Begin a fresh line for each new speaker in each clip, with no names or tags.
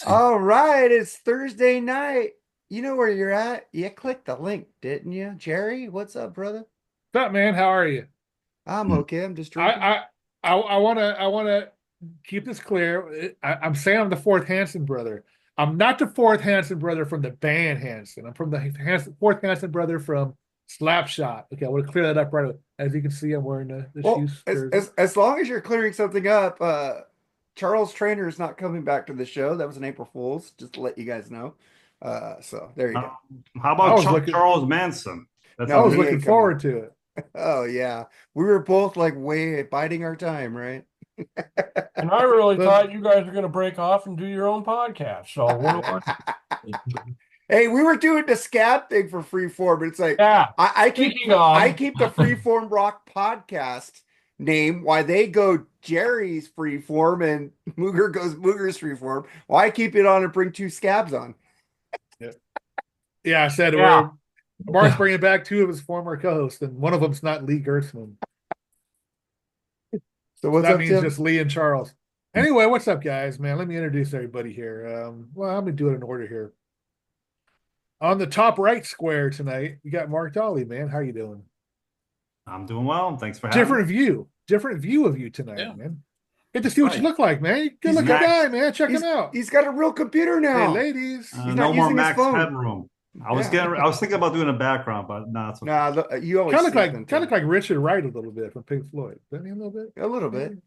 All right, it's Thursday night. You know where you're at. You clicked the link, didn't you? Jerry, what's up, brother?
What's up, man? How are you?
I'm okay. I'm just
I
drinking.
I wanna keep this clear. I'm saying I'm the fourth Hanson brother. I'm not the fourth Hanson brother from the band Hanson. I'm from the fourth Hanson brother from Slapshot. Okay, I want to clear that up right away. As you can see, I'm wearing the
Well,
shoes
as
jersey.
as as long as you're clearing something up, Charles Trainer is not coming back to the show. That was an April Fool's, just to let you guys know. So there you go.
How, how
I
about
was
Chuck
looking
Charles Manson? That's
I
No,
a
was
he
different.
looking
ain't coming.
forward to it.
Oh yeah, we were both like way biding our time, right?
And I really
But
thought you guys were going to break off and do your own podcast. So
yeah,
Hey, we were doing the scab thing for freeform, but it's like
yeah.
I keep
Speaking
I
of,
keep the freeform rock podcast name. Why they go Jerry's freeform and Mooger goes Mooger's freeform. Why keep it on and bring two scabs on?
yeah, yeah. I said
yeah,
where Mark's bringing back two of his former co-hosts, and one of them's not Lee Gertzman.
So
So
what's
that
up,
means
Tim?
just Lee and Charles. Anyway, what's up, guys? Man, let me introduce everybody here. Well, I'm gonna do it in order here. On the top right square tonight, we got Mark Daly. Man, how you doing?
I'm doing well. Thanks for having me.
Different view of you tonight,
yeah.
man. Get to see what you
Right.
look like, man. Good
He's
looking
got
guy, man. Check him
he's
out.
he's got a real computer
Hey,
now.
ladies.
He's
No
not
more
using his
Max
phone.
Headroom.
Yeah.
I was thinking about doing a background, but no, it's okay.
Nah, you always sleeping,
Kind of
Tim.
like Richard Wright a little bit from Pink Floyd. Doesn't he a little bit?
A little
Maybe.
bit.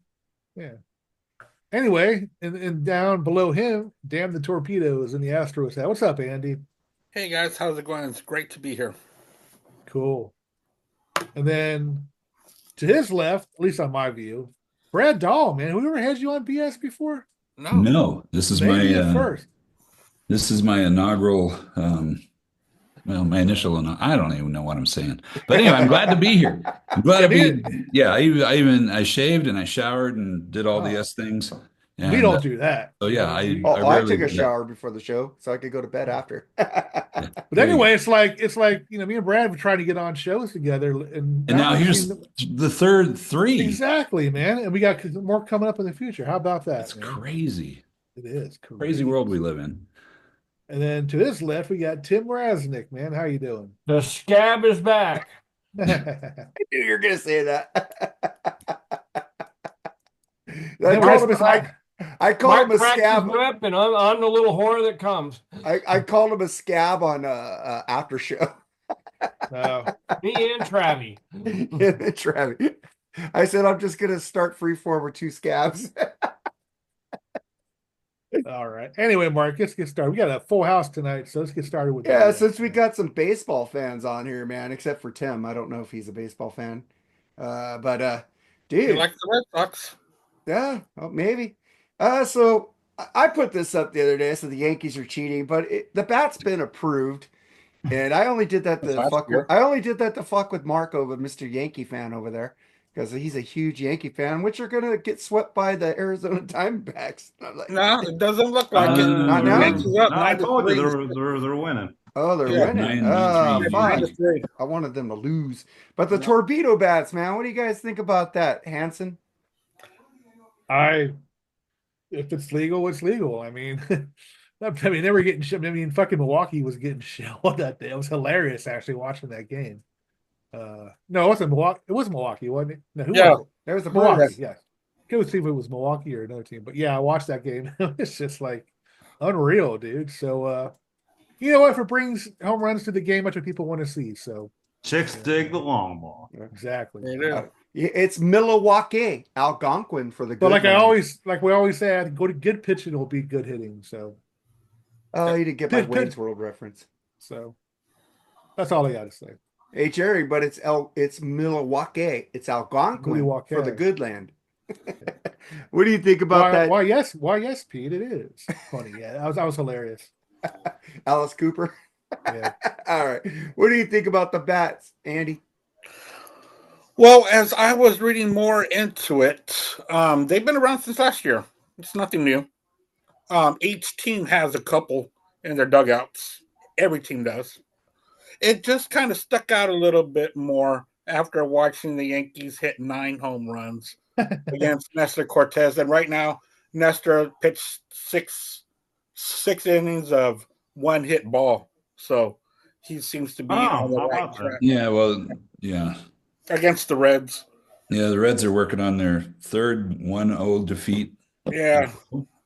Yeah. Anyway, and down below him, damn the torpedoes in the Astros hat. What's up, Andy?
Hey guys, how's it going? It's great to be here.
Cool. And then to his left, at least on my view, Brad Dahl, man. Who ever had you on BS before?
No,
No,
Maybe at first.
this is my inaugural well, my initial I don't even know what I'm saying. But anyway, I'm glad to be here. I'm glad
Yeah,
to be yeah, I shaved and I showered and did all the
oh,
yes things.
we
And
don't do that.
so
We
yeah,
don't.
Oh,
I
I
rarely
took a
do that.
shower before the show so I could go to bed after.
Yeah,
But
there you go.
anyway, it's like me and Brad were trying to get on shows together, and
And
now
now
we've
here's
seen
the third three.
exactly, man. And we got more coming up in the future. How about
It's
that, man?
crazy.
It is
Crazy world we
crazy.
live in.
And then to his left, we got Tim Raznick, man. How you doing?
the scab is back.
Then
Knew you were gonna say that. I
we
called
got
him I called him
Mark
a
cracks his
scab.
whip, and I'm the little whore that comes.
I called him a scab on after show.
uh,
Me and Travie.
Travis. I said I'm just gonna start freeform with two scabs.
all right. Anyway, Mark, let's get started. We got a full house tonight, so let's get started with the
Yeah,
BS,
since we
man.
got some baseball fans on here, man, except for Tim. I don't know if he's a baseball fan. But
he
dude,
likes the Red Sox.
yeah, well, maybe. So I put this up the other day. I said the Yankees are cheating, but the bat's been approved. And I only did that to
Last
fuck with
year.
I only did that to fuck with Marco, with Mr. Yankee fan over there, because he's a huge Yankee fan, which are gonna get swept by the Arizona Diamondbacks. And I'm like,
No, it doesn't look like it.
not now?
Yankees up
No, I
nine to
told you
three.
they're winning.
Oh, they're
Yeah,
winning.
Nine
Oh,
three.
nine
fuck.
to three.
I wanted them to lose. But the
No.
torpedo bats, man, what do you guys think about that, Hanson?
I if it's legal, it's legal. I mean, I mean, they were getting. I mean, fucking Milwaukee was getting shelled that day. It was hilarious actually watching that game. No, it wasn't Milwaukee. It was Milwaukee, wasn't it? No, who
Yeah,
was it?
There's the
Milwaukee.
Brewers.
Yes. Go see if it was Milwaukee or another team. But yeah, I watched that game. It's just like unreal, dude. So you know what? If it brings home runs to the game, that's what people want to see. So
Chicks
yeah,
dig the long ball.
exactly.
they do.
It's Milwaukee, Algonquin for the
But
good land.
like we always say, I go to good pitching will be good hitting. So
Oh, you didn't get my
pitch,
Wayne's
pitch.
World reference.
So that's all I got to say.
Hey Jerry, but it's Milwaukee. It's Algonquin for the
Milwaukee.
good land. What do you think about that,
Why yes, Pete. It is funny. Yeah, that was hilarious.
Alice Cooper?
Yeah.
All right. What do you think about the bats, Andy?
Well, as I was reading more into it, they've been around since last year. It's nothing new. Each team has a couple in their dugouts. Every team does. It just kind of stuck out a little bit more after watching the Yankees hit 9 home runs against Nestor Cortez. And right now, Nestor pitched 6 innings of 1-hit ball. So he seems to be on the
how
right
about that?
track
Yeah, well, yeah.
against the Reds.
Yeah, the Reds are working on their third 1-0 defeat.
Yeah.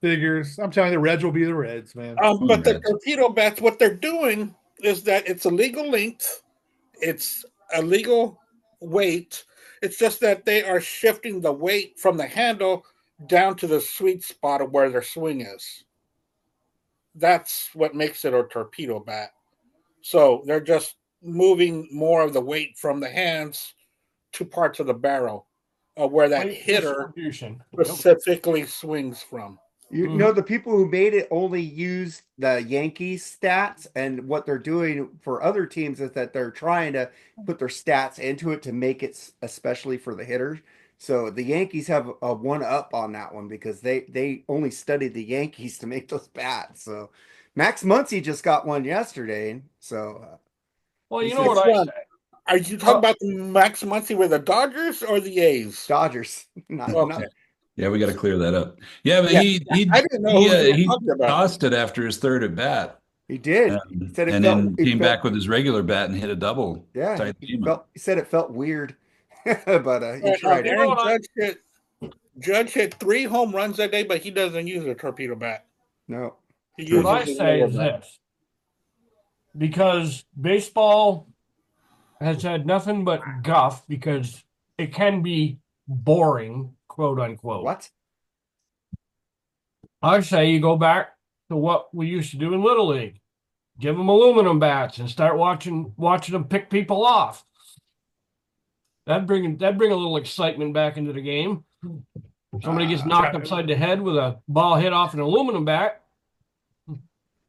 Figures. I'm telling you, the Reds will be the Reds, man.
But the
Reds.
torpedo bats, what they're doing is that it's a legal length, it's a legal weight. It's just that they are shifting the weight from the handle down to the sweet spot of where their swing is. That's what makes it a torpedo bat. So they're just moving more of the weight from the hands to parts of the barrel where that
Weight
hitter
distribution.
specifically swings from.
You know, the people who made it only used the Yankees stats, and what they're doing for other teams is that they're trying to put their stats into it to make it especially for the hitters. So the Yankees have a one up on that one because they only studied the Yankees to make those bats. So Max Muncy just got one yesterday. So
Well, you
He
know
said-
what I say.
Are you talking about the Max Muncy with the Dodgers or the A's?
Dodgers, not
Okay.
Yeah, we got to clear that up. Yeah, but
Yeah,
he
I didn't know who you were
he
talking about.
tossed it after his third at bat,
he did.
and,
He said it
and
felt,
then
it
came
felt-
back with his regular bat and hit a double.
Yeah,
tied the game up.
he said it felt weird, but he
But,
tried it.
Aaron Judge hit 3 home runs that day, but he doesn't use a torpedo bat.
No,
He uses
What I
a
say
lower
is
bat.
this. Because baseball has had nothing but guff because it can be boring, quote unquote.
what?
I say you go back to what we used to do in Little League. Give them aluminum bats and start watching them pick people off. That'd bring a little excitement back into the game. Somebody gets knocked upside the head with a ball hit off an aluminum bat.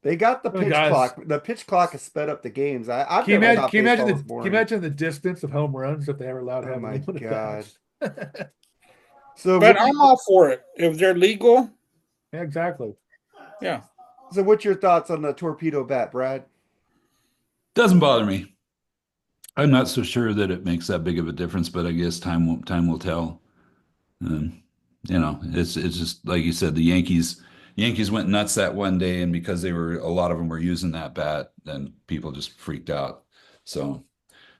They got the
Oh,
pitch
guys.
clock. The pitch clock has sped up the games. I've
Can you
never
imagine,
thought
can you
baseball
imagine
was
the, can you
boring.
imagine the distance of home runs if they ever allowed to
Oh
have
my
aluminum
God.
bats?
So,
But I'm all for it. If they're legal,
Yeah, exactly.
yeah.
so what's your thoughts on the torpedo bat, Brad?
Doesn't bother me. I'm not so sure that it makes that big of a difference, but I guess time will tell. It's just like you said, the Yankees went nuts that one day, and because a lot of them were using that bat, then people just freaked out. So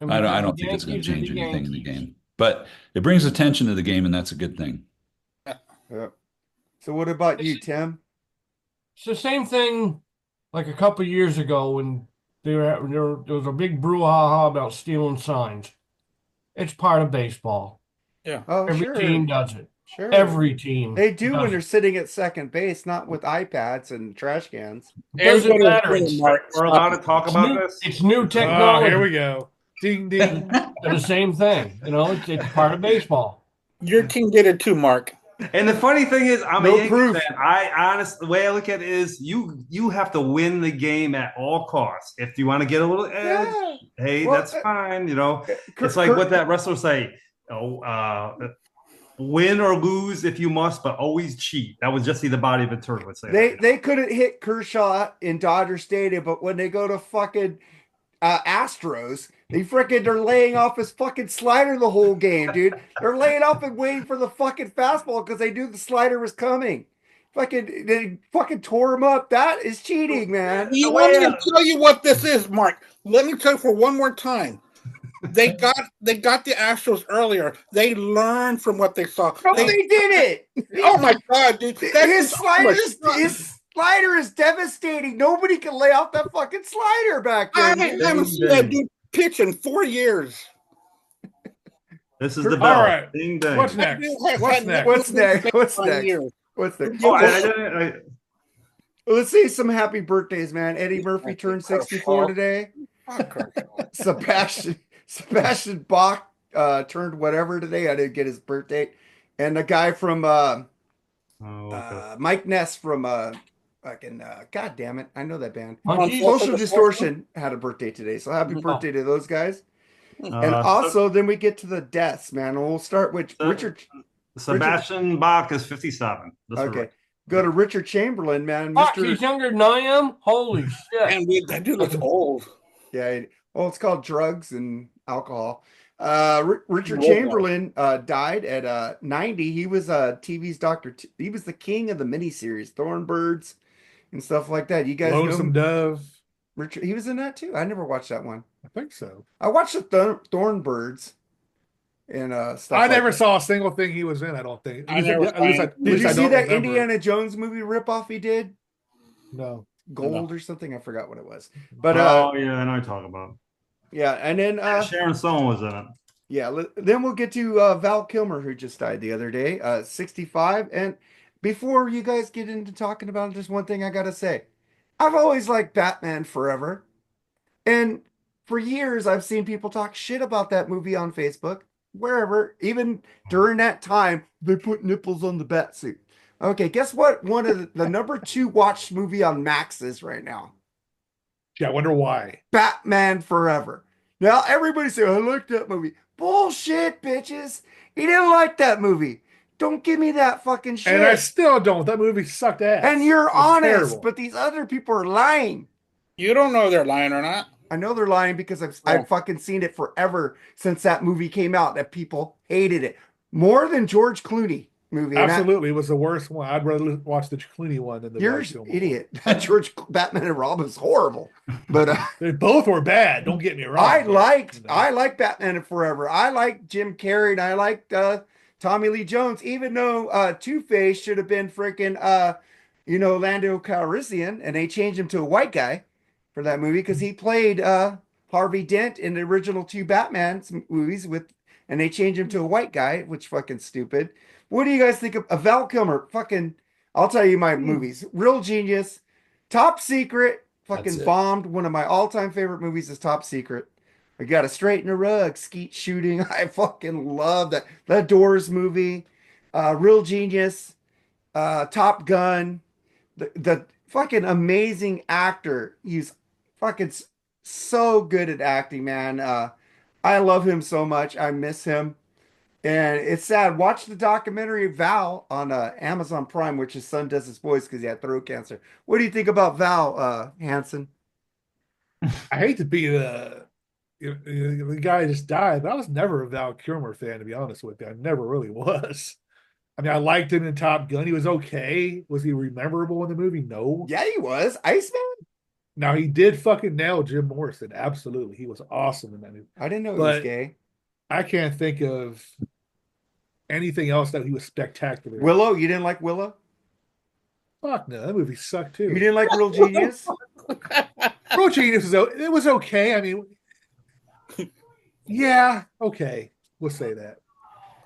I don't think it's going to change anything in the game, but it brings attention to the game, and that's a good thing.
Yeah. So what about you, Tim?
It's the same thing like a couple years ago when there was a big brouhaha about stealing signs. It's part of baseball.
Yeah.
Oh,
Every
sure.
team does it.
Sure.
Every team.
They do
does
when
it.
they're sitting at second base, not with iPads and trash cans.
Doesn't
Everybody
matter.
was saying, Mark,
We're allowed to talk
It's
about
new,
this.
it's new
Oh,
technology.
here we go. Ding, ding.
They're the same thing. It's part of baseball.
your team did it too, Mark.
And the funny thing is, I'm
No
a Yankees
proof.
fan. The way I look at it is, you have to win the game at all costs. If you want to get a little edge,
Yeah.
hey,
Well,
that's fine. You know,
Kurt-
it's like
Kurt-
what that wrestler say. Win or lose if you must, but always cheat. That was Jesse the Body Ventura would say.
They couldn't hit Kershaw in Dodger Stadium, but when they go to fucking Astros, they're laying off his fucking slider the whole game, dude. They're laying off and waiting for the fucking fastball because they knew the slider was coming. They fucking tore him up. That is cheating, man.
You want me to tell you what this is, Mark? Let me tell you for one more time. They got the Astros earlier. They learned from what they saw.
No, they did it.
Oh my God, dude!
His slider is devastating. Nobody can lay off that fucking slider back
I
there.
haven't seen that dude pitch in 4 years.
This is the
All
bell.
right.
Ding, ding.
What's next? What's next?
What's next? What's
On
next?
years.
What's next?
Oh,
Well, let's see some happy birthdays, man. Eddie Murphy turned 64 today. Sebastian Bach turned whatever today. I didn't get his birthday. And the guy from Mike Ness from God damn it, I know that band. Social Distortion had a birthday today. So happy birthday to those guys. And also then we get to the deaths, man. And we'll start with Richard.
Sebastian Bach is 57.
Okay. Go to Richard Chamberlain, man.
Fuck, he's younger than I am? Holy shit.
Man, that dude looks old.
Yeah. Well, it's called drugs and alcohol. Richard Chamberlain died at 90. He was TV's Doctor. He was the king of the miniseries, Thornbirds, and stuff like that. You guys
Lonesome
know
Dove.
Richard? He was in that too. I never watched that one.
I think so.
I watched the Thornbirds and stuff.
I
like
never
that.
saw a single thing he was in. I don't think.
I never
At least I
Did you see
don't
that
remember it.
Indiana Jones movie ripoff he did?
No.
Gold or something? I forgot what it was. But
oh yeah, I know what you're talking about.
yeah, and then
Sharon Stone was in it.
yeah, then we'll get to Val Kilmer, who just died the other day, 65. And before you guys get into talking about it, just one thing I gotta say. I've always liked Batman Forever. And for years, I've seen people talk shit about that movie on Facebook, wherever. Even during that time, they put nipples on the bat suit. Okay, guess what? One of the number 2 watched movie on Max is right now.
Yeah, I wonder why.
Batman Forever. Now everybody say I like that movie. Bullshit, bitches. He didn't like that movie. Don't give me that fucking shit.
And I still don't. That movie sucked ass.
And you're
It was
honest,
terrible.
but these other people are lying.
You don't know they're lying or not.
I know they're lying because I've fucking seen it forever since that movie came out that people hated it more than George Clooney movie.
Absolutely, it was the worst one. I'd rather watch the Clooney one than the
You're
Val
an
Kilmer
idiot. George Batman and Robin is horrible, but
one. They both were bad. Don't get me wrong.
I
but,
like Batman and Forever. I like Jim Carrey and I liked Tommy Lee Jones, even though Two-Face should have been freaking Lando Calrissian, and they changed him to a white guy for that movie because he played Harvey Dent in the original 2 Batman movies and they changed him to a white guy, which fucking stupid. What do you guys think of Val Kilmer? Fucking, I'll tell you my movies. Real Genius, Top Secret, fucking bombed. One of my all-time favorite movies is Top Secret. I got to straighten a rug, skeet shooting. I fucking love that. The Doors movie, Real Genius, Top Gun. The fucking amazing actor. He's fucking so good at acting, man. I love him so much. I miss him. And it's sad. Watch the documentary Val on Amazon Prime, which his son does his voice because he had throat cancer. What do you think about Val, Hansen?
I hate to be the guy just died, but I was never a Val Kilmer fan, to be honest with you. I never really was. I mean, I liked him in Top Gun. He was okay. Was he memorable in the movie? No.
Yeah, he was. Iceman?
Now, he did fucking nail Jim Morrison. Absolutely. He was awesome in that movie.
I didn't know he was gay.
I can't think of anything else that he was spectacular.
Willow? You didn't like Willow?
Fuck no, that movie sucked too.
You didn't like Real Genius?
Real Genius was okay. I mean, yeah, okay, we'll say that.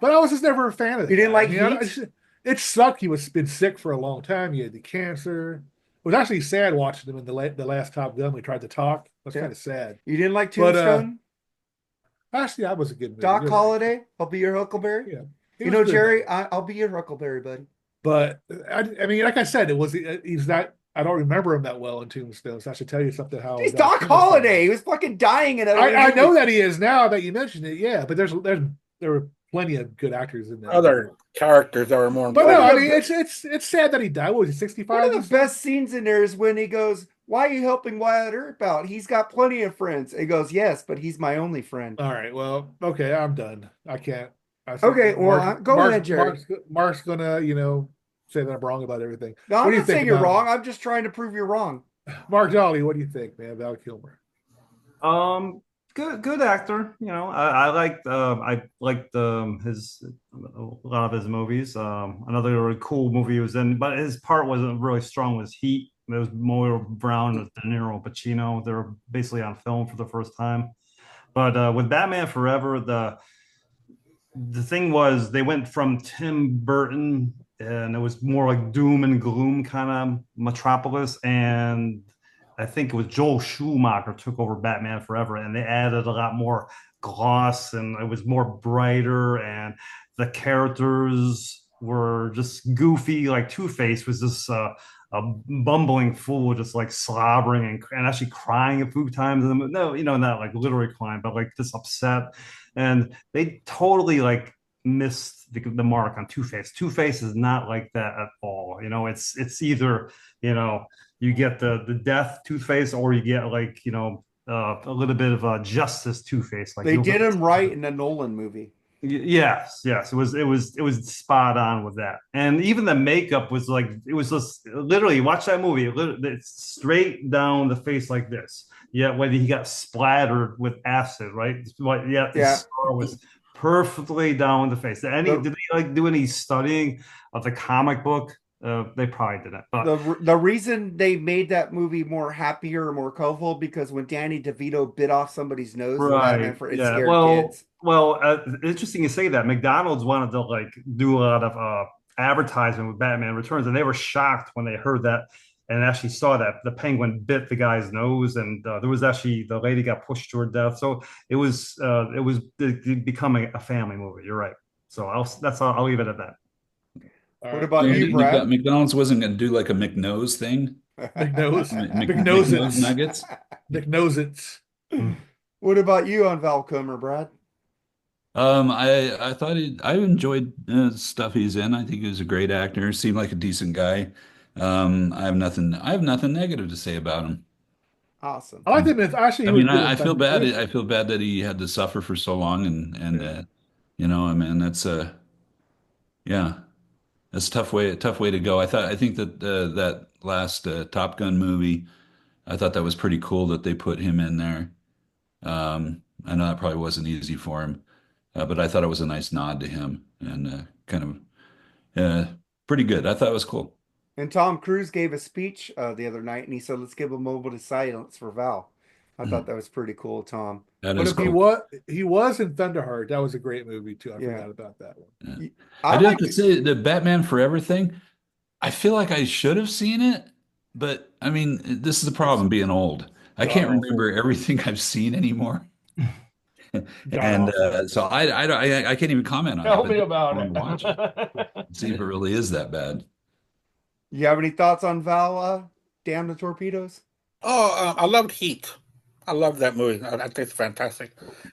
But I was just never a fan of it.
You didn't like Heat?
It sucked. He was been sick for a long time. He had the cancer. It was actually sad watching him in the last Top Gun. We tried to talk. It was kind of sad.
You didn't like Tombstone?
Actually, that was a good movie.
Doc Holliday, I'll be your Huckleberry.
Yeah,
Jerry, I'll be your Huckleberry, buddy.
But I mean, like I said, he's not. I don't remember him that well in Tombstone. So I should tell you something. How
he's Doc Holliday. He was fucking dying in it.
I know that he is now that you mentioned it. Yeah, but there were plenty of good actors in there.
Other characters that were more
But
important.
no, I mean, it's sad that he died. What was he, 65?
One of the best scenes in there is when he goes, "Why are you helping Wyatt Earp out? He's got plenty of friends." He goes, "Yes, but he's my only friend."
All right, well, okay, I'm done. I can't.
Okay, well, go ahead, Jerry.
Mark's gonna, say that I'm wrong about everything.
No, I'm not saying you're wrong. I'm just trying to prove you're wrong.
Mark Daly, what do you think, man? Val Kilmer.
Good actor. I liked his a lot of his movies. Another really cool movie he was in, but his part wasn't really strong. Was Heat. It was more Brown with De Niro, Pacino. They were basically on film for the first time. But with Batman Forever, the thing was they went from Tim Burton, and it was more like doom and gloom kind of Metropolis, and I think it was Joel Schumacher took over Batman Forever, and they added a lot more gloss, and it was more brighter, and the characters were just goofy. Like Two-Face was just a bumbling fool, just like slobbering and actually crying a few times. No, not like literally crying, but like just upset. And they totally like missed the mark on Two-Face. Two-Face is not like that at all. It's either you get the death Two-Face, or you get like a little bit of a justice Two-Face. Like
they did him right in the Nolan movie.
Yes, it was spot on with that, and even the makeup was like it was just literally watch that movie. It's straight down the face like this. Yeah, when he got splattered with acid, right? Yeah, the
Yeah.
scar was perfectly down the face. Did they like do any studying of the comic book? They probably didn't. But
the reason they made that movie more happier, more colorful, because when Danny DeVito bit off somebody's nose in Batman
right,
it
yeah.
scared kids.
Well, interesting you say that. McDonald's wanted to like do a lot of advertisement with Batman Returns, and they were shocked when they heard that and actually saw that the penguin bit the guy's nose, and there was actually the lady got pushed to her death. So it becoming a family movie. You're right. So I'll leave it at that.
What about you, Brad?
McDonald's wasn't going to do like a McNose thing.
McNose
nuggets.
McNose.
What about you on Val Kilmer, Brad?
I thought I enjoyed stuff he's in. I think he was a great actor. Seemed like a decent guy. I have nothing negative to say about him.
Awesome.
I like him. Actually,
I mean, I feel bad. I feel bad that he had to suffer for so long, and I mean, that's yeah. That's a tough way to go. I think that that last Top Gun movie, I thought that was pretty cool that they put him in there. I know that probably wasn't easy for him, but I thought it was a nice nod to him and kind of pretty good. I thought it was cool.
And Tom Cruise gave a speech the other night, and he said, "Let's give a moment of silence for Val." I thought that was pretty cool, Tom.
That
But
is
if
cool.
he was in Thunderheart, that was a great movie too. I forgot about that one.
Yeah.
I
I do have
like
to say the Batman Forever thing. I feel like I should have seen it, but I mean, this is the problem being old. I can't
God-awful.
remember everything I've seen anymore, and
God-awful.
so I can't even comment on it.
Tell
but
me about
I wanna watch
it.
See if it really is that bad.
You have any thoughts on Val? Damn the Torpedoes.
Oh, I loved Heat. I love that movie. I think it's fantastic,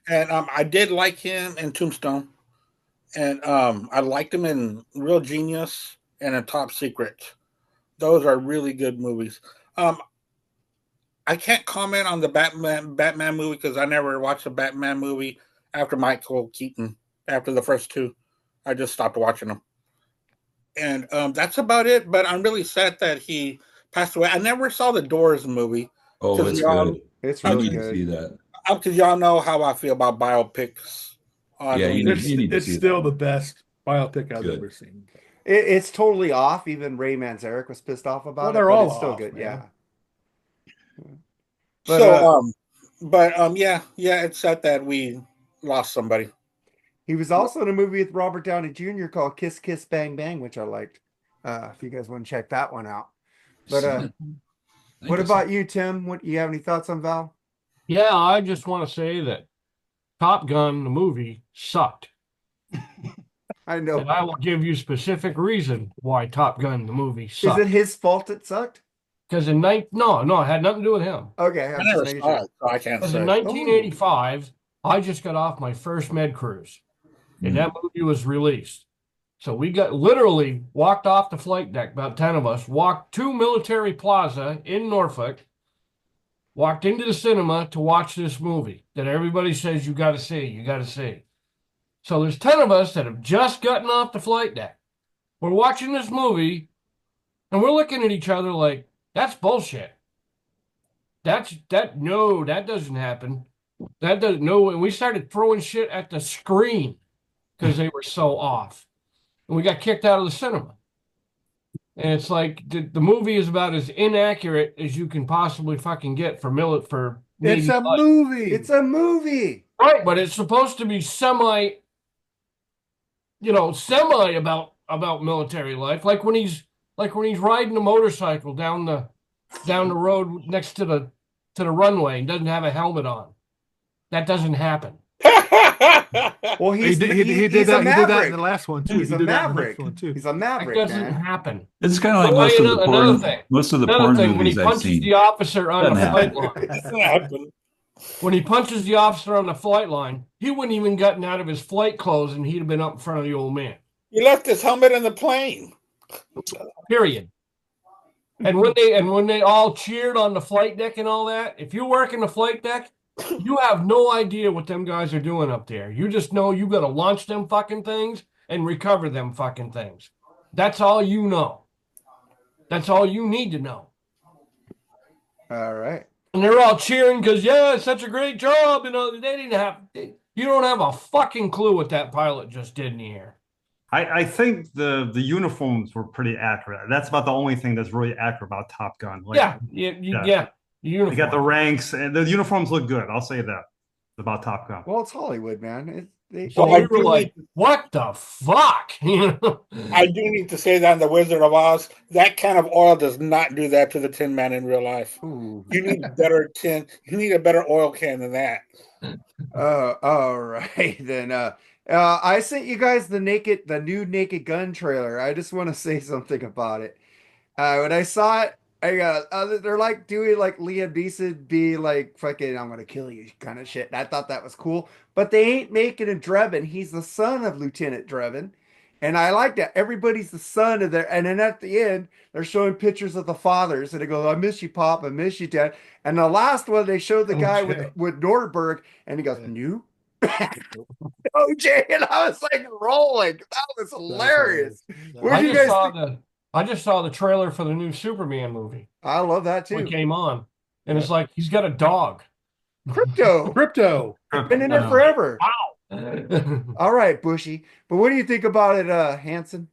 and I did like him in Tombstone, and I liked him in Real Genius and in Top Secret. Those are really good movies. I can't comment on the Batman movie because I never watched a Batman movie after Michael Keaton. After the first two, I just stopped watching them, and that's about it. But I'm really sad that he passed away. I never saw the Doors movie.
Oh, it's good.
It's
You
really
need to see
good.
that.
Because y'all know how I feel about biopics.
Yeah, you need to
It's
see
still
that.
the best biopic I've
Good.
ever seen.
It's totally off. Even Ray Manzarek was pissed off about it.
They're
But
all
it's still
off,
good.
man.
Yeah.
Yeah, it's sad that we lost somebody.
He was also in a movie with Robert Downey Jr. called Kiss Kiss Bang Bang, which I liked. If you guys want to check that one out. But what about you, Tim? What you have any thoughts on Val?
Yeah, I just want to say that Top Gun, the movie, sucked.
I know.
And I will give you specific reason why Top Gun, the movie,
Is
sucked.
it his fault it sucked?
Because no, it had nothing to do with him.
Okay,
I never saw it, so I can't
Because
say.
in 1985, I just got off my first med cruise, and that movie was released. So we literally walked off the flight deck, about 10 of us, walked to Military Plaza in Norfolk, walked into the cinema to watch this movie that everybody says you got to see. So there's 10 of us that have just gotten off the flight deck. We're watching this movie, and we're looking at each other like, that's bullshit. No, that doesn't happen. And we started throwing shit at the screen because they were so off. And we got kicked out of the cinema. And it's like the movie is about as inaccurate as you can possibly fucking get for
It's a movie.
It's a movie.
Right, but it's supposed to be semi about military life. Like when he's riding a motorcycle down the road next to the runway and doesn't have a helmet on. That doesn't happen.
Well,
he did that in the last one too.
He's a maverick. He's a maverick.
That doesn't happen.
It's kind of like most of the porn
when he
movies I've
punches
seen.
the officer on the
Doesn't
flight line. When he punches the officer on the flight line, he wouldn't even gotten out of his flight clothes and he'd have been up in front of the old man.
He left his helmet in the plane.
Period. And when they all cheered on the flight deck and all that, if you work in the flight deck, You have no idea what them guys are doing up there. You just know you got to launch them fucking things and recover them fucking things. That's all you know. That's all you need to know.
All right.
And they're all cheering because, yeah, it's such a great job. You know, they didn't have, you don't have a fucking clue what that pilot just did in the air.
I think the uniforms were pretty accurate. That's about the only thing that's really accurate about Top Gun. Like,
Yeah.
They
Uniform.
got the ranks, and the uniforms look good. I'll say that about Top Gun.
Well, it's Hollywood, man.
So
Well,
we were like, what the fuck? You know?
I do need to say that in The Wizard of Oz, that kind of oil does not do that to the Tin Man in real life.
Ooh.
You need better tin. You need a better oil can than that.
All right then. I sent you guys the new Naked Gun trailer. I just want to say something about it. When I saw it, I got they're like doing like Liam Neeson be like fucking I'm gonna kill you kind of shit. And I thought that was cool, but they ain't making him Drebin. He's the son of Lieutenant Drebin, and I like that. Everybody's the son of their. And then at the end, they're showing pictures of the fathers, and they go, "I miss you, Pop. I miss you, Dad." And the last one, they showed the guy with Nordberg, and he goes, "New." OJ, and I was like rolling. That was hilarious. Where do you guys think?
I just saw the trailer for the new Superman movie.
I love that too.
It came on, and it's like he's got a dog.
Crypto. Been in there forever.
Wow.
All right, Bushy. But what do you think about it, Hanson?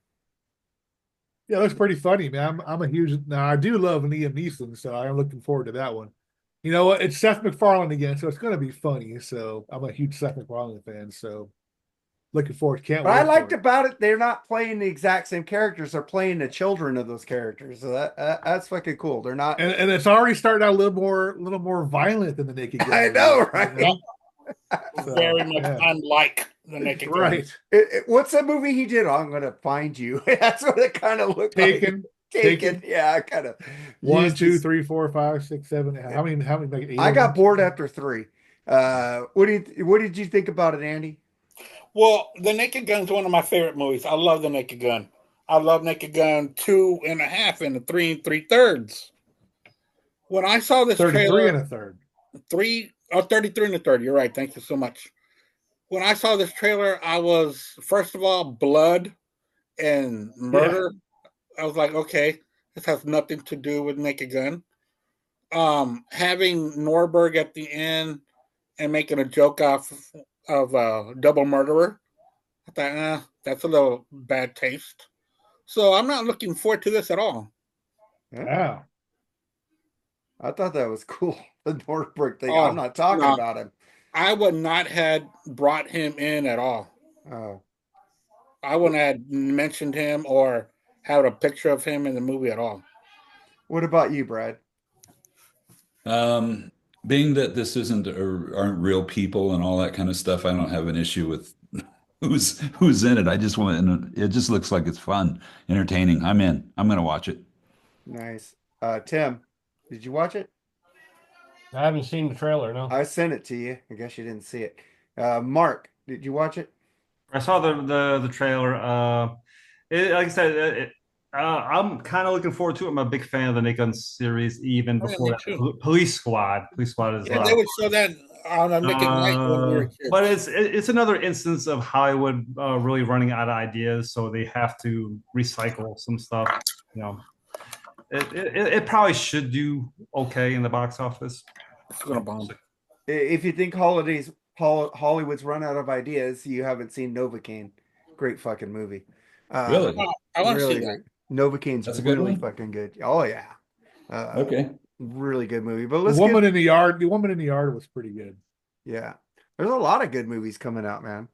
Yeah, it looks pretty funny, man. I'm a huge. Now I do love Liam Neeson, so I'm looking forward to that one. You know what? It's Seth MacFarlane again, so it's going to be funny. So I'm a huge Seth MacFarlane fan. So looking forward. Can't
But
wait.
I liked about it. They're not playing the exact same characters. They're playing the children of those characters. So that's fucking cool. They're not.
And it's already starting out a little more violent than the Naked Gun.
I know, right?
You know? So,
Very much unlike the Naked Gun.
Right.
What's that movie he did? I'm gonna find you. That's what it kind of looked like. Taken. Yeah, kind of.
1, 2, 3, 4, 5, 6, 7. How many? Like 8
I got bored after 3. What did you think about it, Andy?
Well, The Naked Gun is one of my favorite movies. I love The Naked Gun. I love Naked Gun 2.5 and 3 3/3. When I saw this
33
trailer,
and a third.
33 and a third. You're right. Thank you so much. When I saw this trailer, I was, first of all, blood and murder. Yeah. I was like, okay, this has nothing to do with Naked Gun. Having Norberg at the end and making a joke off of double murderer, I thought, that's a little bad taste. So I'm not looking forward to this at all.
Yeah.
I thought that was cool. The Norberg thing. I'm not talking about him.
I would not have brought him in at all.
Oh.
I wouldn't have mentioned him or had a picture of him in the movie at all.
What about you, Brad?
Being that this aren't real people and all that kind of stuff, I don't have an issue with who's in it. It just looks like it's fun, entertaining. I'm in. I'm gonna watch it.
Nice. Tim, did you watch it?
I haven't seen the trailer, no.
I sent it to you. I guess you didn't see it. Mark, did you watch it?
I saw the trailer. Like I said, I'm kind of looking forward to it. I'm a big fan of the Naked Gun series, even before Police Squad. Police Squad is.
Yeah, they would show that on a Naked Night when we were kids.
But it's another instance of Hollywood really running out of ideas, so they have to recycle some stuff. You know, it probably should do okay in the box office.
It's gonna bomb.
If you think Hollywood's run out of ideas, you haven't seen Novocaine. Great fucking movie.
Really?
I want to see that.
Novocaine's really fucking good. Oh yeah.
Okay.
Really good movie. But
The Woman in the Yard was pretty good.
Yeah. There's a lot of good movies coming out, man.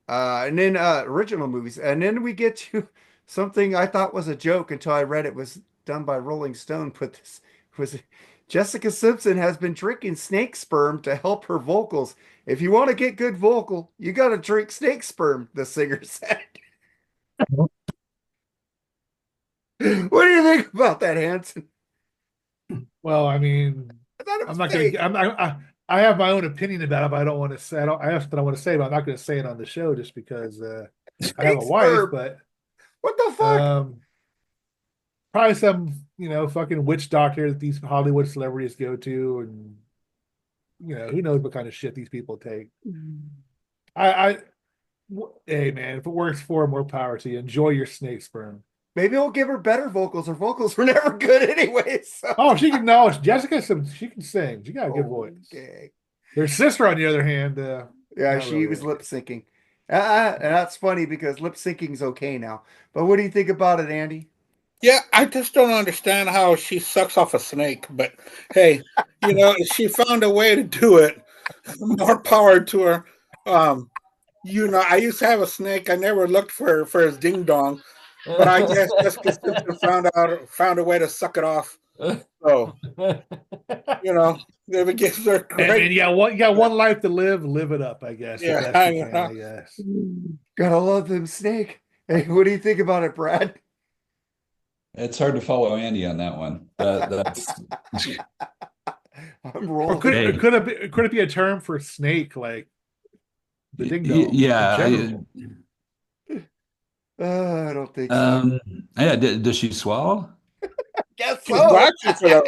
And then original movies. And then we get to something I thought was a joke until I read it was done by Rolling Stone. Put this was Jessica Simpson has been drinking snake sperm to help her vocals. If you want to get good vocal, you got to drink snake sperm, the singer said. What do you think about that, Hanson?
Well, I mean, I'm not going to. I have my own opinion about it, but I don't want to say. I asked what I want to say, but I'm not going to say it on the show just because I have a wife. But
what the fuck?
Probably some, fucking witch doctor that these Hollywood celebrities go to, and who knows what kind of shit these people take. I hey man, if it works for more power to you. Enjoy your snake sperm.
Maybe we'll give her better vocals. Her vocals were never good anyway. So.
Oh, she can know. Jessica, she can sing. She got a good voice.
Okay.
Their sister, on the other hand,
yeah, she
really.
was lip syncing. And that's funny because lip syncing is okay now. But what do you think about it, Andy?
Yeah, I just don't understand how she sucks off a snake. But hey, she found a way to do it. More power to her. I used to have a snake. I never looked for his ding dong, but I guess Jessica Simpson found a way to suck it off. So if it gives her great.
And you got one life to live it up, I guess.
Yeah,
I guess.
Gotta love them snake. Hey, what do you think about it, Brad?
It's hard to follow Andy on that one. That's
I'm rolling.
Or could it be a term for snake, like the ding dong?
Yeah.
I don't think so.
Yeah. Does she swallow?
Guess so.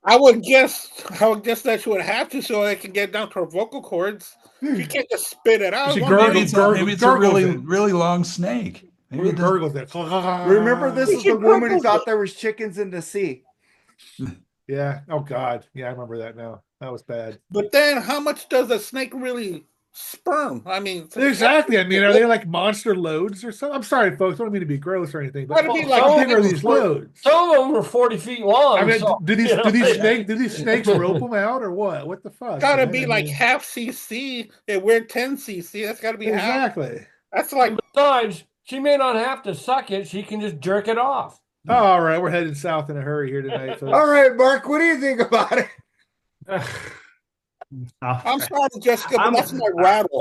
I would guess that she would have to, so they can get down to her vocal cords. You can't just spit it out.
Maybe it's a really long snake. Maybe it
gurgles it.
Remember, this is the woman who thought there was chickens in the sea.
Yeah. Oh God. Yeah, I remember that now. That was bad.
But then, how much does a snake really sperm? I mean,
exactly. I mean, are they like monster loads or something? I'm sorry, folks. I don't mean to be gross or anything, but how big are these loads?
Some of them are 40 feet long.
I mean, do these snakes rope them out or what? What the fuck?
Gotta be like half cc. And we're 10 cc. That's gotta be
exactly.
Half. That's like.
Besides, she may not have to suck it. She can just jerk it off.
Oh, all right, we're heading south in a hurry here tonight. Folks.
All right, Mark, what do you think about it?
I'm sorry, Jessica, but that's my rattle.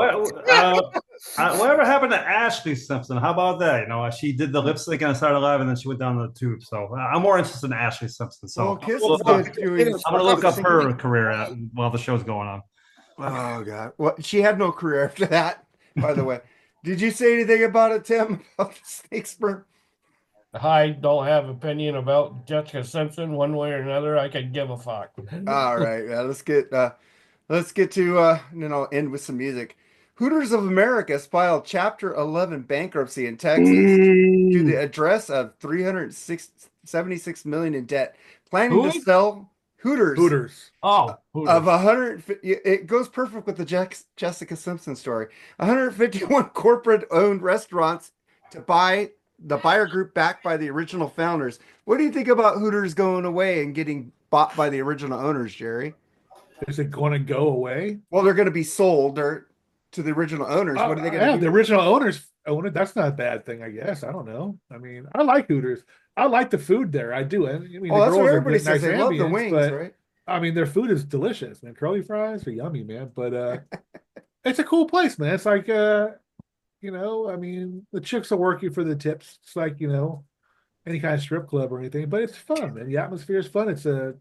Whatever happened to Ashley Simpson? How about that? She did the lip sync on Saturday Live, and then she went down the tube. So I'm more interested in Ashley Simpson. So I'm going to look up her career while the show's going on.
Oh God! Well, she had no career after that. By the way, did you say anything about it, Tim? About the snake sperm?
I don't have opinion about Jessica Simpson one way or another. I could give a fuck.
All right, yeah, let's get to end with some music. Hooters of America filed Chapter 11 bankruptcy in Texas to the address of $376 million in debt, planning to sell Hooters.
Oh, Hooters.
Of 150. It goes perfect with the Jessica Simpson story. 151 corporate-owned restaurants to buy. The buyer group backed by the original founders. What do you think about Hooters going away and getting bought by the original owners, Jerry?
Is it going to go away?
Well, they're going to be sold to the original owners. What are they going to do?
The original owners own it. That's not a bad thing, I guess. I don't know. I mean, I like Hooters. I like the food there. I do. I mean,
that's what everybody says. They love the wings, right?
I mean, their food is delicious, man. Curly fries are yummy, man. But it's a cool place, man. It's like I mean, the chicks are working for the tips. It's like, any kind of strip club or anything, but it's fun, man. The atmosphere is fun. It's a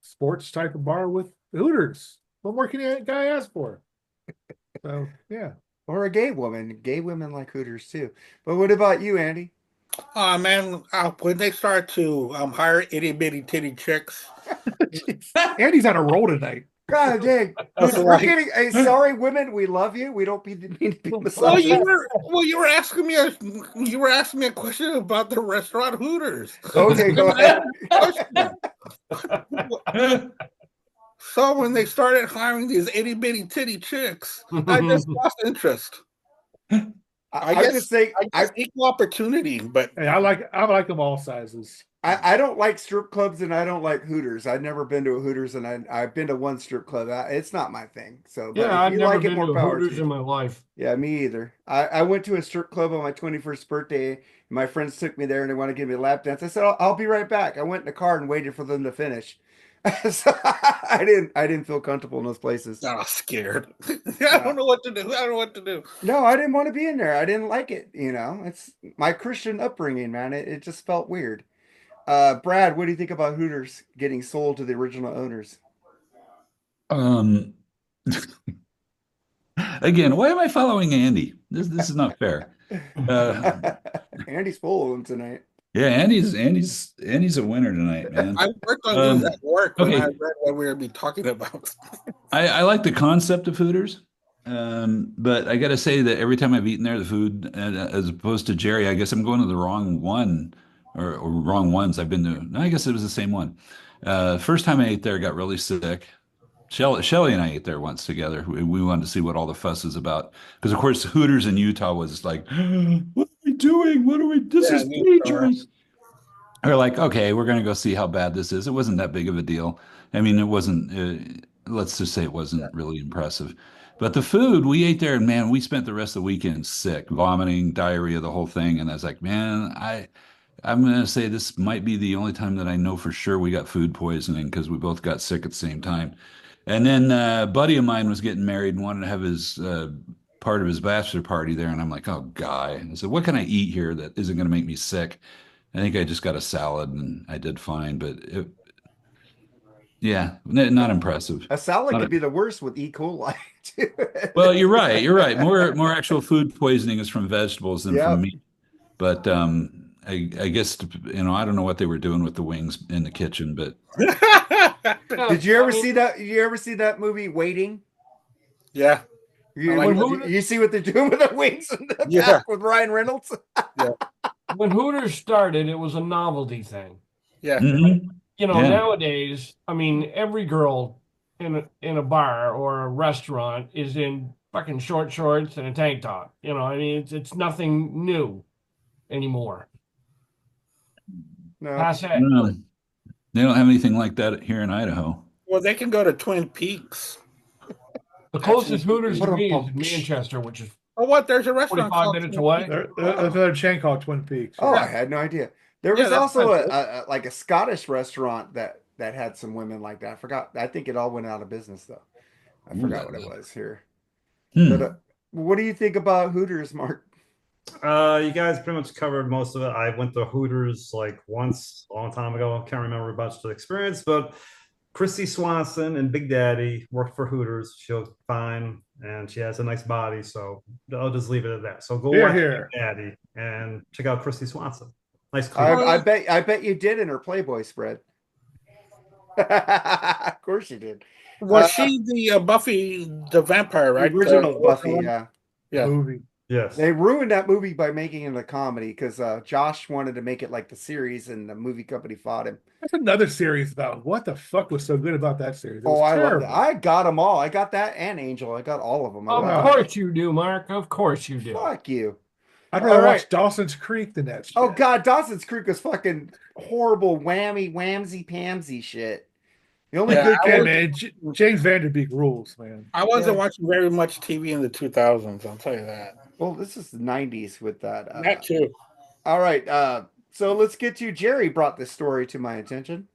sports type of bar with Hooters. What more can a guy ask for? So, yeah.
Or a gay woman. Gay women like Hooters, too. But what about you, Andy?
Man, when they start to hire itty-bitty titty chicks.
Andy's on a roll tonight.
God dang. We're kidding. Hey, sorry, women, we love you. We don't mean to be misogynist.
You were asking me a question about the restaurant Hooters.
Okay, go ahead.
So when they started hiring these itty-bitty titty chicks, I just lost interest. I guess equal opportunity, but
hey, I like them all sizes.
I don't like strip clubs and I don't like Hooters. I've never been to a Hooters and I've been to one strip club. It's not my thing. So
yeah, I've never been to Hooters in my life.
Yeah, me either. I went to a strip club on my 21st birthday. My friends took me there and they wanted to give me a lap dance. I said, I'll be right back. I went in the car and waited for them to finish. So I didn't feel comfortable in those places.
I was scared. I don't know what to do.
No, I didn't want to be in there. I didn't like it. It's my Christian upbringing, man. It just felt weird. Brad, what do you think about Hooters getting sold to the original owners?
Again, why am I following Andy? This is not fair.
Andy's full of them tonight.
Yeah, Andy's a winner tonight, man.
I worked on these at work when I
Okay,
read what we were be talking about.
I like the concept of Hooters, but I got to say that every time I've eaten there, the food, as opposed to Jerry, I guess I'm going to the wrong one or wrong ones. I've been to, no, I guess it was the same one. First time I ate there, got really sick. Shelly and I ate there once together. We wanted to see what all the fuss is about. Because, of course, Hooters in Utah was like, what are we doing? This
Yeah,
is
me too.
dangerous. They're like, okay, we're going to go see how bad this is. It wasn't that big of a deal. I mean, it wasn't, let's just say it wasn't really impressive. But the food we ate there, and man, we spent the rest of the weekend sick, vomiting, diarrhea, the whole thing. And I was like, man, I'm going to say this might be the only time that I know for sure we got food poisoning because we both got sick at the same time. And then a buddy of mine was getting married and wanted to have his part of his bachelor party there. And I'm like, oh, guy. I said, what can I eat here that isn't going to make me sick? I think I just got a salad and I did fine, but yeah, not impressive.
A salad
Not
could
a-
be the worst with E. coli.
well, you're right. You're right. More actual food poisoning is from vegetables than
Yeah.
from meat. But I guess I don't know what they were doing with the wings in the kitchen, but
Did you ever see that? You ever see that movie Waiting?
Yeah.
You see what they're doing with the wings in the
Yeah.
back with Ryan Reynolds?
When Hooters started, it was a novelty thing.
Yeah.
mhm. Yeah.
Nowadays, I mean, every girl in a bar or a restaurant is in fucking short shorts and a tank top. I mean, it's nothing new anymore.
No.
Passe.
No, they don't have anything like that here in Idaho.
Well, they can go to Twin Peaks.
The closest Hooters
What
to
a
me is
bump.
in Manchester, which is
Oh, what? There's a restaurant
45
called
minutes
Twin
away.
Peaks.
There's another chain called Twin Peaks.
Oh, I had no idea. There was
that's
also
not good.
like a Scottish restaurant that had some women like that. I forgot. I think it all went out of business though. I forgot what it was here. But what do you think about Hooters, Mark?
You guys pretty much covered most of it. I went to Hooters like once a long time ago. Can't remember much of the experience, but Christy Swanson and Big Daddy worked for Hooters. She looked fine and she has a nice body. So I'll just leave it at that. So go watch
Here.
Big Daddy and check out Christy Swanson. Nice
I bet you did in her Playboy spread. Of course you did.
Was she the Buffy the Vampire, right?
The original Buffy, yeah.
Yeah.
Movie.
Yes.
They ruined that movie by making it a comedy because Josh wanted to make it like the series, and the movie company fought him.
That's another series about what the fuck was so good about that series. It was
I love
terrible.
that. I got them all. I got that and Angel. I got all of them.
Of course you do, Mark. Of course you do.
Fuck you.
I'd rather
All
watch
right.
Dawson's Creek than that shit.
Oh God, Dawson's Creek was fucking horrible, whamsy pamsy shit. The only good
Hey,
character.
man, James Vanderbeek rules, man.
I wasn't watching very much TV in the 2000s. I'll tell you that.
Well, this is the 90s with that.
That too.
All right. So let's get to Jerry brought this story to my attention.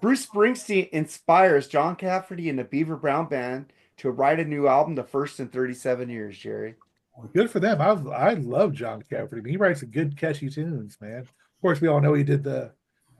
Bruce Springsteen inspires John Cafferty and the Beaver Brown Band to write a new album, the first in 37 years, Jerry.
Good for them. I love John Cafferty. He writes good, catchy tunes, man. Of course, we all know he did the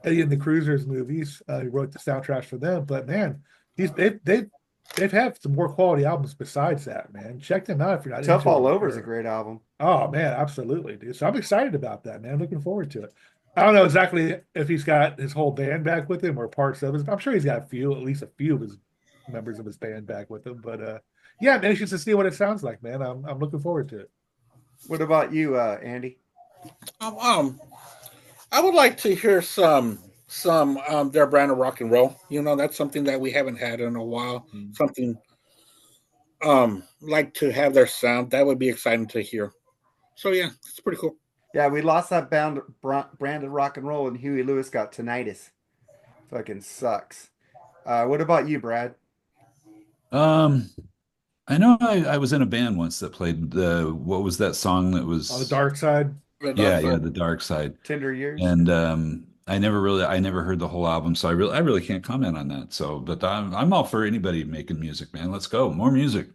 Eddie and the Cruisers movies. He wrote the soundtracks for them. But man, they've had some more quality albums besides that, man. Check them out if you're not.
Tough
into
All
it.
Over is a great album.
Oh man, absolutely, dude. So I'm excited about that, man. Looking forward to it. I don't know exactly if he's got his whole band back with him or parts of his. I'm sure he's got at least a few of his members of his band back with him. But yeah, I'm anxious to see what it sounds like, man. I'm looking forward to it.
What about you, Andy?
I would like to hear some their brand of rock and roll. That's something that we haven't had in a while. Something like to have their sound. That would be exciting to hear. So yeah, it's pretty cool.
Yeah, we lost that brand of rock and roll, and Huey Lewis got tinnitus. Fucking sucks. What about you, Brad?
I know I was in a band once that played what was that song that was
On the dark side.
Yeah, the dark side.
Tender Years.
And I never heard the whole album, so I really can't comment on that. So, but I'm all for anybody making music, man. Let's go, more music.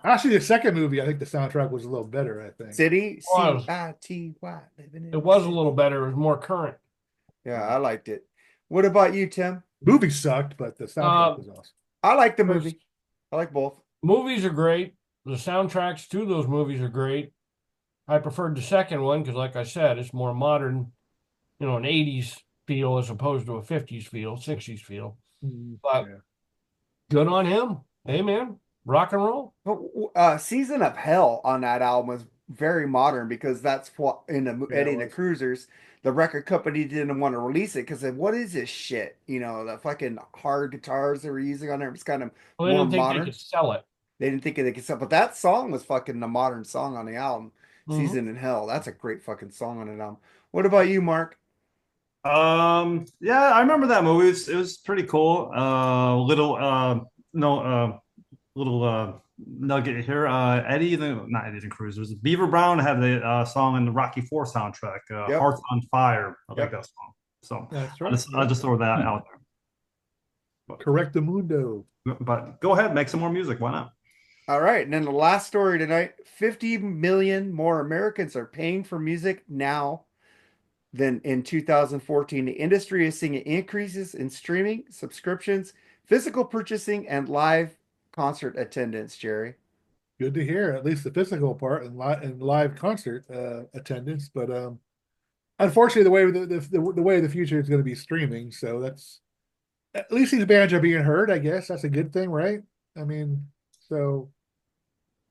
Actually, the second movie, I think the soundtrack was a little better. I think
City
Was.
C-I-T-Y.
It was a little better. It was more current.
Yeah, I liked it. What about you, Tim?
movie sucked, but the soundtrack was awesome.
I like the movie. I like both.
Movies are great. The soundtracks to those movies are great. I preferred the second one because, like I said, it's more modern. an 80s feel as opposed to a 50s feel, 60s feel. But good on him. Hey, man, rock and roll.
But Season of Hell on that album was very modern because that's what in Eddie and the Cruisers, the record company didn't want to release it because what is this shit? The fucking hard guitars they were using on there was kind of
Well, they
more
didn't think
modern.
they could sell it.
They didn't think they could sell, but that song was fucking the modern song on the album, Season in Hell. That's a great fucking song on it album. What about you, Mark?
Yeah, I remember that movie. It was pretty cool. Little nugget here. Not Eddie the Cruisers. Beaver Brown had the song in the Rocky IV soundtrack,
Yep.
Hearts on Fire. I like
Yep.
that song. So
That's right.
I'll just throw that out there.
Correct the mundo.
But go ahead, make some more music. Why not?
All right, and then the last story tonight, 50 million more Americans are paying for music now than in 2014. The industry is seeing increases in streaming, subscriptions, physical purchasing, and live concert attendance, Jerry.
Good to hear, at least the physical part and live concert attendance. But unfortunately, the way of the future is going to be streaming. So that's at least these bands are being heard. I guess that's a good thing, right? I mean, so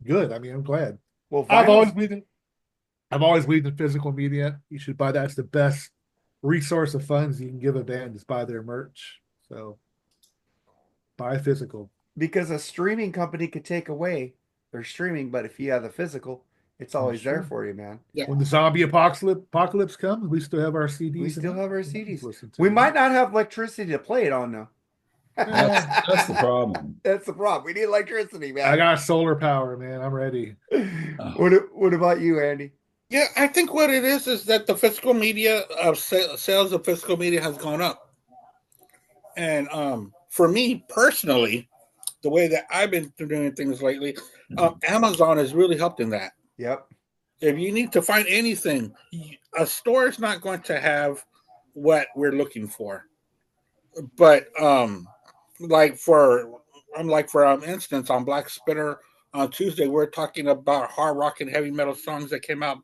good. I mean, I'm glad.
Well,
I've always believed in physical media. You should buy that. It's the best resource of funds you can give a band is buy their merch. So buy physical.
Because a streaming company could take away their streaming, but if you have the physical, it's always there for you, man.
Yeah.
When the zombie apocalypse comes, we still have our CDs.
We still have our CDs.
Listen to
We
them.
might not have electricity to play it on, though.
That's the problem.
That's the problem. We need electricity, man.
I got solar power, man. I'm ready.
What about you, Andy?
Yeah, I think what it is that the physical media of sales of physical media has gone up. And for me personally, the way that I've been doing things lately, Amazon has really helped in that.
Yep.
If you need to find anything, a store is not going to have what we're looking for. But for instance, on Black Spitter on Tuesday, we're talking about hard rock and heavy metal songs that came out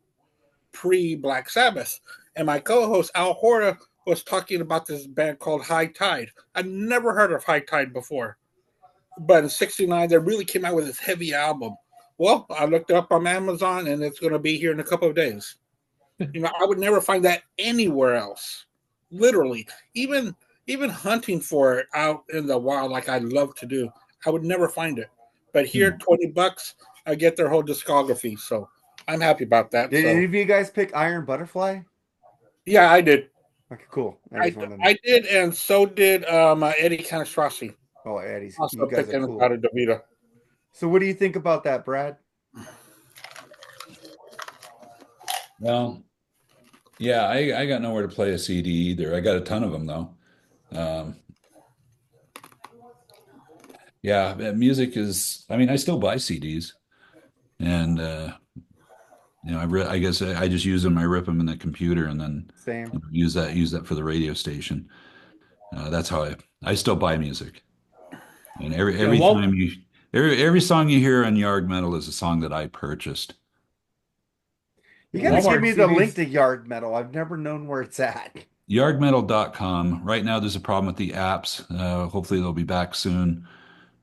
pre-Black Sabbath. And my co-host, Al Horta, was talking about this band called High Tide. I'd never heard of High Tide before. But in 1969, they really came out with this heavy album. Well, I looked it up on Amazon, and it's going to be here in a couple of days. I would never find that anywhere else. Literally. Even hunting for it out in the wild like I love to do, I would never find it. But here, $20, I get their whole discography. So I'm happy about that.
Did any of you guys pick Iron Butterfly?
Yeah, I did.
Okay, cool.
I did, and so did Eddie Canastrossi.
Oh, Eddie's.
Also
You guys
picked
are cool.
out of Davida.
So what do you think about that, Brad?
Well, yeah, I got nowhere to play a CD either. I got a ton of them though. Yeah, music is. I mean, I still buy CDs, and I guess I just use them. I rip them in the computer, and then
Same.
use that for the radio station. That's how I still buy music, and every song you hear on Yard Metal is a song that I purchased.
You gotta
Walmart
give me the
CDs.
link to Yard Metal. I've never known where it's at.
Yardmetal.com. Right now, there's a problem with the apps. Hopefully, they'll be back soon.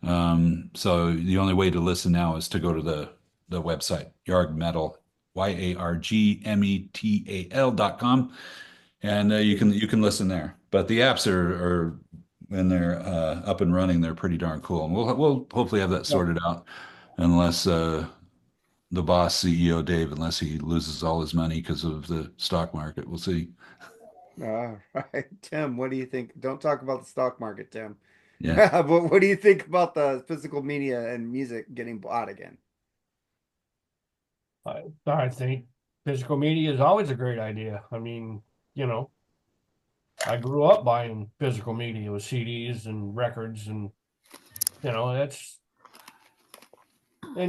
So the only way to listen now is to go to the website, Yard Metal, YARGMETAL.com, and you can listen there. But the apps are when they're up and running, they're pretty darn cool. And we'll hopefully have that sorted out, unless the boss CEO Dave, unless he loses all his money because of the stock market. We'll see.
All right, Tim, what do you think? Don't talk about the stock market, Tim.
Yeah.
But what do you think about the physical media and music getting bought again?
I think physical media is always a great idea. I mean, I grew up buying physical media with CDs and records, and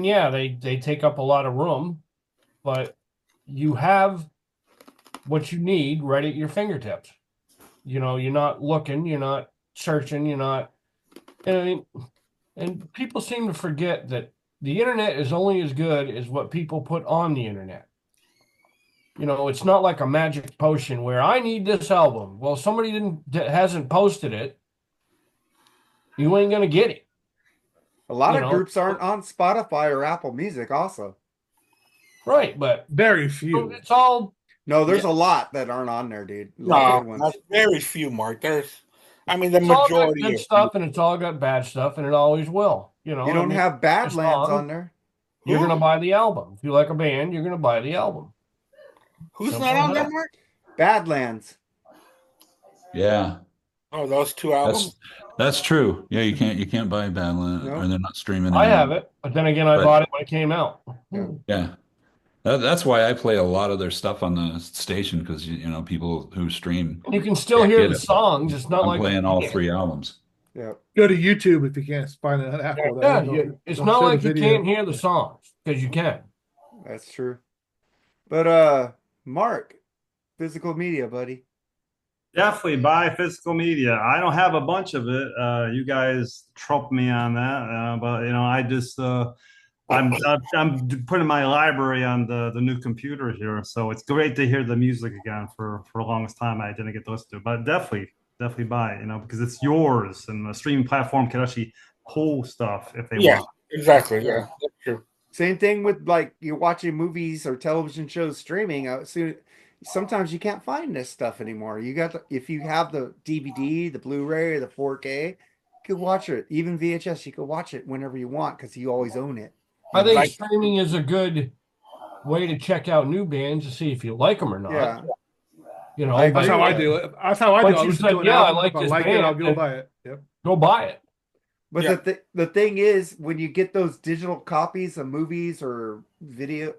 yeah, they take up a lot of room, but you have what you need right at your fingertips. You're not looking, you're not searching, you're not. And people seem to forget that the internet is only as good as what people put on the internet. It's not like a magic potion where I need this album. Well, somebody hasn't posted it. You ain't gonna get it.
A lot of groups aren't on Spotify or Apple Music also.
Right, but
very few.
It's all
No, there's a lot that aren't on there, dude.
No, very few, Mark. The
it's
majority
all got good
of
stuff, and it's all got bad stuff, and it always will.
You don't have Badlands on there.
You're gonna buy the album. If you like a band, you're gonna buy the album.
Who's not on there, Mark?
Badlands.
Yeah.
Oh, those two albums.
That's true. Yeah, you can't buy Badlands, or they're not streaming.
I have it, but then again, I bought it when it came out.
Yeah. That's why I play a lot of their stuff on the station, because people who stream.
You can still hear the songs. It's not
I'm
like
playing all 3 albums.
Yeah.
Go to YouTube if you can't find it on Apple.
It's not like you can't hear the songs, because you can.
That's true. But Mark, physical media, buddy.
Definitely buy physical media. I don't have a bunch of it. You guys trump me on that, but I just I'm putting my library on the new computer here, so it's great to hear the music again. For the longest time, I didn't get to listen to it, but definitely buy it, because it's yours, and the streaming platform can actually pull stuff if they want.
Exactly. Yeah, that's true.
Same thing with like you're watching movies or television shows streaming. Sometimes you can't find this stuff anymore. If you have the DVD, the Blu-ray, or the 4K, you could watch it. Even VHS, you could watch it whenever you want because you always own it.
I think streaming is a good way to check out new bands to see if you like them or not.
Yeah.
That's how I do it. That's how I do it.
I like this band.
I'll go buy it. Yep.
Go buy it.
But the thing is, when you get those digital copies of movies or video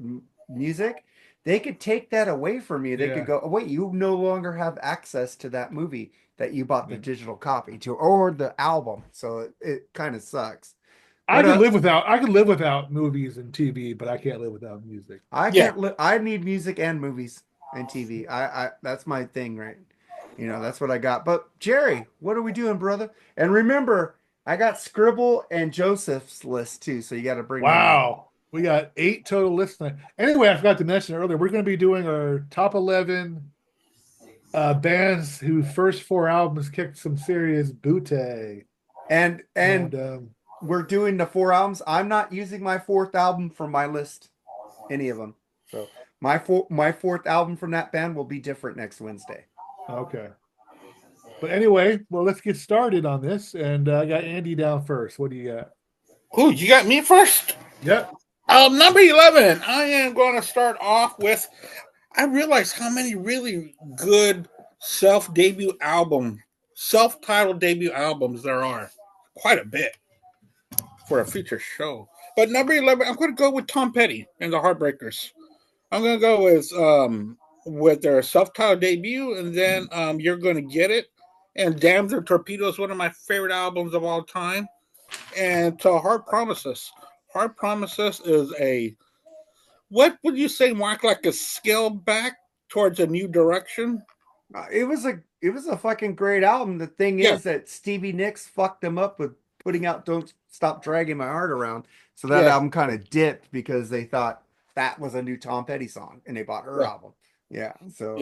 music, they could take that away from you. They could go, oh, wait, you no longer have access to that movie that you bought the digital copy to, or the album. So it kind of sucks.
I could live without movies and TV, but I can't live without music.
I need music and movies and TV. I that's my thing, right? That's what I got. But Jerry, what are we doing, brother? And remember, I got Scribble and Joseph's list too, so you got to bring.
Wow, we got 8 total lists tonight. Anyway, I forgot to mention earlier, we're going to be doing our top 11 bands whose first 4 albums kicked some serious booty.
And we're doing the 4 albums. I'm not using my 4th album from my list, any of them. So my 4th album from that band will be different next Wednesday.
Okay. But anyway, well, let's get started on this. And I got Andy down first. What do you got?
Oh, you got me first?
Yep.
Number 11. I am going to start off with. I realize how many really good self-titled debut albums there are. Quite a bit for a feature show. But number 11, I'm going to go with Tom Petty and the Heartbreakers. I'm going to go with their self-titled debut, and then You're Going to Get It. And Damn the Torpedo is one of my favorite albums of all time. And Heart Promises. Heart Promises is what would you say, Mark, like a scale back towards a new direction?
It was a fucking great album. The thing is that Stevie Nicks fucked them up with putting out Don't Stop Dragging My Heart Around. So that album kind of dipped because they thought that was a new Tom Petty song and they bought her album. Yeah. So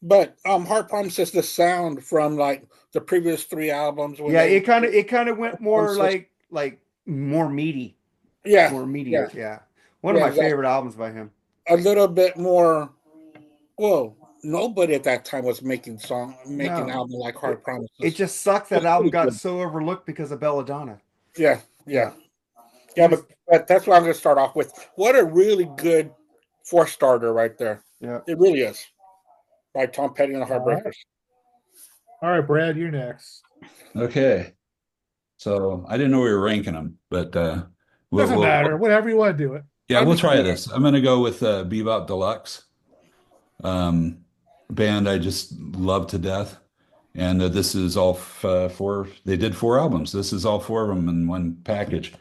But Heart Promises, the sound from like the previous 3 albums.
It kind of went more like more meaty.
Yeah.
More meatier. Yeah. One of my favorite albums by him.
A little bit more. Well, nobody at that time was making an album like Heart Promises.
It just sucks that album got so overlooked because of Belladonna.
Yeah. But that's what I'm going to start off with. What a really good 4-starter right there.
Yeah,
it really is. By Tom Petty and the Heartbreakers.
All right, Brad, you're next.
Okay. So I didn't know we were ranking them, but
doesn't matter. Whatever you want to do it.
Yeah, we'll try this. I'm going to go with Bebop Deluxe, band I just love to death, and this is all 4. They did 4 albums. This is all 4 of them in one package.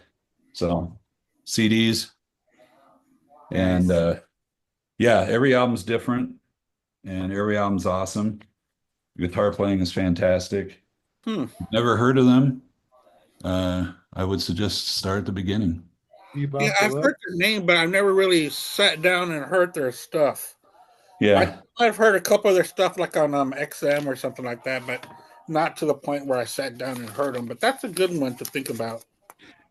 So CDs, and every album's different. And every album's awesome. Guitar playing is fantastic. Never heard of them. I would suggest start at the beginning.
I've heard their name, but I've never really sat down and heard their stuff.
Yeah.
I've heard a couple of their stuff like on XM or something like that, but not to the point where I sat down and heard them. But that's a good one to think about.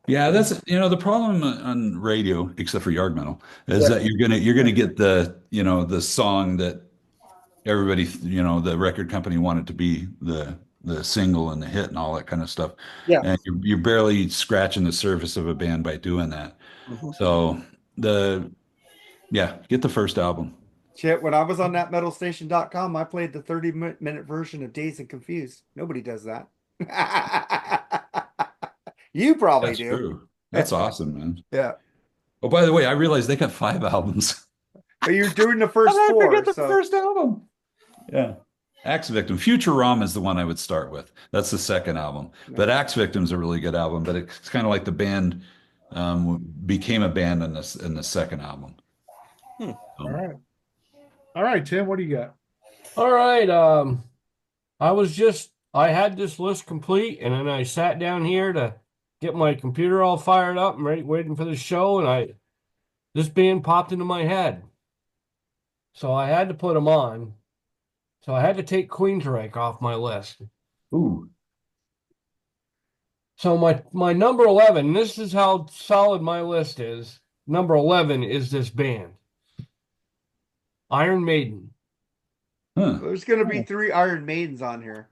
Yeah, that's the problem on radio, except for yard metal, is
Yeah.
that you're gonna get the song that everybody, the record company wanted to be the single and the hit and all that kind of stuff.
Yeah.
And you're barely scratching the surface of a band by doing that.
Mhm.
So get the first album.
Shit, when I was on that metalstation.com, I played the 30-minute version of Dazed and Confused. Nobody does that. You probably
That's
do.
true. That's awesome, man.
Yeah.
Oh, by the way, I realized they got 5 albums.
But you're doing the first
How did I
4.
forget the
So
first album? Yeah. Axe Victim. Futurama is the one I would start with. That's the second album. But Axe Victim's a really good album, but it's kind of like the band became a band in the second album.
Hmm.
All right. All right, Tim, what do you got?
All right. I had this list complete, and then I sat down here to get my computer all fired up and ready, waiting for the show, and this band popped into my head. So I had to put them on. So I had to take Queensryche off my list.
Ooh.
So my number 11, this is how solid my list is. Number 11 is this band. Iron Maiden.
Huh.
there's going to be 3 Iron Maidens on here.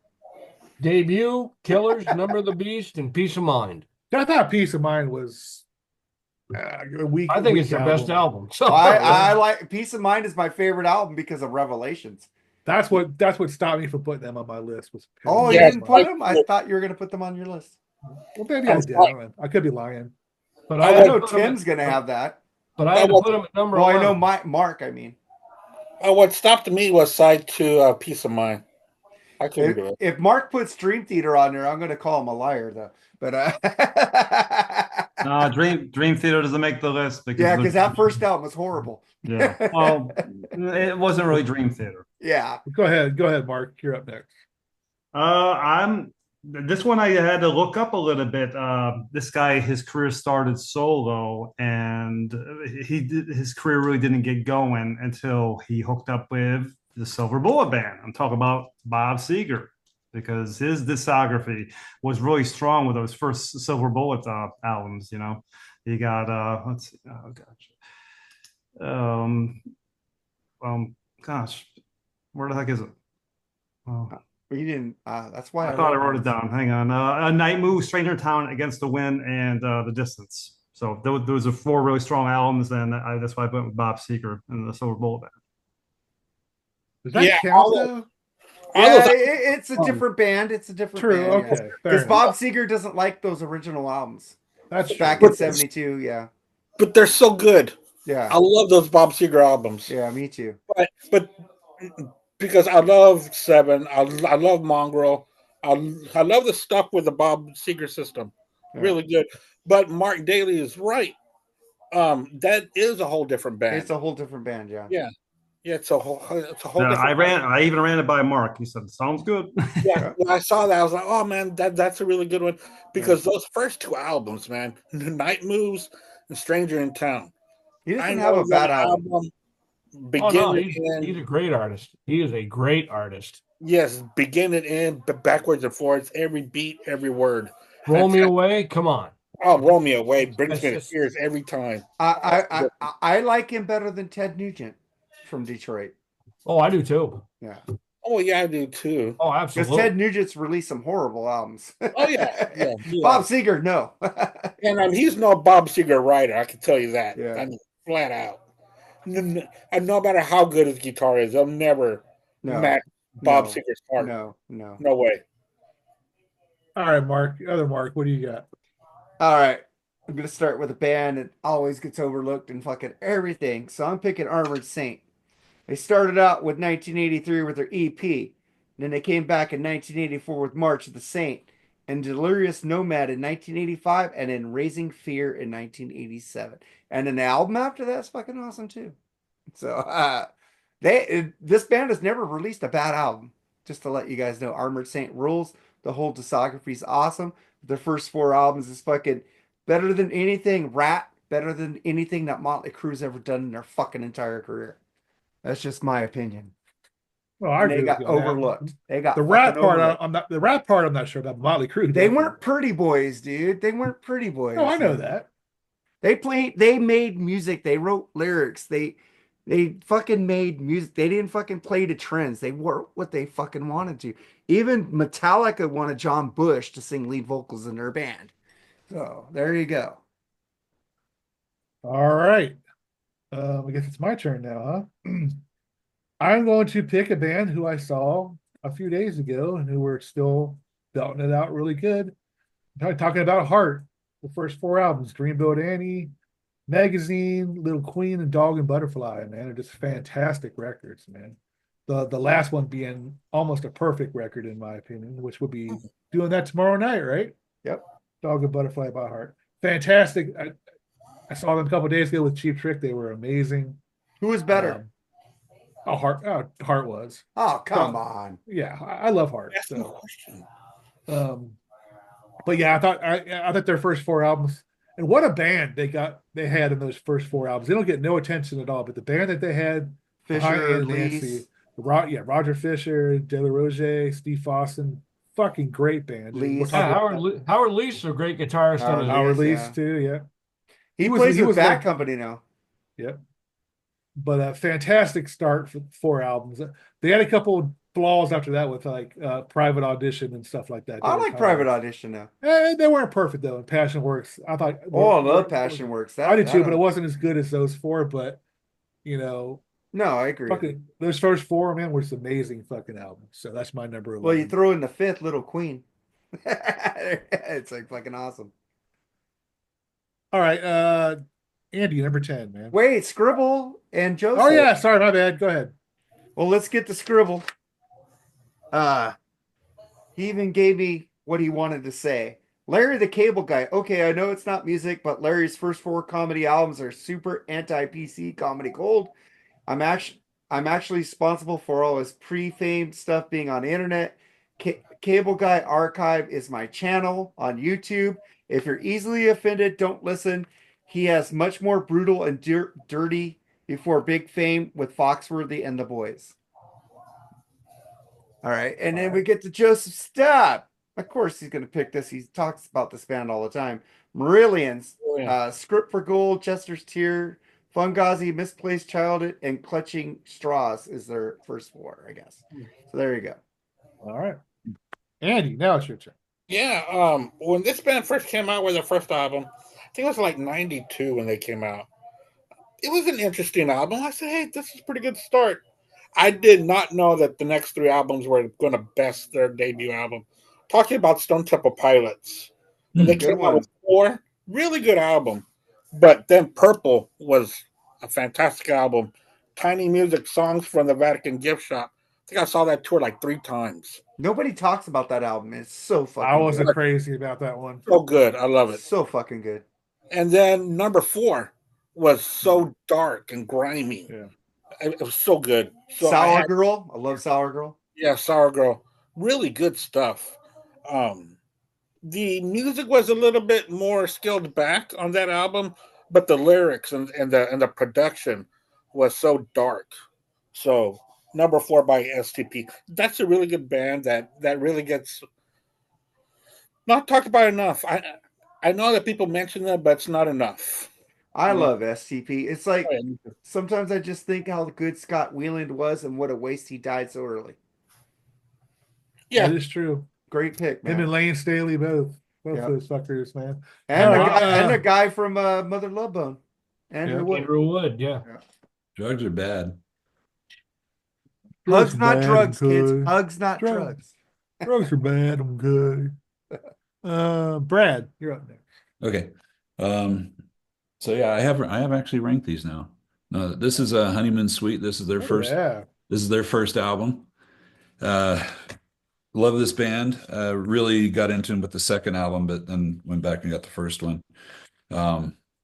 Debut, Killers, Number of the Beast, and Peace of Mind.
I thought Peace of Mind was a weak.
I think
weak
it's their best album. So
I like Peace of Mind is my favorite album because of Revelations.
That's what stopped me from putting them on my list. Was
Oh,
Yeah,
you didn't put
I-
them? I thought you were going to put them on your list.
Well, maybe I did. I could be lying.
But
I
had to
know
put 'em
Tim's
at-
going to have that.
But I had to put him at number
Well, I
11.
know Mark, I mean.
What stopped me was side 2, Peace of Mind. I couldn't do it.
If Mark puts Dream Theater on there, I'm going to call him a liar, though. But
No, Dream Theater doesn't make the list
because that first album was horrible.
Yeah. Well, it wasn't really Dream Theater.
Yeah.
Go ahead, Mark. You're up next.
This one I had to look up a little bit. This guy, his career started solo, and his career really didn't get going until he hooked up with the Silver Bullet Band. I'm talking about Bob Seger, because his discography was really strong with those first Silver Bullet albums. You got let's see, oh gosh, where the heck is it? Oh.
You didn't. That's why
I thought I wrote it down. Hang on. A Night Move, Stranger Town, Against the Wind, and The Distance. So those are 4 really strong albums, and that's why I went with Bob Seger and the Silver Bullet Band.
Does that
Yeah,
count though?
Yeah, it's a different band. It's a different
True.
band.
Okay. fair
Because
enough.
Bob Seger doesn't like those original albums.
That's
Back
true.
in 72, yeah.
But they're so good.
Yeah.
I love those Bob Seger albums.
Yeah, me too.
But because I love Seven, I love Mongrel, I love the stuff with the Bob Seger system.
Yeah.
Really good. But Mark Daly is right. That is a whole different band.
It's a whole different band, yeah.
Yeah, it's a whole different
I even ran it by Mark. He said, "Sounds good."
Yeah, when I saw that, I was like, "Oh man, that's a really good one." Because those first 2 albums, man, Night Moves and Stranger in Town.
He doesn't have a bad album.
Beginning
he's a great artist. He is a great artist.
yes, beginning and backwards and forwards, every beat, every word.
Roll Me Away, come on.
Oh, Roll Me Away brings me to
just-
tears every time.
I like him better than Ted Nugent from Detroit.
Oh, I do too.
Yeah.
Oh yeah, I do too.
Oh,
Because
absolutely.
Ted Nugent's released some horrible albums.
Oh yeah.
Bob Seger, no.
And he's no Bob Seger writer. I can tell you that.
Yeah.
I mean, flat out. And no matter how good his guitar is, they'll never match Bob
No.
Seger's part.
No.
No way.
All right, Mark. Other Mark, what do you got?
All right. I'm going to start with a band that always gets overlooked in fucking everything. So I'm picking Armored Saint. They started out with 1983 with their EP. Then they came back in 1984 with March of the Saint. And Delirious Nomad in 1985. And then Raising Fear in 1987. And an album after that's fucking awesome too. So this band has never released a bad album. Just to let you guys know, Armored Saint rules. The whole discography is awesome. Their first 4 albums is fucking better than anything Rat, better than anything that Motley Crue's ever done in their fucking entire career. That's just my opinion.
Well, I
And they
agree with
got
you on that.
overlooked. They got
The rap
fucking
part,
overlooked.
I'm not. The rap part, I'm not sure about. Motley Crue.
They
definitely.
weren't pretty boys, dude. They weren't pretty boys.
No, I know that.
They made music. They wrote lyrics. They fucking made music. They didn't fucking play to trends. They were what they fucking wanted to. Even Metallica wanted John Bush to sing lead vocals in their band. So there you go.
All right. I guess it's my turn now, huh? I'm going to pick a band who I saw a few days ago and who were still belting it out really good. Talking about Heart, the first 4 albums, Dreamboat Annie, Magazine, Little Queen, and Dog and Butterfly, man, are just fantastic records, man. The last one being almost a perfect record in my opinion, which will be doing that tomorrow night, right?
Yep.
Dog and Butterfly by Heart. Fantastic. I saw them a couple days ago with Cheap Trick. They were amazing.
Who was better?
Heart was.
Oh, come on.
Yeah, I love Heart.
That's no
So,
question.
but yeah, I thought their first 4 albums, and what a band they had in those first 4 albums. They don't get no attention at all, but the band that they had,
Fisher,
Nancy,
Lees.
Roger Fisher, De La Roche, Steve Fossen, fucking great band.
Lees.
Howard Lee's a great guitarist.
Howard Lees
yeah.
too, yeah.
He plays with Bad
like,
Company now.
Yep. But a fantastic start for 4 albums. They had a couple flaws after that with like Private Audition and stuff like that.
I like Private Audition now.
They weren't perfect though. And Passion Works, I thought.
Oh, I love Passion Works.
I did too, but it wasn't as good as those 4. But you know,
no, I agree.
Those first 4, man, was amazing fucking albums. So that's my number 11.
Well, you throw in the 5th, Little Queen. It's like fucking awesome.
All right, Andy, number 10, man.
Wait, Scribble and Joseph.
Oh yeah, sorry, my bad. Go ahead.
Well, let's get to Scribble. He even gave me what he wanted to say. Larry the Cable Guy. Okay, I know it's not music, but Larry's first 4 comedy albums are super anti-PC comedy gold. I'm actually responsible for all his pre-fame stuff being on the internet. Cable Guy Archive is my channel on YouTube. If you're easily offended, don't listen. He has much more brutal and dirty before big fame with Foxworthy and the Boys. All right, and then we get to Joseph Stapp. Of course, he's going to pick this. He talks about this band all the time. Marillions, Script for Gold, Chester's Tear, Fungazi, Misplaced Childhood, and Clutching Straws is their first 4, I guess. So there you go.
All right, Andy, now it's your turn.
Yeah, when this band first came out with their first album, I think it was like 92 when they came out. It was an interesting album. I said, hey, this is a pretty good start. I did not know that the next 3 albums were going to best their debut album. Talking about Stone Temple Pilots. When they came out with 4, really good album. But then Purple was a fantastic album. Tiny Music, Songs from the Vatican Gift Shop. I think I saw that tour like 3 times.
Nobody talks about that album. It's so fucking
I wasn't
good.
crazy about that one.
So good. I love it.
So fucking good.
And then number 4 was so dark and grimy.
Yeah.
It was so good. So
Sour Girl. I love Sour Girl.
Yeah, Sour Girl. Really good stuff. The music was a little bit more scaled back on that album, but the lyrics and the production was so dark. So number 4 by STP. That's a really good band that really gets not talked about enough. I know that people mention that, but it's not enough.
I love STP. It's like sometimes I just think how good Scott Weiland was and what a waste he died so early.
Yeah, that is true.
Great pick, man.
Him and Lane Staley both those fuckers, man.
And the guy from Mother Love Bone. Andrew
Wood, yeah.
Drugs are bad.
Hugs, not drugs, kids. Hugs, not drugs.
Drugs are bad. I'm good. Brad, you're up next.
Okay. So yeah, I have actually ranked these now. This is a Honeymoon Suite. This is their first.
Yeah.
This is their first album. Love this band. Really got into them with the second album, but then went back and got the first one.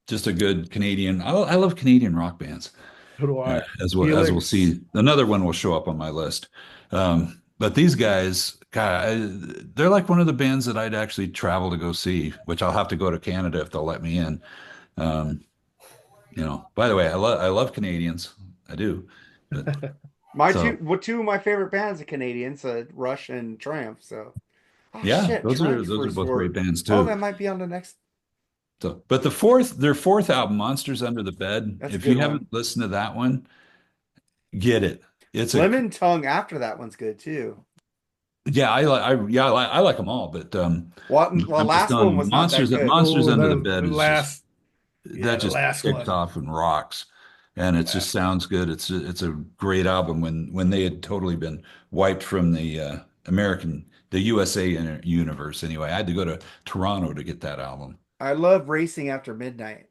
Just a good Canadian. I love Canadian rock bands.
So do I.
As we'll see, another one will show up on my list. But these guys, God, they're like one of the bands that I'd actually travel to go see, which I'll have to go to Canada if they'll let me in. By the way, I love Canadians. I do.
Two of my favorite bands are Canadians, Rush and Triumph. So,
Yeah,
shit,
those are
Triumph's
both great bands
Oh,
too.
that might be on the next.
So, but their fourth album, Monsters Under the Bed,
That's a
if you
good
haven't
one.
listened to that one, get it. It's
Lemon Tongue after that one's good too.
I like them all, but
Well,
I'm just
last one
on
was not that good.
Monsters
Oh,
Under the
the
Bed is
last,
that
the
just
last
kicks
one.
off and rocks, and it just sounds good. It's a great album when they had totally been wiped from the USA universe. Anyway, I had to go to Toronto to get that album.
I love Racing After Midnight.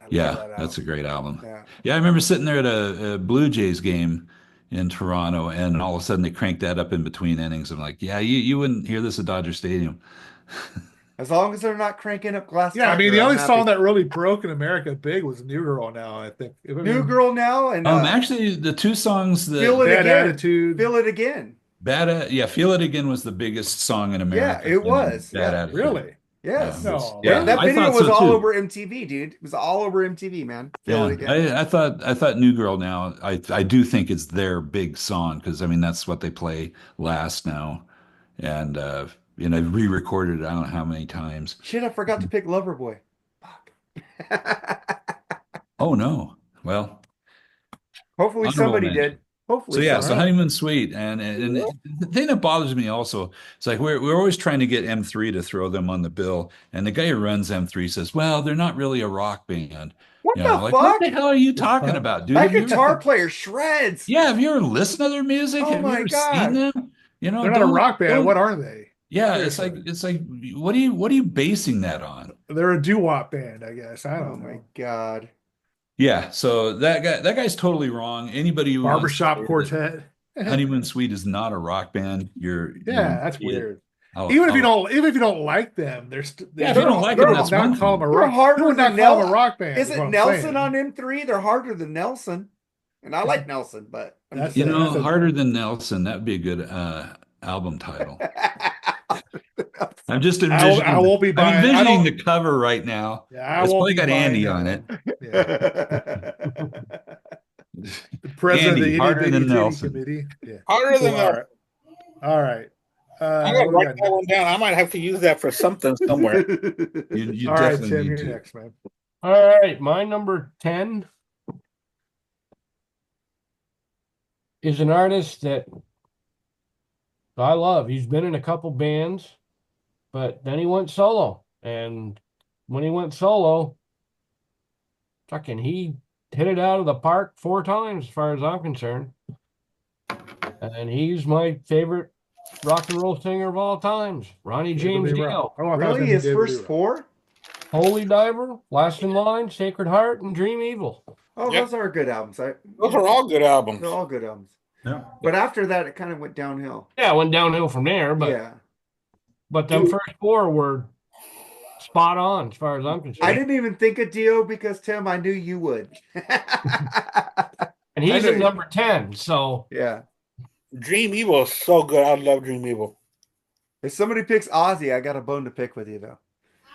I love
Yeah,
that
that's a
album.
great album.
Yeah.
Yeah, I remember sitting there at a Blue Jays game in Toronto, and all of a sudden they cranked that up in between innings. I'm like, yeah, you wouldn't hear this at Dodger Stadium.
As long as they're not cranking up Glass
Yeah, I mean,
Tiger,
the
I'm
only
happy.
song that really broke in America big was New Girl Now, I think.
New Girl Now and
Actually, the two songs that
Feel It
Bad
Again.
Attitude.
Feel It Again.
Feel It Again was the biggest song in America.
Yeah, it was.
Bad
Yeah.
Attitude.
Really?
Yes.
No.
Yeah,
That
I
video
thought
was
so,
all
too.
over MTV, dude. It was all over MTV, man. Feel It
Yeah,
Again.
I thought New Girl Now. I do think it's their big song because I mean that's what they play last now, and I've re-recorded it I don't know how many times.
Shit, I forgot to pick Loverboy. Fuck.
Oh no. Well,
Hopefully
honorable
somebody
mention.
did. Hopefully.
So yeah,
somebody.
so Honeymoon Suite, and the thing that bothers me also, it's like we're always trying to get M3 to throw them on the bill, and the guy who runs M3 says, "Well, they're not really a rock band."
What the
Like,
fuck?
what the hell are you talking about, dude?
That
Have you
guitar
ever,
player shreds.
yeah, have you ever listened to their music?
Oh
Have you
my
ever
God.
seen them?
They're not a rock band. What are they?
Yeah,
Seriously.
it's like what are you basing that on?
They're a doo-wop band, I guess. I
Oh
don't
my
know.
God.
Yeah, so that guy's totally wrong. Anybody who wants to
Barbershop
say that
Quartet.
Honeymoon Suite is not a rock band, you're
That's
an idiot.
weird. Even if you don't like them,
Yeah, if you don't like them, that's one
call them
thing.
a
They're
rock.
harder
You would not
than
call them a rock band.
Is
what
it
I'm
Nelson
saying.
on M3? They're harder than Nelson. And I like Nelson, but I'm
That's
just saying.
Harder Than Nelson, that would be a good album title. I'm just envisioning.
I won't be buying.
I'm
I
envisioning
don't-
the cover right now.
Yeah, I
It's
won't
probably
be
got
buying
Andy
that
on
one.
it.
Yeah. The president
Andy,
of the
Harder
Itty
Than
Bitty
Nelson.
Committee. Yeah.
Harder than
All
that.
right. All right.
I'm gonna
we
write
got-
that one down. I might have to use that for something somewhere.
You
All right,
definitely
Tim,
need
you're
to.
next, man.
All right, my number 10 is an artist that I love. He's been in a couple bands, but then he went solo. And when he went solo, fucking he hit it out of the park 4 times, as far as I'm concerned. And he's my favorite rock and roll singer of all times, Ronnie James Dio.
Really? His first 4?
Holy Diver, Last in Line, Sacred Heart, and Dream Evil.
Oh,
Yep.
those are good albums.
Those are all good albums.
They're all good albums.
Yeah.
But after that, it kind of went downhill.
Yeah, it went downhill from there,
Yeah.
but them first 4 were spot on as far as I'm concerned.
I didn't even think of Dio because, Tim, I knew you would.
And he's
I know
at number 10, so
Yeah.
Dream Evil is so good. I love Dream Evil.
If somebody picks Ozzy, I got a bone to pick with you, though.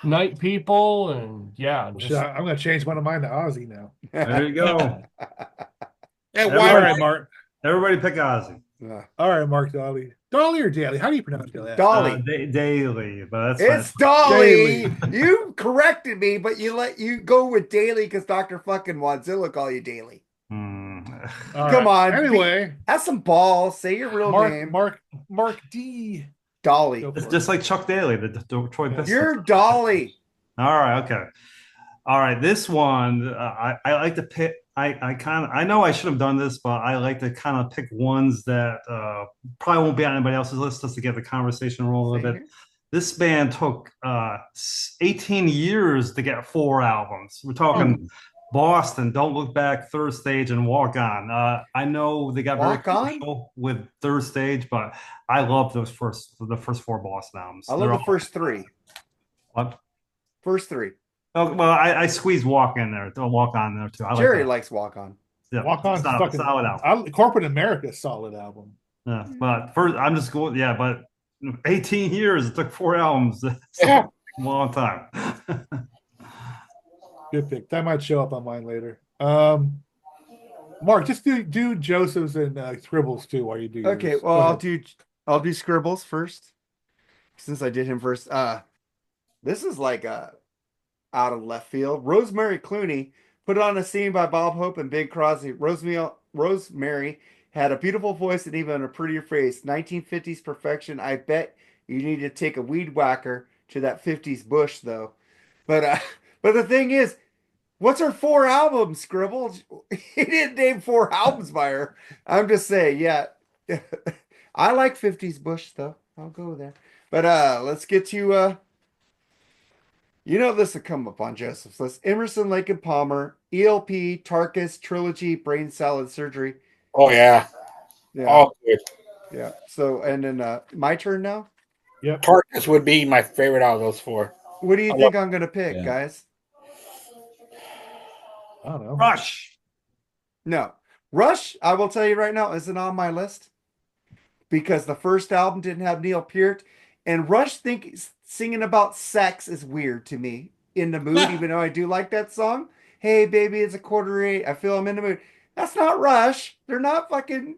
Night People, and yeah, just,
I'm going to change one of mine to Ozzy now.
There you go.
Yeah,
All
why?
right, Mark.
Everybody pick Ozzy.
All right, Mark Daly. Daly or Daly? How do you pronounce that?
Dolly.
Daily, but that's
It's
fine.
Dolly. You corrected me, but you go with Daly because Dr. fucking Wadzilla call you Daly.
All
Come
right.
on.
Anyway,
Have some balls. Say your real name.
Mark D.
Dolly.
Go for
It's
it.
just like Chuck Daly, the Detroit Pistons.
You're Dolly.
All right, okay. All right, this one I like to pick. I know I should have done this, but I like to kind of pick ones that probably won't be on anybody else's list just to get the conversation rolling a little bit. This band took 18 years to get 4 albums. We're talking Boston, Don't Look Back, Third Stage, and Walk On. I know they got very
Walk On?
commercial with Third Stage, but I love the first 4 Boston albums.
I love the first 3.
What?
First 3.
Oh, well, I squeezed Walk in there. Don't Walk On there too. I
Jerry
like
likes Walk On.
that. Yeah,
Walk On, fucking
solid album.
Corporate America, solid album.
Yeah, but first, I'm just going. Yeah, but 18 years. It took 4 albums. That's
Yeah.
a long time.
Good pick. That might show up on mine later. Mark, just do Joseph's and Scribbles too while you do yours.
Okay,
Go
well
ahead.
I'll do Scribbles first since I did him first. This is like out of left field. Rosemary Clooney put on a scene by Bob Hope and Bing Crosby. Rosemary had a beautiful voice and even a prettier face. 1950s perfection. I bet you need to take a weed whacker to that 50s bush though. But but the thing is, what's her 4 albums, Scribble? He didn't name 4 albums by her. I'm just saying, yeah. I like 50s Bush though. I'll go there. But let's get to this will come up on Joseph's list. Emerson, Lake and Palmer, ELP, Tarkus, Trilogy, Brain Salad Surgery.
Oh yeah.
Yeah.
All good.
Yeah. So and then my turn now.
Yep.
Tarkus would be my favorite out of those 4.
What do you think I'm gonna pick,
Yeah.
guys?
I don't know.
Rush.
No. Rush, I will tell you right now, isn't on my list because the first album didn't have Neil Peart, and Rush singing about sex is weird to me in the mood, even though I do like that song. Hey, baby, it's 7:45. I feel I'm in the mood. That's not Rush. They're not fucking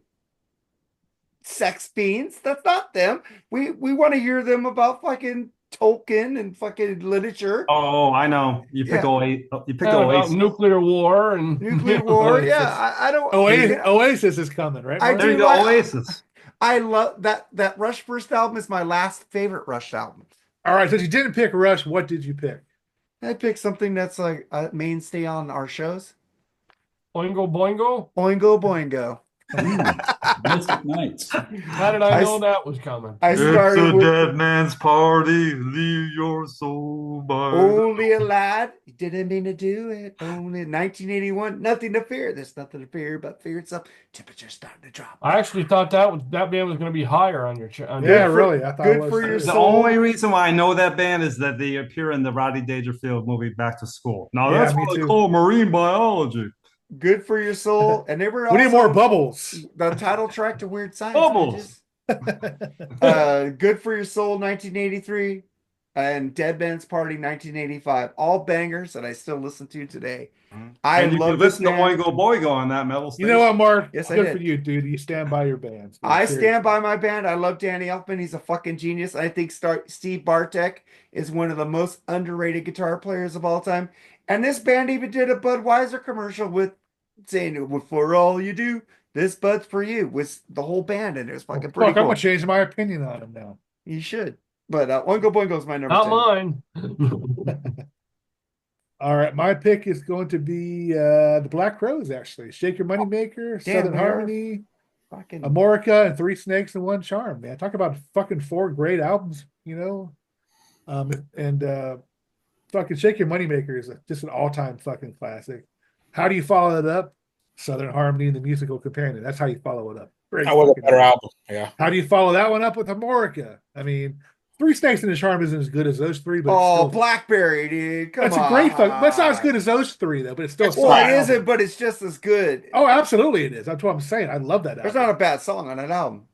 sex fiends. That's not them. We want to hear them about fucking Tolkien and fucking literature.
Oh, I know. You pick
Yeah.
You picked
About
Oasis.
nuclear war and
Nuclear war. Yeah, I don't.
Oasis is coming, right?
I
Mark?
There you
do
go,
like-
Oasis.
I love that Rush first album is my last favorite Rush album.
All right, since you didn't pick Rush, what did you pick?
I picked something that's like a mainstay on our shows.
Oingo Boingo.
Oingo Boingo.
Mystic Nights.
How did I know that was coming?
I started with
dead man's party. Leave your soul by.
Only a Lad. He didn't mean to do it. Only 1981. Nothing to fear. There's nothing to fear but fear itself. Temperature's starting to drop.
I actually thought that band was going to be higher on your.
Yeah, really. I thought
good
it was
for your
The
soul.
only reason why I know that band is that they appear in the Rodney Dangerfield movie Back to School. Now
Yeah,
that's
me
what they
too.
call marine biology.
Good for your soul. And they were
We need
also
more bubbles.
the title track to Weird Science.
Bubbles.
Good for Your Soul 1983 and Dead Man's Party 1985. All bangers that I still listen to today. I
And you
love
can
this
listen to
band.
Oingo Boingo on that metal
You
station.
know what, Mark?
Yes, I
Good
did.
for you, dude. You stand by your bands. dude.
I
Seriously.
stand by my band. I love Danny Elfman. He's a fucking genius. I think Steve Bartek is one of the most underrated guitar players of all time. And this band even did a Budweiser commercial with saying, "For all you do, this Bud's for you," with the whole band, and it was fucking pretty
Fuck, I'm
cool.
gonna change my opinion on him now.
You should. But Oingo Boingo is my number
Not
10.
mine.
All right, my pick is going to be the Black Crowes, actually. Shake Your Money Maker,
Damn,
Southern
we are
Harmony,
Fucking
Amorica, and Three Snakes and One Charm. Man, talk about fucking 4 great albums, and fucking Shake Your Money Maker is just an all-time fucking classic. How do you follow it up? Southern Harmony and the Musical Companion. That's how you follow it up. Great
That was a
fucking
better
album.
album. Yeah.
How do you follow that one up with Amorica? I mean, Three Snakes and a Charm isn't as good as those 3, but it's
Oh,
still,
Blackberry, dude. Come
that's
on.
a great fuck. That's not as good as those 3, though, but it's still. a
Well,
solid
it isn't,
album.
but it's just as good.
Oh, absolutely, it is. That's what I'm saying. I love that
There's
album.
not a bad song on that album.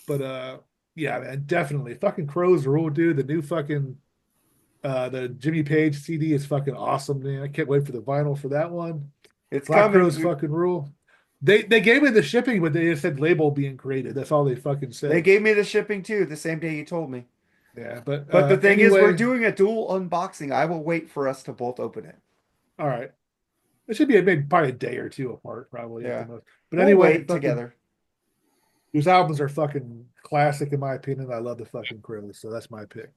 But yeah, man, definitely. Fucking Crows rule, dude. The new fucking the Jimmy Page CD is fucking awesome, man. I can't wait for the vinyl for that one.
It's
Black
coming.
Crows fucking rule. They gave me the shipping, but they just said label being created. That's all they fucking said.
They gave me the shipping too the same day you told me.
Yeah, but
the thing is, we're
anyway,
doing a dual unboxing. I will wait for us to both open it.
all right. It should be maybe probably a day or 2 apart, probably.
Yeah.
At the most. But
We'll
anyway,
wait
fucking-
together.
These albums are fucking classic in my opinion. I love the fucking Crows, so that's my pick.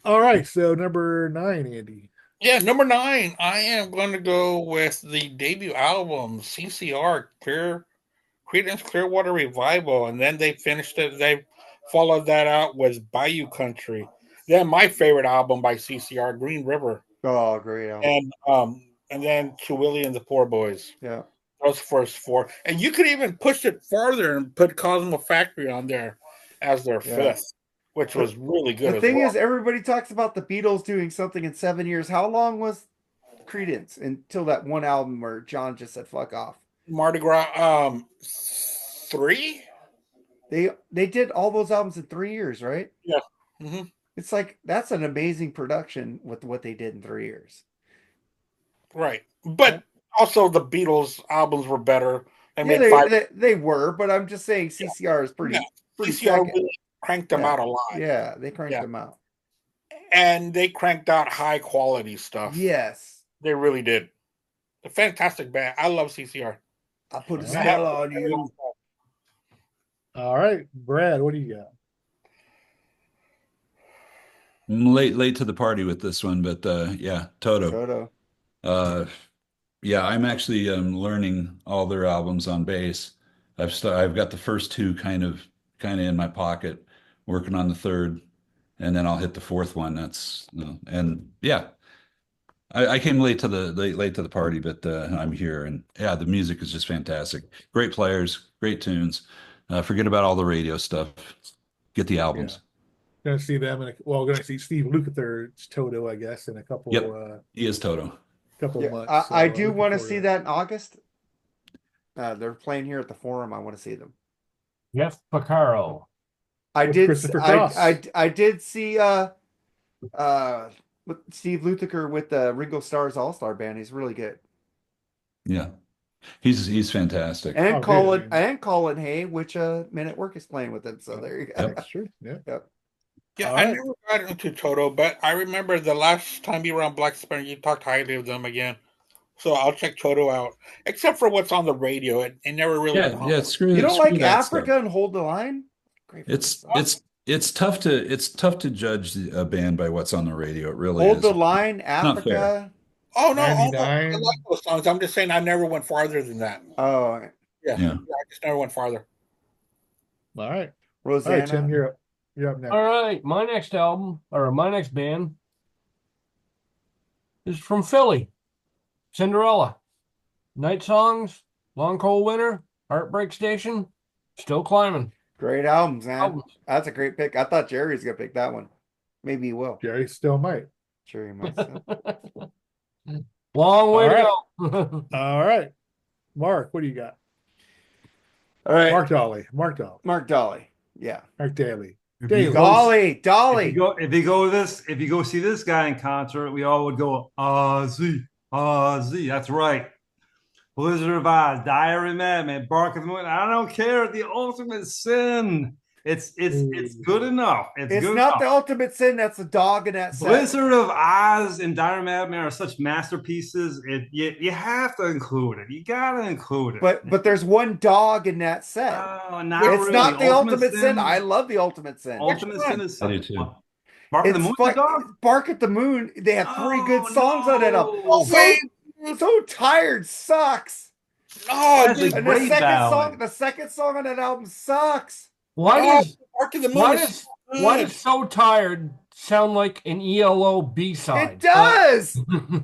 All right, so number 9, Andy.
Yeah, number 9. I am going to go with the debut album, CCR, Creedence Clearwater Revival, and then they finished it. They followed that out with Bayou Country. Then my favorite album by CCR, Green River,
Oh, great album.
and then To Willie and the Poor Boys.
Yeah.
Those first 4, and you could even push it farther and put Cosmo Factory on there as their
Yeah.
5th, which was really good.
The thing is, everybody talks about the Beatles doing something in 7 years. How long was Creedence until that one album where John just said "fuck off"?
Mardi Gras, 3.
They did all those albums in 3 years, right?
Yeah. Mm-hmm.
It's like that's an amazing production with what they did in 3 years.
Right, but Also, the Beatles albums were better. They
Yeah,
made five.
they were, but I'm just saying CCR is pretty
CCR
second.
really cranked them out a lot.
Yeah, they cranked them out.
And they cranked out high quality stuff.
Yes.
They really did. A fantastic band. I love CCR.
I put a spell on you.
All right, Brad, what do you got?
I'm late to the party with this one, but yeah, Toto. Yeah, I'm actually learning all their albums on bass. I've got the first two kind of in my pocket, working on the third, and then I'll hit the fourth one. That's and yeah, I came late to the party, but I'm here, and yeah, the music is just fantastic. Great players, great tunes. Forget about all the radio stuff. Get the albums.
Yeah. Gonna see them gonna see Steve Lukather's Toto, I guess, in a couple.
Yep. He is Toto.
Couple of months.
I do want to see that in August. They're playing here at the Forum. I want to see them.
Jeff Porcaro.
I did see Steve Lukather with the Ringo Starr's All-Star Band. He's really good.
Yeah. He's fantastic.
And Colin Hay, which Men at Work is playing with him. So there you go.
That's true. Yeah.
Yep.
Yeah, I never got into Toto, but I remember the last time you were on Black Sperm, you talked highly of them again. So I'll check Toto out, except for what's on the radio. It never really.
Screw.
You don't like Africa
stuff.
and Hold the Line? Great.
It's tough to judge a band by what's on the radio. It really
Hold
is.
the Line, Africa.
Oh no, I like those songs. I'm just saying I never went farther than that.
Oh
yeah. I just never went farther.
All right,
Rosanna.
All right, Tim, you're up next.
All right, my next album or my next band is from Philly. Cinderella, Night Songs, Long Cold Winter, Heartbreak Station, Still Climbing.
Great albums, man. That's a great pick. I thought Jerry's gonna pick that one. Maybe he will.
Jerry still might.
Jerry might.
Long way to go.
All right, Mark, what do you got?
All right,
Mark Daly. Yeah, Mark Daly.
Daly.
If you go see this guy in concert, we all would go Ozzy. That's right. Blizzard of Oz, Diary Madman, Bark of the Moon. I don't care. The Ultimate Sin. It's good enough. It's good
not
enough.
The Ultimate Sin. That's a dog in that set.
Blizzard of Oz and Diary Madman are such masterpieces. You have to include it. You gotta include it.
But there's one dog in that set.
Oh,
it's
really.
not the Ultimate Sin. I love the Ultimate Sin.
Ultimate Sin is
I do too.
Bark at the Moon.
Bark at the Moon. They have three good songs on it. So Tired sucks.
Oh,
that's
and the second song on that album sucks.
Why does So Tired sound like an ELO B-side?
It does.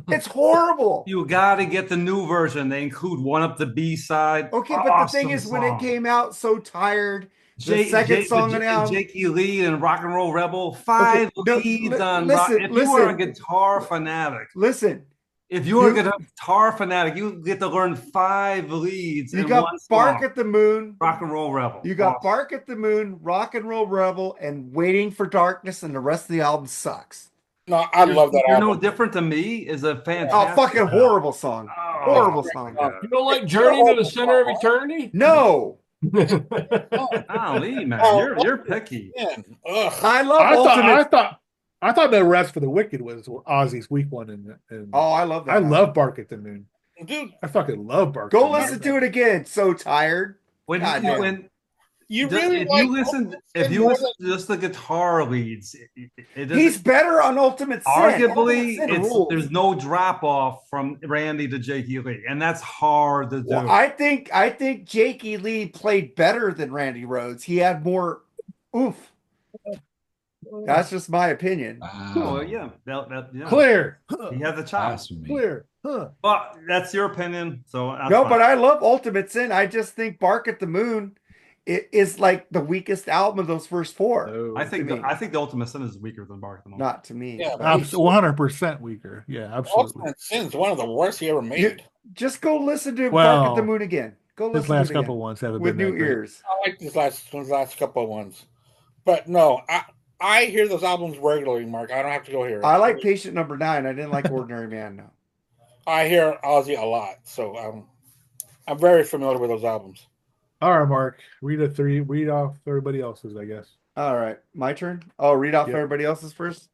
It's horrible.
You got to get the new version. They include one up the B-side.
Okay, but the thing is, when it came out, So Tired, the second song on the album,
Jakey Lee and Rock and Roll Rebel, five leads on rock. If you are a guitar fanatic, if you're a guitar fanatic, you get to learn 5 leads.
You got Bark at the Moon,
Rock and Roll Rebel.
You got Bark at the Moon, Rock and Roll Rebel, and Waiting for Darkness, and the rest of the album sucks.
No, I love that
You're
album.
No Different to Me is a fantastic.
Fucking horrible song. Horrible song.
You don't like Journey to the Center of Eternity?
No.
Golly, man, you're picky.
I love
I thought the Rest for the Wicked was Ozzy's weak one. And
I love that.
I love Bark at the Moon.
Dude,
I fucking love Bark.
Go listen to it again. So Tired.
If you listen to just the guitar leads,
he's better on Ultimate Sin.
Arguably, there's no drop off from Randy to Jakey Lee, and that's hard to do.
Well, I think Jakey Lee played better than Randy Rhoads. He had more oomph. That's just my opinion.
Yeah.
Clear.
He has a chops.
Clear.
But that's your opinion. So
but I love Ultimate Sin. I just think Bark at the Moon is like the weakest album of those first 4.
I think the Ultimate Sin is weaker than Bark at the Moon.
Not to me.
Yeah, 100% weaker. Yeah, absolutely.
Ultimate Sin's one of the worst he ever made.
Just go listen to Bark at the Moon again. Go listen
his last
to
couple ones haven't
with
been
new ears.
I like his last couple of ones, but no, I hear those albums regularly, Mark. I don't have to go here.
I like Patient Number 9. I didn't like Ordinary Man. No.
I hear Ozzy a lot, so I'm very familiar with those albums.
All right, Mark. Read off everybody else's, I guess.
All right, my turn. I'll read off
Yep.
everybody else's first.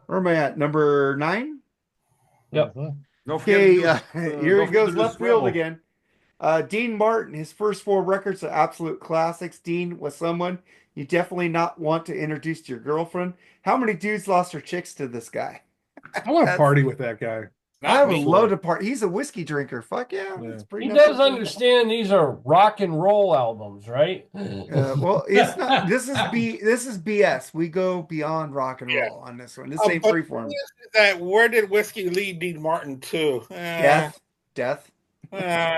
Where am I at? Number 9?
Yep.
Don't forget to
Okay,
do,
here
don't
he
forget
goes
to do
left field
Scrabble.
again. Dean Martin, his first 4 records are absolute classics. Dean was someone you definitely not want to introduce to your girlfriend. How many dudes lost their chicks to this guy?
I want to
That's-
party with that guy.
I
Not
would
me.
love to party. He's a whiskey drinker. Fuck yeah,
Yeah.
that's pretty
He
nuts.
does understand these are rock and roll albums, right?
Well, it's not. This is BS. We go beyond rock and roll on this one. This ain't
But
freeform.
that where did whiskey lead Dean Martin to?
Death.
Uh,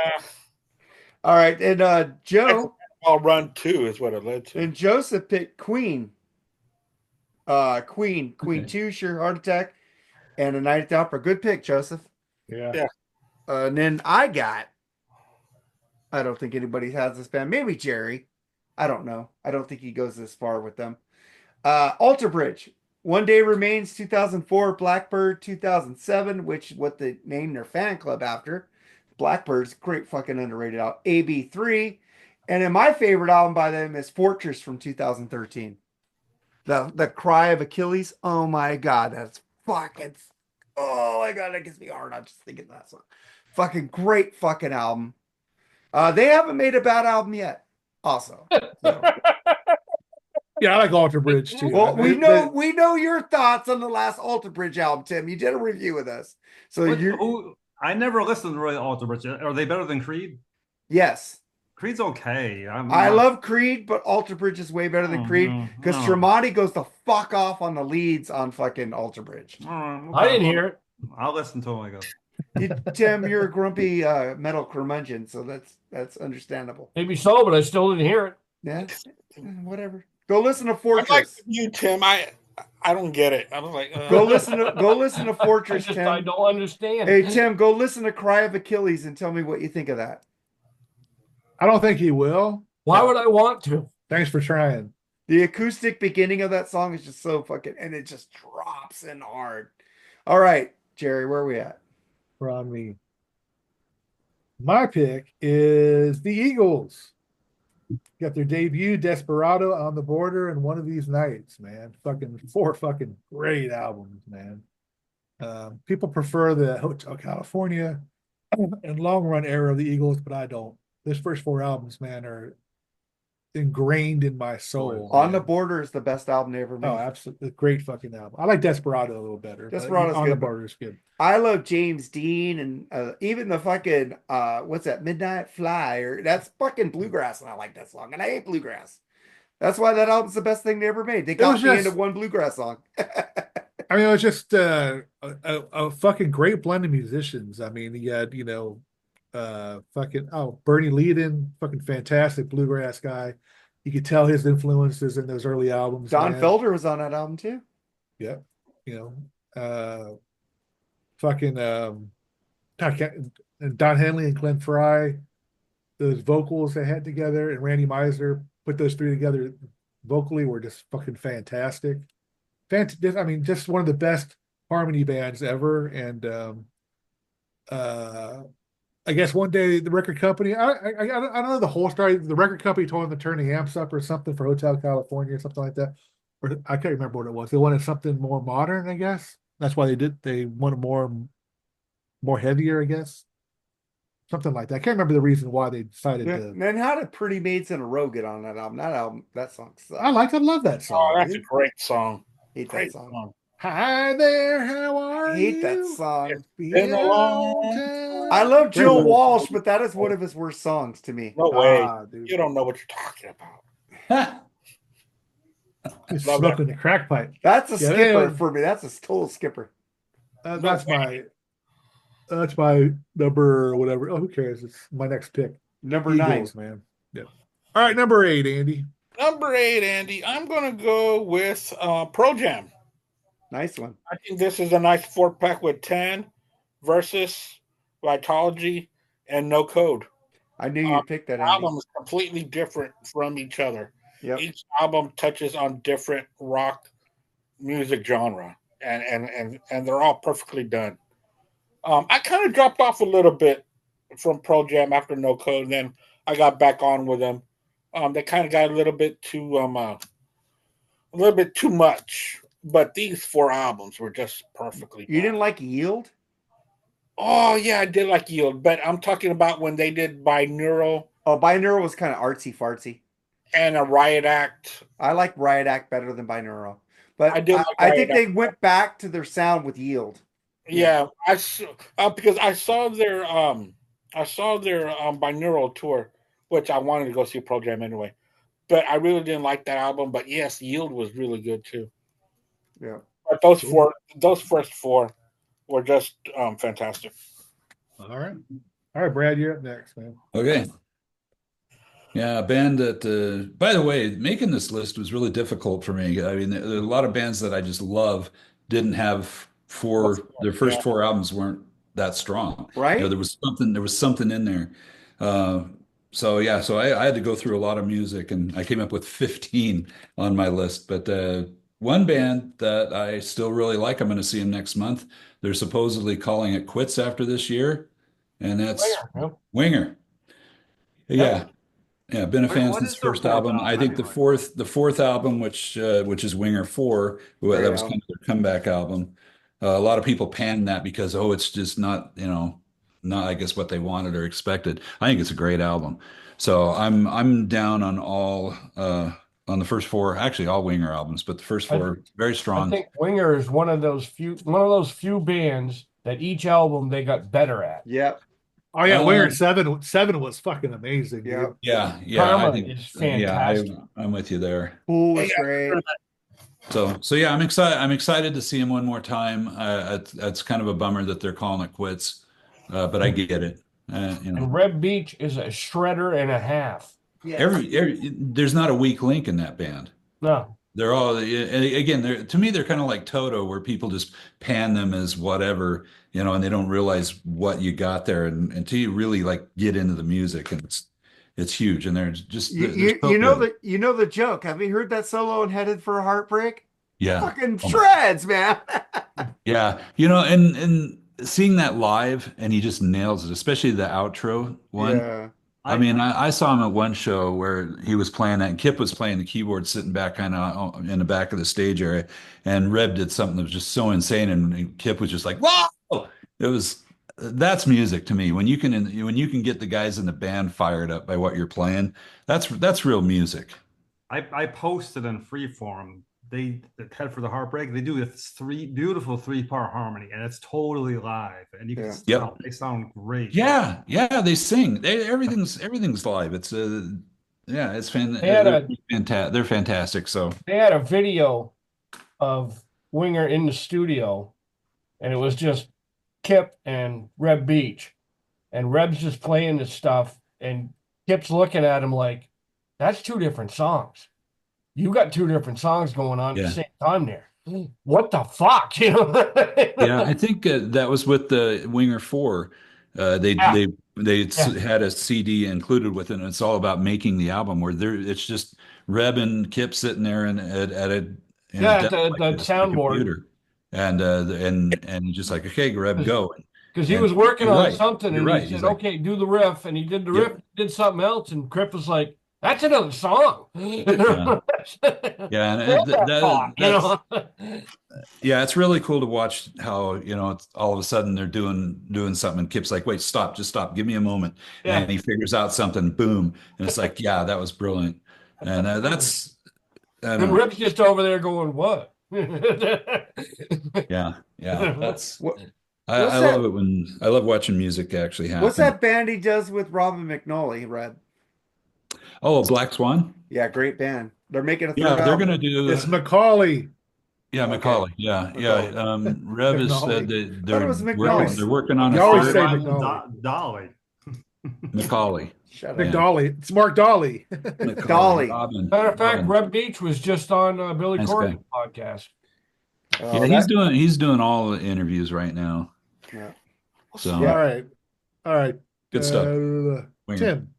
All right, and Joe
I'll run 2 is what it led to.
and Joseph picked Queen. Queen
Okay.
2, Sure Heart Attack, and A Night at the Opera. Good pick, Joseph.
Yeah.
And then I don't think anybody has this band. Maybe Jerry. I don't know. I don't think he goes this far with them. Alter Bridge. One Day Remains 2004. Blackbird 2007, which is what they named their fan club after. Blackbird's great fucking underrated album. AB3. And then my favorite album by them is Fortress from 2013. The Cry of Achilles. Oh my God. That's fucking. Oh my God. That gets me hard. I'm just thinking of that song. Fucking great fucking album. They haven't made a bad album yet. Also. So.
Yeah, I like Alter Bridge too.
Well, we know your thoughts on the last Alter Bridge album, Tim. You did a review with us. So
I never listened to really Alter Bridge. Are they better than Creed?
yes.
Creed's okay.
I love Creed, but Alter Bridge is way better than Creed because Tremonti goes the fuck off on the leads on fucking Alter Bridge.
I didn't hear it.
I'll listen to him, I guess.
Tim, you're a grumpy metal curmudgeon, so that's understandable.
Maybe so, but I still didn't hear it.
Yeah, whatever. Go listen to
I'm
Fortress.
like you, Tim. I don't get it. I was like,
Go listen to Fortress, Tim.
I don't understand.
Hey Tim, go listen to Cry of Achilles and tell me what you think of that.
I don't think he will.
Why would I want to?
Thanks for trying.
The acoustic beginning of that song is just so fucking, and it just drops in hard. All right, Jerry, where are we at?
From me. My pick is the Eagles. Got their debut, Desperado, On the Border, and One of These Nights, man. Fucking 4 fucking great albums, man. People prefer the Hotel California and long run era of the Eagles, but I don't. These first 4 albums, man, are ingrained in my soul.
On the Border is the best album they ever made.
Oh, absolutely. Great fucking album. I like Desperado a little better.
Desperado's
On
good,
the
but-
Border is good.
I love James Dean and even the fucking what's that, Midnight Flyer? That's fucking bluegrass, and I like that song. And I hate bluegrass. That's why that album's the best thing they ever made. They got me into one bluegrass song.
I mean, it was just a fucking great blend of musicians. I mean, you had, Bernie Leadon, fucking fantastic bluegrass guy. You could tell his influences in those early albums.
Don
man.
Felder was on that album too.
Yeah. And Don Henley and Glenn Fry, those vocals they had together, and Randy Meisner put those 3 together vocally were just fucking fantastic. I mean, just one of the best harmony bands ever. And I guess one day the record company, I don't know the whole story. The record company told them to turn the amps up or something for Hotel California or something like that. Or I can't remember what it was. They wanted something more modern, I guess. That's why they wanted more heavier, I guess. Something like that. I can't remember the reason why they decided to.
Then how did Pretty Maids in a Row get on that album? That song sucks.
I love that song.
oh, that's a great song.
Hate
Great
that song.
song.
Hi there, how are
I hate
you?
that song.
Been a long time.
I love Joe
Great.
Walsh, but that is one of his worst songs to me.
No way.
Dude.
You don't know what you're talking about.
He's
Love
smoking the crack pipe.
That's a skipper
yeah.
for me. That's a total skipper.
That's my number, whatever. Oh, who cares? It's my next pick.
Number
Eagles,
9.
man. Yeah. All right, number 8, Andy.
Number 8, Andy. I'm going to go with Pro Jam.
Nice one.
I think this is a nice 4-pack with 10, Versus, Vitology, and No Code.
I knew you'd pick that.
Albums completely different from each other.
Yep.
Each album touches on different rock music genre, and they're all perfectly done. I kind of dropped off a little bit from Pearl Jam after No Code, and then I got back on with them. They kind of got a little bit too much. But these 4 albums were just perfectly.
You didn't like Yield?
Oh yeah, I did like Yield, but I'm talking about when they did Binaural.
Oh, Binaural was kind of artsy fartsy.
And a Riot Act.
I like Riot Act better than Binaural, but
I
think they went back to their sound with Yield.
Yeah, because I saw their Binaural tour, which I wanted to go see Pearl Jam anyway, but I really didn't like that album. But yes, Yield was really good too.
Yeah,
but those first 4 were just fantastic.
All right, Brad, you're up next, man.
Okay. Yeah, a band that, by the way, making this list was really difficult for me. I mean, there are a lot of bands that I just love didn't have their first 4 albums weren't that strong.
right?
There was something in there. So I had to go through a lot of music, and I came up with 15 on my list. But one band that I still really like, I'm going to see them next month. They're supposedly calling it quits after this year, and that's Winger. Yeah. Yeah, been a fan since first album. I think the fourth album, which is Winger 4, that was kind of their comeback album. A lot of people panned that because it's just not I guess what they wanted or expected. I think it's a great album. So I'm down on all on the first 4, actually all Winger albums, but the first 4 very strong.
I think Winger is one of those few bands that each album they got better at.
Yep.
Oh yeah, Winger 7 was fucking amazing.
Yeah.
Yeah.
Karma
I think
is fantastic.
I'm with you there.
Cool was great.
So yeah, I'm excited to see him one more time. It's kind of a bummer that they're calling it quits, but I get it.
And Reb Beach is a shredder and a half.
Yeah.
There's not a weak link in that band.
No.
They're all, again, to me, they're kind of like Toto, where people just pan them as whatever, and they don't realize what you got there until you really like get into the music, and it's huge. And they're just,
you know the joke. Have you heard that solo in Headed for a Heartbreak?
Yeah.
Fucking shreds, man.
Yeah. And seeing that live, and he just nails it, especially the outro one.
Yeah.
I mean, I saw him at one show where he was playing that, and Kip was playing the keyboard, sitting back kind of in the back of the stage area, and Reb did something that was just so insane, and Kip was just like, "Whoa!" That's music to me. When you can get the guys in the band fired up by what you're playing, that's real music.
I posted in Freeform. The Head for the Heartbreak. They do a beautiful 3-part harmony, and it's totally live, and you can tell they sound great.
Yeah, they sing. Everything's live. It's it's they're fantastic. So
they had a video of Winger in the studio, and it was just Kip and Reb Beach, and Reb's just playing this stuff, and Kip's looking at him like, "That's 2 different songs. You got 2 different songs going on at the same time there. What the fuck?"
Yeah, I think that was with the Winger 4. They had a CD included with it, and it's all about making the album, where it's just Reb and Kip sitting there and at the
soundboard,
and just like, "Okay, Reb, go."
Because he was working on something, and he said,
like,
"Okay, do the riff," and he did the riff, did something else, and Kip was like, "That's another song."
It's really cool to watch how it's all of a sudden they're doing something, and Kip's like, "Wait, just stop, give me a moment," and he figures out something, boom, and it's like, yeah, that was brilliant, and
and Rip's just over there going, "What?"
That's what. I love it I love watching music actually happen.
What's that band he does with Robin McNally, Red?
Oh, Black Swan?
Yeah, great band. They're making a third
they're
album.
going to do...
It's Macaulay.
Yeah, Macaulay. Yeah. Rev has said that they're working on
you
a
always say
Daly.
Macaulay.
Shut up. Daly. It's Mark Daly.
Daly.
Matter of fact, Reb Beach was just on Billy Corgan's podcast.
He's doing all the interviews right now.
Yeah.
So
all right.
Good stuff.
Tim.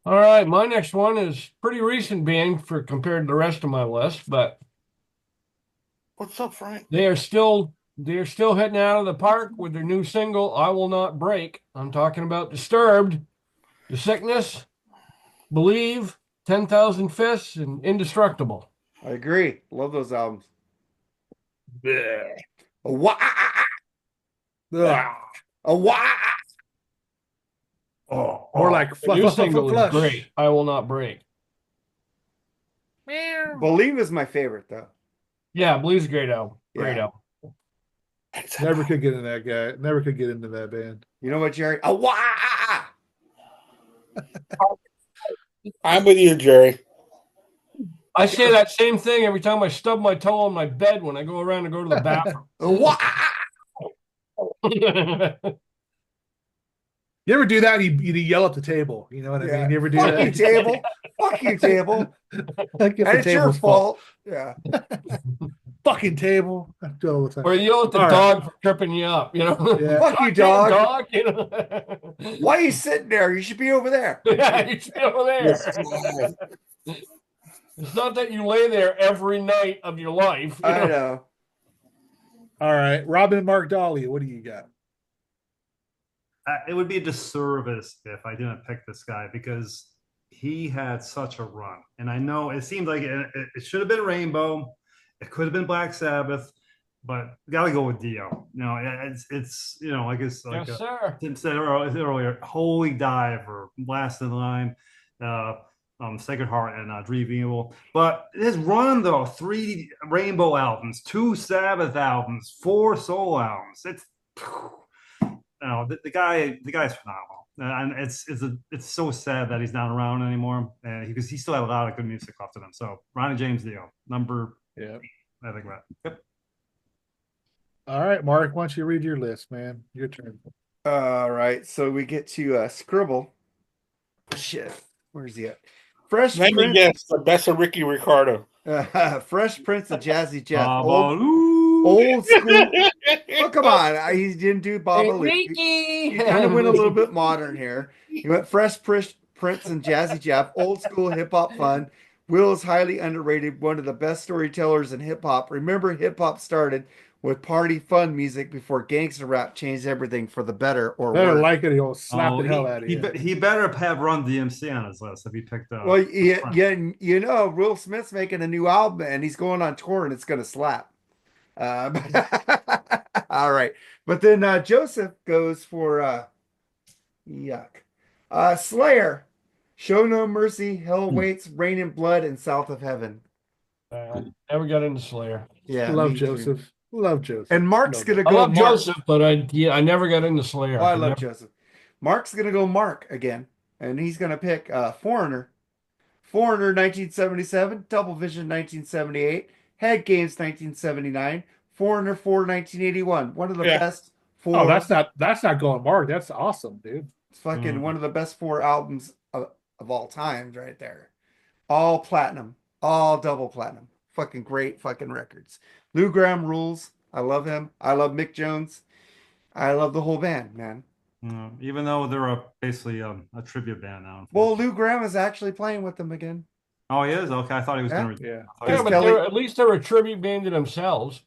All right, my next one is pretty recent band compared to the rest of my list, but
what's up, Frank?
They are still they're still hitting out of the park with their new single, I Will Not Break. I'm talking about Disturbed, The Sickness, Believe, 10,000 Fists, and Indestructible.
I agree. Love those albums.
Bleh.
Wah!
Ugh.
Wah!
More like
The new single is
flush.
great. I Will Not Break.
Believe is my favorite though.
Yeah, Believe's a great album. Great
Yeah.
album.
Never could get in that guy. Never could get into that band.
You know what, Jerry? Wah!
I'm with you, Jerry.
I say that same thing every time I stub my toe on my bed when I go around to go to the bathroom.
Wah!
You ever do that? You yell at the table. You know what I mean? You ever do
Fuck
that?
you, table. Fuck you, table.
Like if
And
the
it's your
table's
fault. Yeah.
Fucking table. I do it all the time.
Or you yell at the
All right.
dog for tripping you up, you know?
Yeah.
Fuck you,
Goddamn
dog.
dog, you know?
Why are you sitting there? You should be over there.
Yeah, you should be over there.
Yes.
It's not that you lay there every night of your life. You
I know.
All right. Robin and Mark Daly, what do you got?
It would be a disservice if I didn't pick this guy because he had such a run. And I know it seemed like it should have been Rainbow. It could have been Black Sabbath, but gotta go with Dio. You know, it's you know, I guess like
Yes, sir.
Tim said earlier, Holy Dive or Last in Line, Sacred Heart and Dream Evil. But his run though, 3 Rainbow albums, 2 Sabbath albums, 4 Soul albums. It's you know, the guy's phenomenal, and it's so sad that he's not around anymore, because he still had a lot of good music left in him. So Ronnie James Dio, number 8, I think that. Yep.
All right, Mark, why don't you read your list, man? Your turn.
All right. So we get to Scribble. Shit. Where's he at? Fresh
Let me
Prince.
guess, the best of Ricky Ricardo.
Fresh Prince of Jazzy Jeff.
Babaloo.
Old school. Oh, come on. He didn't do Babaloo.
Hey,
He kind of went a little bit modern here. He went Fresh Prince and Jazzy Jeff, old school hip hop fun. Will is highly underrated, one of the best storytellers in hip hop. Remember, hip hop started with party fun music before gangster rap changed everything for the better or
Better
worse.
like it, he'll slap the hell out of you.
He better have Run DMC on his list if he picked up.
Well, you know, Will Smith's making a new album and he's going on tour and it's going to slap. All right. But then Joseph goes for Slayer. Show No Mercy, Hell Waits, Rain and Blood, and South of Heaven.
Never got into Slayer.
Yeah.
Love Joseph.
Too.
Love Joseph.
And Mark's going to
I
go.
love Joseph, but I never got into Slayer.
Oh, I love Joseph. Mark's going to go Mark again. And he's going to pick Foreigner. Foreigner 1977, Double Vision 1978, Head Games 1979, Foreigner 4 1981. One of the best 4.
Oh, that's not going Mark. That's awesome, dude.
It's fucking one of the best 4 albums of all times right there. All platinum, all double platinum. Fucking great fucking records. Lou Gramm rules. I love him. I love Mick Jones. I love the whole band, man.
Even though they're basically a tribute band now.
Well, Lou Gramm is actually playing with them again.
Oh, he is? Okay, I thought he was going to.
Yeah.
Yeah, but at least they're a tribute band to themselves.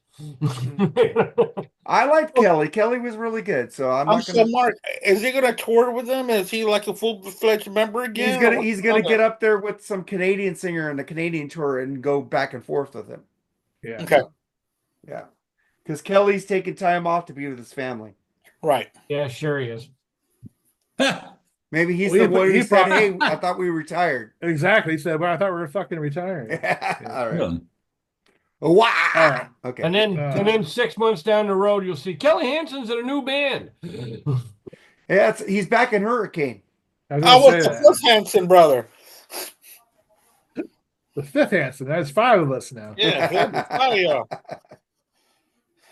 I liked Kelly. Kelly was really good. So I'm not
so Mark, is he gonna tour with them? Is he like a full-fledged member again?
He's gonna get up there with some Canadian singer on the Canadian tour and go back and forth with him.
Yeah.
Okay.
Yeah. Because Kelly's taking time off to be with his family.
Right.
Yeah, sure he is.
Maybe he's the one who said,
probably-
"Hey, I thought we retired."
Exactly. He said, well, I thought we were fucking retiring.
All right.
Really?
Wow.
All right.
Okay.
And then 6 months down the road, you'll see Kelly Hansen's in a new band.
Yeah, he's back in Hurricane.
I was
I
gonna
was
say
the
that.
first Hanson brother.
The 5th Hanson. That's 5 of us now.
Yeah.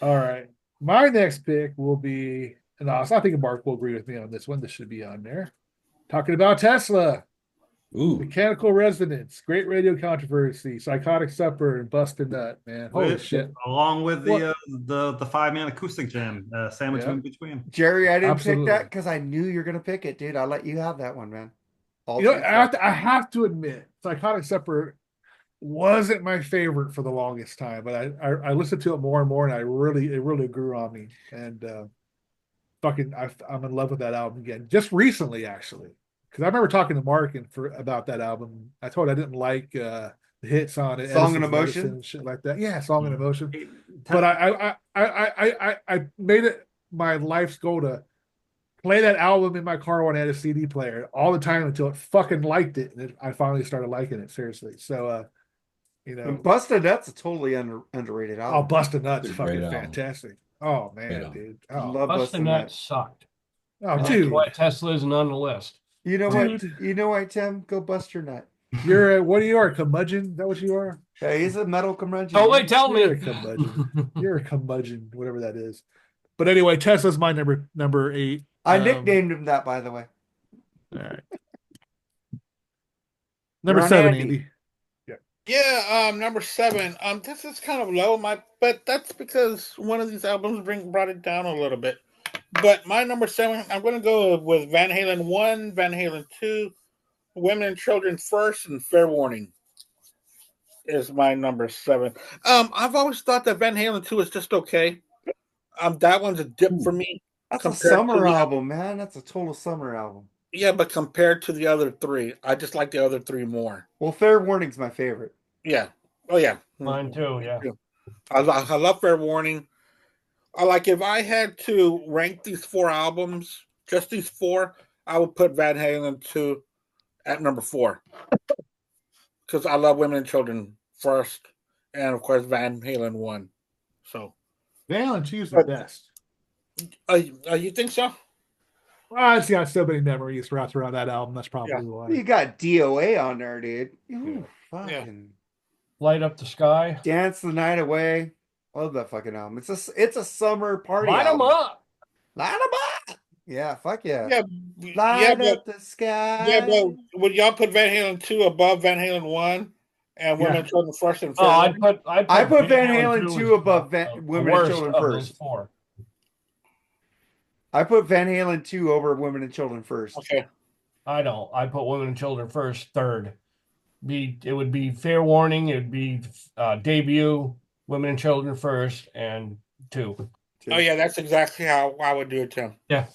All right. My next pick will be, and I think Mark will agree with me on this one. This should be on there. Talking about Tesla.
Ooh.
Mechanical Resonance, Great Radio Controversy, Psychotic Supper, and Busted Nut, man. Holy shit.
Along with the 5-man acoustic jam sandwich in between.
Jerry, I didn't
Absolutely.
pick that because I knew you're gonna pick it, dude. I'll let you have that one, man.
You know, I have to admit, Psychotic Supper wasn't my favorite for the longest time, but I listened to it more and more, and it really grew on me. And I'm in love with that album again. Just recently, actually, because I remember talking to Mark about that album. I told I didn't like the hits on it,
Song and
Edison's
Emotion?
Medicine and shit like that. Yeah, Song and Emotion. But I made it my life's goal to play that album in my car when I had a CD player all the time until it fucking liked it, and I finally started liking it seriously. So,
And Busted Nuts a totally underrated
oh,
album.
Busted Nuts,
It's a great
fucking
album.
fantastic. Oh man,
Great album.
dude. Oh,
Love
Busted
Busted
Nuts
Nuts.
sucked.
oh
That's
dude.
why Tesla isn't on the list.
You know what?
Dude.
You know what, Tim? Go bust your nut.
You're what are you? A curmudgeon? Is that what you are?
Yeah, he's a metal curmudgeon.
Oh wait, tell
You're
me.
a curmudgeon. You're a curmudgeon, whatever that is. But anyway, Tesla's my number 8.
I nicknamed him that, by the way.
All right. Number
You're on
7,
Andy.
Andy.
Yeah, number 7. This is kind of low, but that's because one of these albums brought it down a little bit. But my number 7, I'm going to go with Van Halen 1, Van Halen 2, Women and Children First, and Fair Warning is my number 7. I've always thought that Van Halen 2 is just okay. That one's a dip for me.
That's a summer album, man. That's a total summer album.
Yeah, but compared to the other 3, I just like the other 3 more.
Well, Fair Warning's my favorite.
Yeah. Oh, yeah.
Mine too, yeah.
I love Fair Warning. If I had to rank these 4 albums, just these 4, I would put Van Halen 2 at number 4. Because I love Women and Children First, and of course Van Halen 1. So
Van Halen 2 is the best.
you think so?
Well, it's got so many memories wrapped around that album. That's probably why.
You got DOA on there, dude. Ooh, fucking
Light Up the Sky.
Dance the Night Away. Love that fucking album. It's a summer party.
Light them
album.
up.
Light them up. Yeah, fuck yeah.
Yeah,
Light up the sky.
Yeah, but would y'all put Van Halen 2 above Van Halen 1 and Women and Children First and Fair
Oh,
Warning?
I put Van Halen 2
as
above
the
Women and
worst
Children
of those
First.
4.
I put Van Halen 2 over Women and Children First.
Okay.
I don't. I put Women and Children First, third. It would be Fair Warning. It would be Debut, Women and Children First, and 2.
Oh yeah, that's exactly how I would do it, Tim.
Yeah.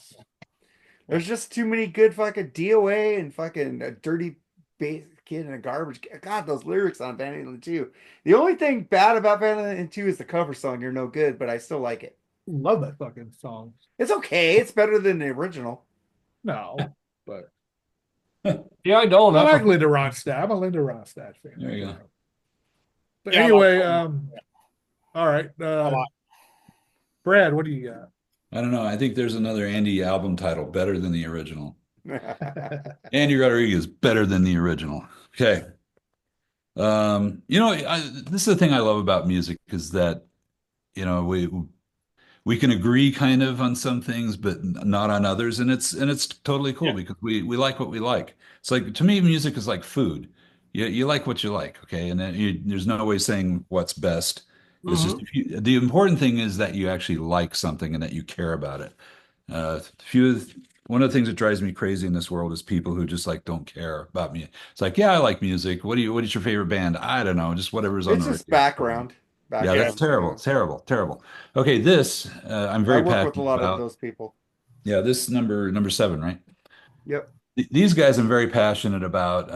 There's just too many good fucking DOA and fucking a dirty bass kid in a garbage. God, those lyrics on Van Halen 2. The only thing bad about Van Halen 2 is the cover song. You're no good, but I still like it.
Love that fucking song.
It's okay. It's better than the original.
No, but
Yeah, I don't.
I like Linda Ronstadt. I'm a Linda Ronstadt fan.
There you go.
But
Yeah,
anyway, all right. Brad, what do you got?
I don't know. I think there's another Andy album title better than the original. Andy Rodriguez better than the original. Okay. This is the thing I love about music is that, we can agree kind of on some things, but not on others, and it's totally cool because we like what we like. It's like, to me, music is like food. You like what you like, okay, and then there's no way saying what's best. It's just the important thing is that you actually like something and that you care about it. One of the things that drives me crazy in this world is people who just like don't care about me. It's like, yeah, I like music. What is your favorite band? I don't know, just whatever's on.
It's
the
just background.
Yeah, that's terrible, terrible. Okay, this I'm very passionate
with a lot
about.
of those people.
Yeah, this number 7, right?
Yep.
These guys I'm very passionate about.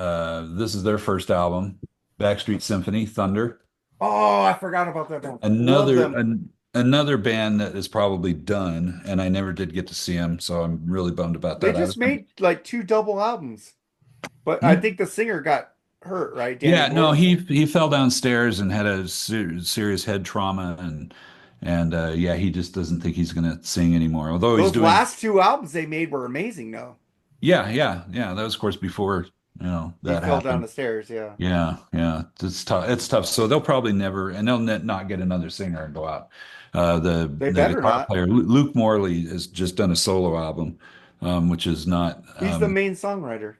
This is their first album, Backstreet Symphony, Thunder.
Oh, I forgot about that band.
Another band that is probably done, and I never did get to see them, so I'm really bummed about that.
They just made like 2 double albums, but I think the singer got hurt, right?
No, he fell downstairs and had a serious head trauma, and he just doesn't think he's going to sing anymore. Although
those last 2 albums they made were amazing, though.
Yeah. That was, of course, before that
fell
happened.
down the stairs. Yeah.
It's tough. It's tough. So they'll probably never, and they'll not get another singer and go out. The guitar player Luke Morley has just done a solo album, which is not.
He's the main songwriter.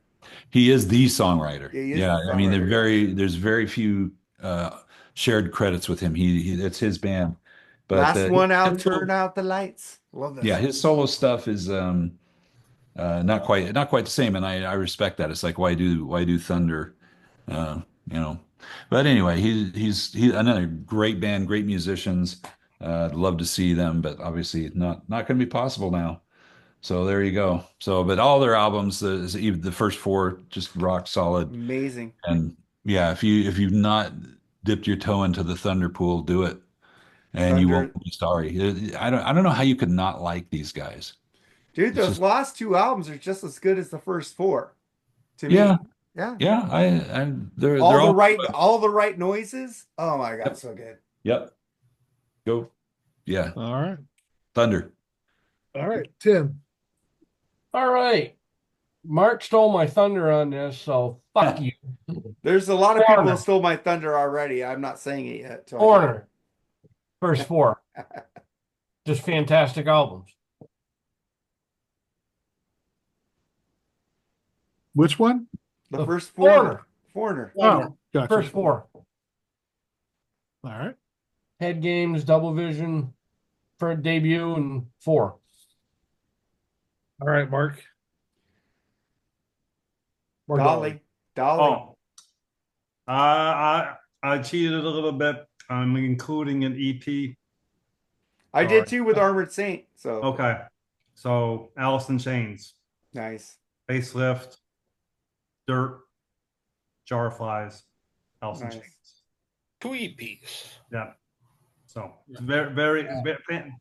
He is the songwriter.
Yeah.
I mean, there's very few shared credits with him. It's his band. But
last one out, turn out the lights. Love that.
Yeah, his solo stuff is not quite the same, and I respect that. It's like, why do Thunder? But anyway, he's another great band, great musicians. I'd love to see them, but obviously not going to be possible now. So there you go. So, but all their albums, even the first four, just rock solid.
Amazing.
And yeah, if you've not dipped your toe into the Thunder Pool, do it, and you
Thunder.
won't be sorry. I don't know how you could not like these guys.
Dude,
It's
those
just
last two albums are just as good as the first four to
yeah,
me. Yeah.
yeah. They're
All the right noises. Oh my God,
Yep.
so good.
Yep. Go. Yeah.
All right.
Thunder.
All right, Tim.
All right. Mark stole my thunder on this, so fuck you.
There's a lot of people
Foreigner.
who stole my thunder already. I'm not saying it yet. So
Foreigner. First four. Just fantastic albums.
Which one?
The first
Foreigner.
Foreigner.
Oh, gotcha.
First four.
All right.
Head Games, Double Vision, for debut, and four.
All right, Mark.
Daly.
Oh, I cheated a little bit. I'm including an EP.
I did too with Armored Saint. So
Okay, so Alice in Chains,
nice.
Facelift, Dirt, Jar of Flies, Alice in
Nice.
Chains.
2 EPs.
Yeah. So it's very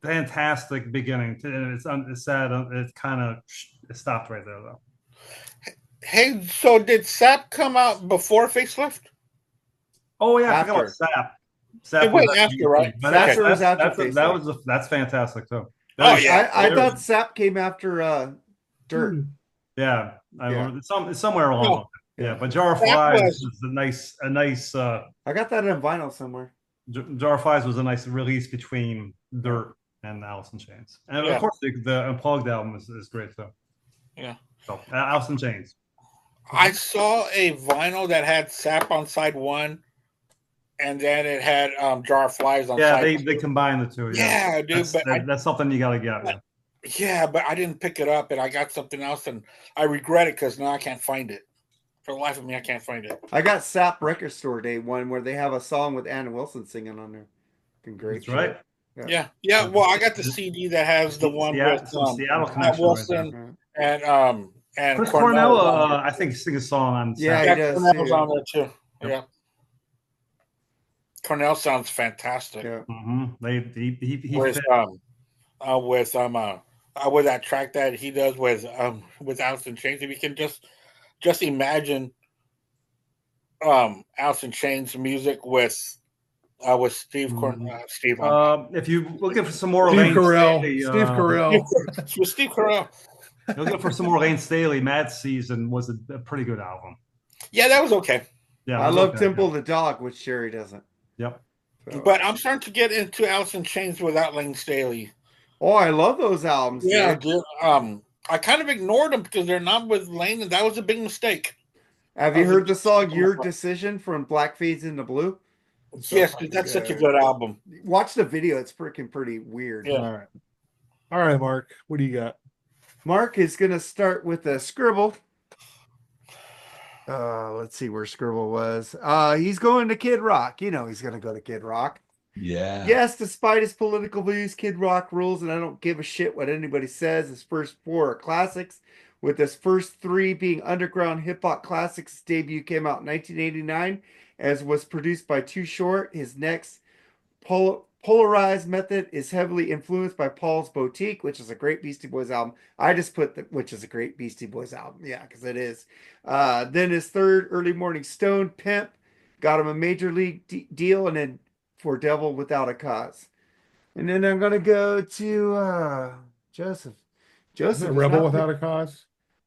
fantastic beginning. It's sad. It kind of stopped right there though.
Hey, so did Sap come out before Facelift?
Oh yeah, I
After.
forgot about Sap. Sap
It went after, right?
But
Sap
okay,
was after
that's fantastic too.
Oh, yeah.
I thought Sap came after Dirt.
Yeah, I remember it's somewhere along.
Oh.
Yeah, but Jar of
That
Flies
was-
was a nice
I got that on vinyl somewhere.
Jar of Flies was a nice release between Dirt and Alice in Chains, and
Yeah.
of course the Unplugged album is great too.
Yeah.
So Alice in Chains.
I saw a vinyl that had Sap on side 1, and then it had Jar of Flies on
Yeah,
side 2.
they combine the two.
Yeah, dude,
that's something you gotta get. Yeah.
Yeah, but I didn't pick it up, and I got something else, and I regret it because now I can't find it. For the life of me, I can't find it.
I got Sap Record Store Day one where they have a song with Anna Wilson singing on there. Fucking great.
That's
shit.
right.
Yeah. Well, I got the CD that has the one with
Seattle
Matt
connection.
Wilson
Right.
and
Chris
Cornell.
Cornell, I think sing a song on.
Yeah,
Saturday.
he does,
Cornell's
too.
on there too.
Yep.
Yeah. Cornell sounds fantastic.
Yeah.
Mm-hmm. He
With
fit.
with that track that he does with Alice in Chains, if you can just imagine Alice in Chains music with Steve
If you're looking for some more
Steve
Lane
Carell.
Staley,
Steve Carell.
with Steve Carell.
you're looking for some more Lane Staley, Mad Season was a pretty good album.
Yeah, that was okay.
Yeah,
I
it was
love
okay.
Temple the Dog, which Sherry doesn't.
Yep.
So,
But I'm starting to get into Alice in Chains without Lane Staley.
oh, I love those albums.
Yeah,
dude.
I kind of ignored them because they're not with Lane, and that was a big mistake.
Have you heard the song "Your Decision" from Black Fades into Blue?
Yes, that's such a good album.
Watch the video; it's freaking pretty weird.
Yeah.
All right, Mark. What do you got?
Mark is gonna start with a scribble. Let's see where Scribble was. He's going to Kid Rock. You know he's gonna go to Kid Rock.
Yeah.
Yes, despite his political views, Kid Rock rules, and I don't give a shit what anybody says. His first four are classics, with his first three being underground hip hop classics. His debut came out in 1989, as was produced by Too Short. His next Polarized Method is heavily influenced by Paul's Boutique, which is a great Beastie Boys album. I just put which is a great Beastie Boys album. Yeah, because it is. Then his third, Early Morning Stone, Pimp, got him a major league deal, and then For Devil Without a Cause. And then I'm going to go to Joseph.
Is it
is
Rebel
not
Without a Cause?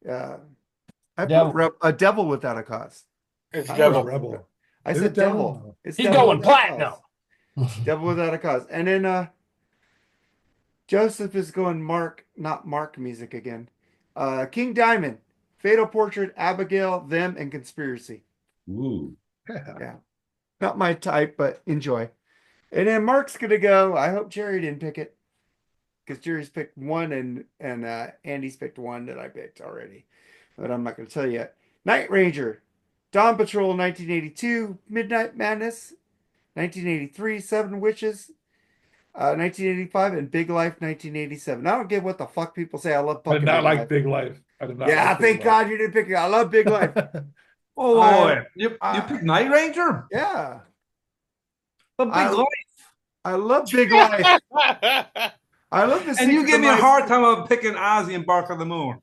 I
Devil.
put a Devil Without a Cause.
It's
I
Devil.
was Rebel.
I
Is
said
it Devil?
Devil. It's
He's
Devil
going
Without a
platinum.
Cause. Devil Without a Cause. And then Joseph is going Mark, not Mark music again. King Diamond, Fatal Portrait, Abigail, Them, and Conspiracy.
Ooh.
Yeah. Not my type, but enjoy. And then Mark's gonna go. I hope Jerry didn't pick it. Because Jerry's picked one and Andy's picked one that I picked already. But I'm not gonna tell you yet. Night Ranger, Dawn Patrol 1982, Midnight Madness 1983, Seven Witches 1985, and Big Life 1987. I don't give what the fuck people say. I love
I did
fucking
not
Big
like
Life.
Big Life. I did not
Yeah,
like Big
thank God you didn't pick it. I love Big Life.
Life.
Oh, you picked Night Ranger?
Yeah.
But Big Life.
I love Big Life. I love this.
And you give me a hard time about picking Ozzy and Bark of the Moon.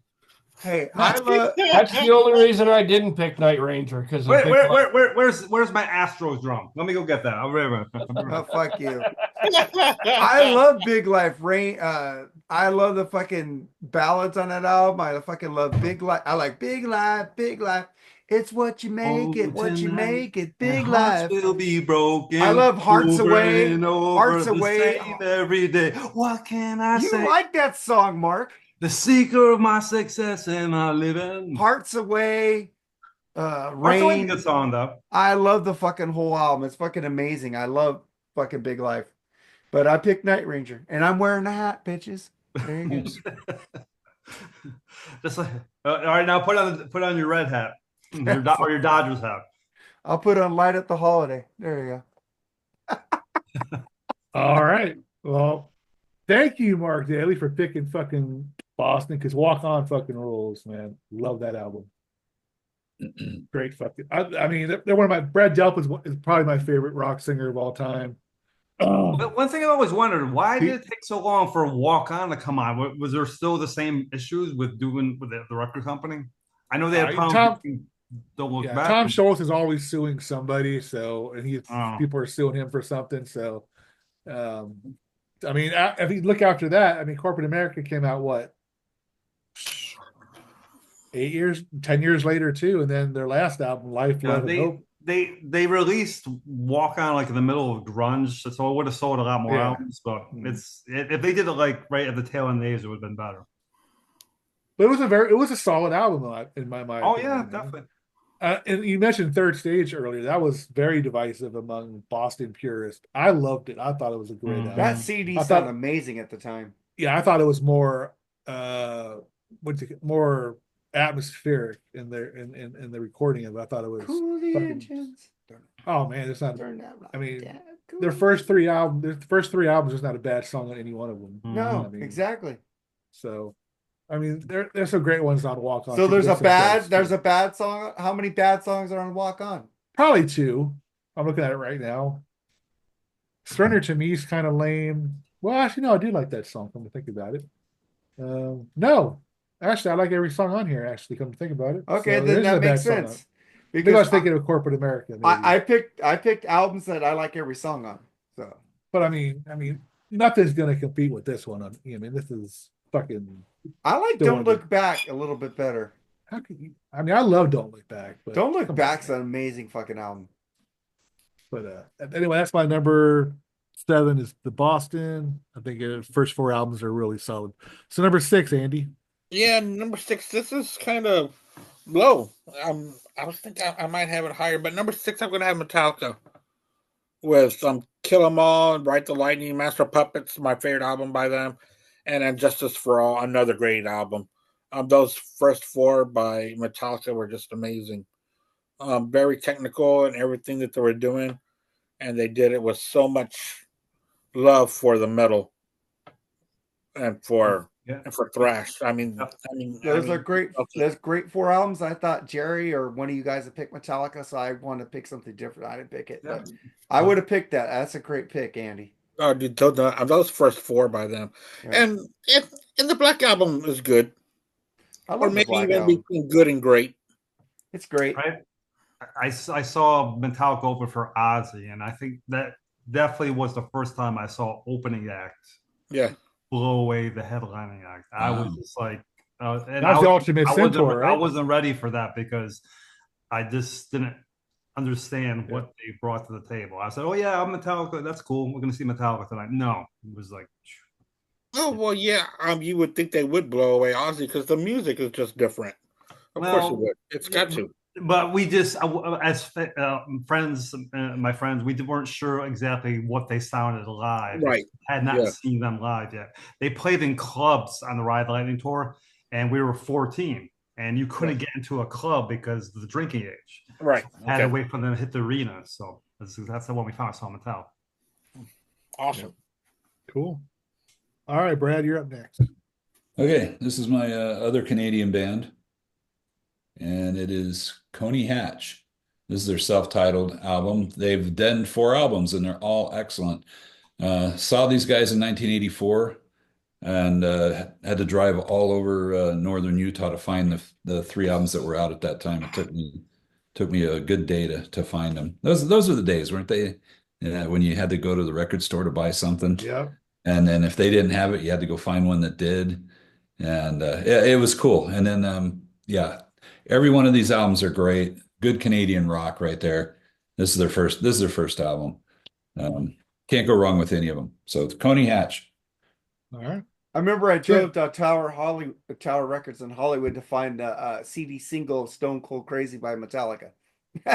Hey, I love.
That's the only reason I didn't pick Night Ranger because
where's my Astros drum? Let me go get that. I'll be right back.
Oh, fuck you. I love Big Life. I love the fucking ballads on that album. I fucking love Big Life. I like Big Life, Big Life. It's what you make it, what you make it. Big Life
will be broken.
I love Hearts Away. Hearts
the
Away
same every day. What can I say?
You like that song, Mark?
The secret of my success and my living.
Hearts Away.
Rain.
Rain.
That's a good song, though.
I love the fucking whole album. It's fucking amazing. I love fucking Big Life. But I picked Night Ranger, and I'm wearing the hat, bitches. There you go.
Just like, all right, now put on your red hat, or your Dodgers hat.
I'll put on Light Up the Holiday. There you
go. All right. Well, thank you, Mark Daly, for picking fucking Boston, because Walk On fucking rules, man. Love that album. Great fucking. I mean, they're one of my. Brad Dahl is probably my favorite rock singer of all time.
But one thing I always wondered, why did it take so long for Walk On to come on? Was there still the same issues with the record company? I know they had problems. Don't Look Back.
Tom Schultz is always suing somebody, people are suing him for something. So, I mean, if you look after that, I mean, Corporate America came out what 10 years later too, and then their last album, Life, Love, and Hope.
They released Walk On like in the middle of grunge, so it would have sold a lot more albums. But if they did it like right at the tail end of the days, it would have been better.
But it was a solid album in my mind.
Oh yeah, definitely.
And you mentioned Third Stage earlier. That was very divisive among Boston purists. I loved it. I thought it was a great album.
That CD sounded amazing at the time.
Yeah, I thought it was more more atmospheric in the recording of it. I thought it was
cool the engines.
Oh man, it's not. I mean, their first three albums is not a bad song on any one of them.
No,
I mean,
exactly.
So, I mean, there's some great ones on Walk On.
So there's a bad song. How many bad songs are on Walk On?
Probably 2. I'm looking at it right now. Surrender to Me is kind of lame. Well, actually, no, I do like that song. Come to think about it. No. Actually, I like every song on here, actually, come to think about it.
Okay, so then that makes sense.
Because I was thinking of Corporate America.
I picked albums that I like every song on. So,
but I mean, nothing's gonna compete with this one. I mean, this is fucking.
I like Don't Look Back a little bit better.
How could you? I mean, I love Don't Look Back. But
Don't Look Back's an amazing fucking album.
But anyway, that's my number 7 is the Boston. I think the first 4 albums are really solid. So number 6, Andy.
Yeah, number 6. This is kind of low. I was thinking I might have it higher, but number 6, I'm going to have Metallica with Kill 'Em All, Ride the Lightning, Master of Puppets, my favorite album by them, and then Justice for All, another great album. Those first 4 by Metallica were just amazing. Very technical and everything that they were doing, and they did it with so much love for the metal and for thrash.
There's great 4 albums. I thought Jerry or one of you guys would pick Metallica, so I wanted to pick something different. I didn't pick it, but I would have picked that. That's a great pick, Andy.
Oh, dude, those first 4 by them, and the Black Album is good. Or maybe even between good and great.
It's great.
I saw Metallica open for Ozzy, and I think that definitely was the first time I saw opening act.
Yeah.
Blow away the headlining act. I was just like,
that's the ultimate centaur, right?
I wasn't ready for that because I just didn't understand what they brought to the table. I said, "Oh yeah, I'm Metallica. That's cool. We're gonna see Metallica tonight." No, it was like,
oh well, yeah. You would think they would blow away Ozzy because the music is just different. Of course it would. It's got to.
But we just, as friends, my friends, we weren't sure exactly what they sounded live.
Right.
Had not seen them live yet. They played in clubs on the Ride the Lightning tour, and we were 14. and you couldn't get into a club because of the drinking age.
Right.
So I had to wait for them to hit the arena. So that's the one we found. Saw Mattel.
Awesome.
Cool. All right, Brad, you're up next.
Okay, this is my other Canadian band, and it is Coney Hatch. This is their self-titled album. They've done 4 albums, and they're all excellent. Saw these guys in 1984, and had to drive all over northern Utah to find the 3 albums that were out at that time. It took me a good day to find them. Those are the days, weren't they? Yeah, when you had to go to the record store to buy something.
Yeah.
And then if they didn't have it, you had to go find one that did. And it was cool. And then yeah, every one of these albums are great. Good Canadian rock right there. This is their first album. Can't go wrong with any of them. So it's Coney Hatch.
All right.
I remember I drove to Tower Records in Hollywood to find a CD single of Stone Cold Crazy by Metallica. They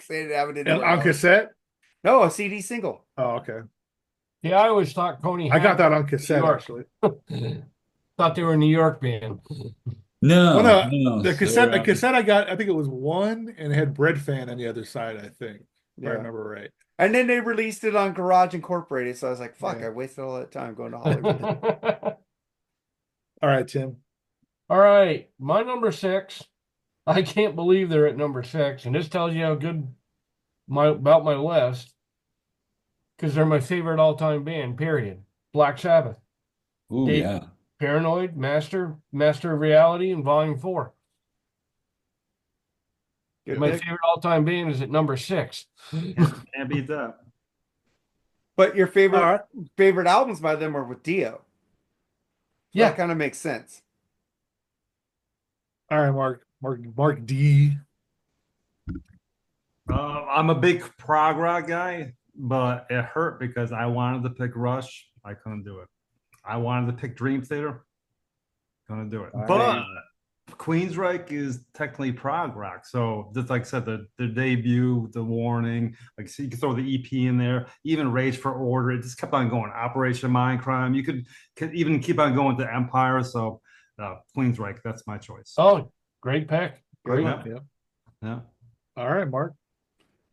didn't have it
On cassette?
No, a CD single.
Oh, okay.
Yeah, I always thought Coney.
I got that on cassette, actually.
Thought they were a New York band.
No,
no, the cassette I got, I think it was 1, and it had Bread Fan on the other side, I think. If I remember right.
And then they released it on Garage Incorporated, so I was like, fuck, I wasted all that time going to Hollywood.
All right, Tim.
All right, my number 6. I can't believe they're at number 6, and this tells you how good about my list, because they're my favorite all-time band, period. Black Sabbath.
Ooh, yeah.
Paranoid, Master of Reality, and Volume 4. My favorite all-time band is at number 6.
Can't beat that.
But your favorite albums by them are with Dio. So
yeah,
that kind of makes sense.
All right, Mark D.
I'm a big prog rock guy, but it hurt because I wanted to pick Rush. I couldn't do it. I wanted to pick Dream Theater. Couldn't do it. But Queensryche is technically prog rock. So just like I said, the debut, the Warning, like so you could throw the EP in there, even Rage for Order. It just kept on going. Operation Mindcrime. You could even keep on going to Empire. So Queensryche, that's my choice.
Oh, great pick. Great.
Yeah.
All right, Mark.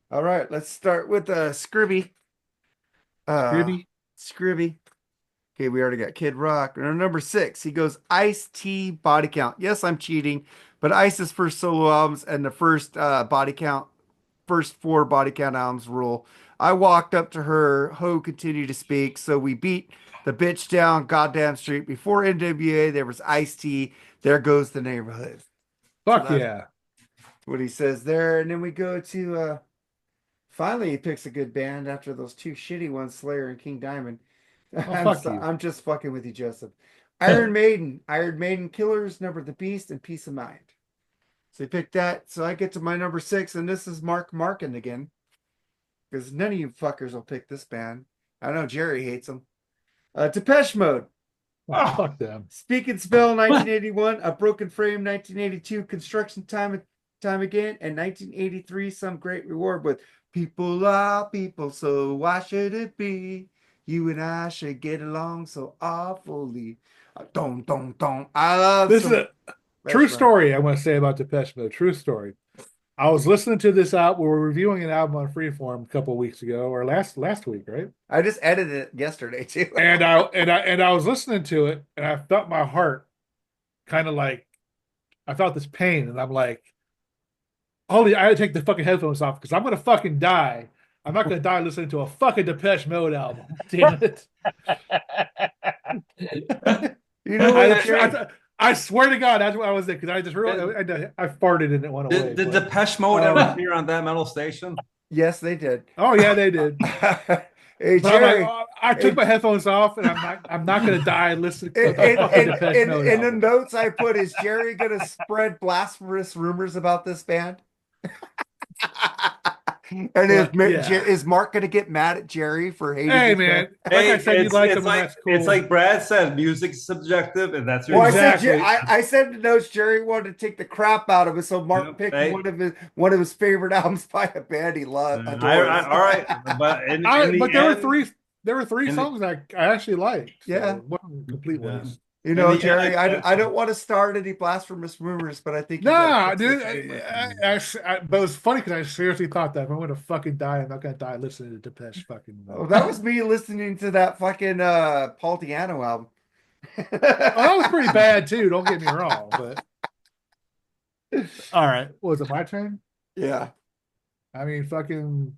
All right, let's start with Scribby. Scribby. Okay, we already got Kid Rock. Number 6, he goes Ice-T Body Count. Yes, I'm cheating, but Ice's first solo albums and the first first 4 Body Count albums rule. I walked up to her, Ho continued to speak, so we beat the bitch down goddamn street. Before NWA, there was Ice-T. There goes the neighborhood.
Fuck
so
yeah.
What he says there. And then we go to finally he picks a good band after those 2 shitty ones, Slayer and King Diamond. I'm just fucking with you, Joseph. Iron Maiden, Killers, Number of the Beast, and Peace of Mind. So he picked that. So I get to my number 6, and this is Mark Markin again. Because none of you fuckers will pick this band. I know Jerry hates them. Depeche Mode.
Oh, fuck them.
Speak and Spell, 1981. A Broken Frame, 1982. Construction Time Again. And 1983, Some Great Reward with People Are People, so why should it be? You and I should get along so awfully. Don't. I love
this. Is a true story I want to say about Depeche Mode. True story. I was listening to this album. We were reviewing an album on Freeform a couple of weeks ago, or last week, right?
I just edited it yesterday too.
and I was listening to it, and I felt my heart kind of like I felt this pain, and I'm like, holy! I had to take the fucking headphones off because I'm gonna fucking die. I'm not going to die listening to a fucking Depeche Mode album. Damn it.
You know what?
I swear to God, that's what I was there because I just realized I farted and it went away.
Did Depeche Mode ever appear on that metal station?
Yes, they did.
Oh, yeah, they did.
Hey, Jerry.
I took my headphones off and I'm not going to die listening to
Depeche Mode. In the notes I put, is Jerry going to spread blasphemous rumors about this band? And is Mark going to get mad at Jerry for hating?
Hey, man. Like I said, you like them, that's cool.
It's like Brad said, music's subjective, and that's
your
exactly.
I said in the notes Jerry wanted to take the crap out of it, so Mark picked one of his favorite albums by a band he loved.
All right, but
there were three songs I actually liked. So
yeah,
one complete ones.
You know,
And the-
Jerry, I don't want to start any blasphemous rumors, but I think you
Nah,
gotta
dude.
fix the
But it was funny because I seriously thought that if I'm gonna fucking die, I'm not gonna die listening to Depeche fucking.
Oh, that was me listening to that fucking Paul Diano album.
Oh, that was pretty bad too. Don't get me wrong, but all right. Was it my turn?
Yeah.
I mean, fucking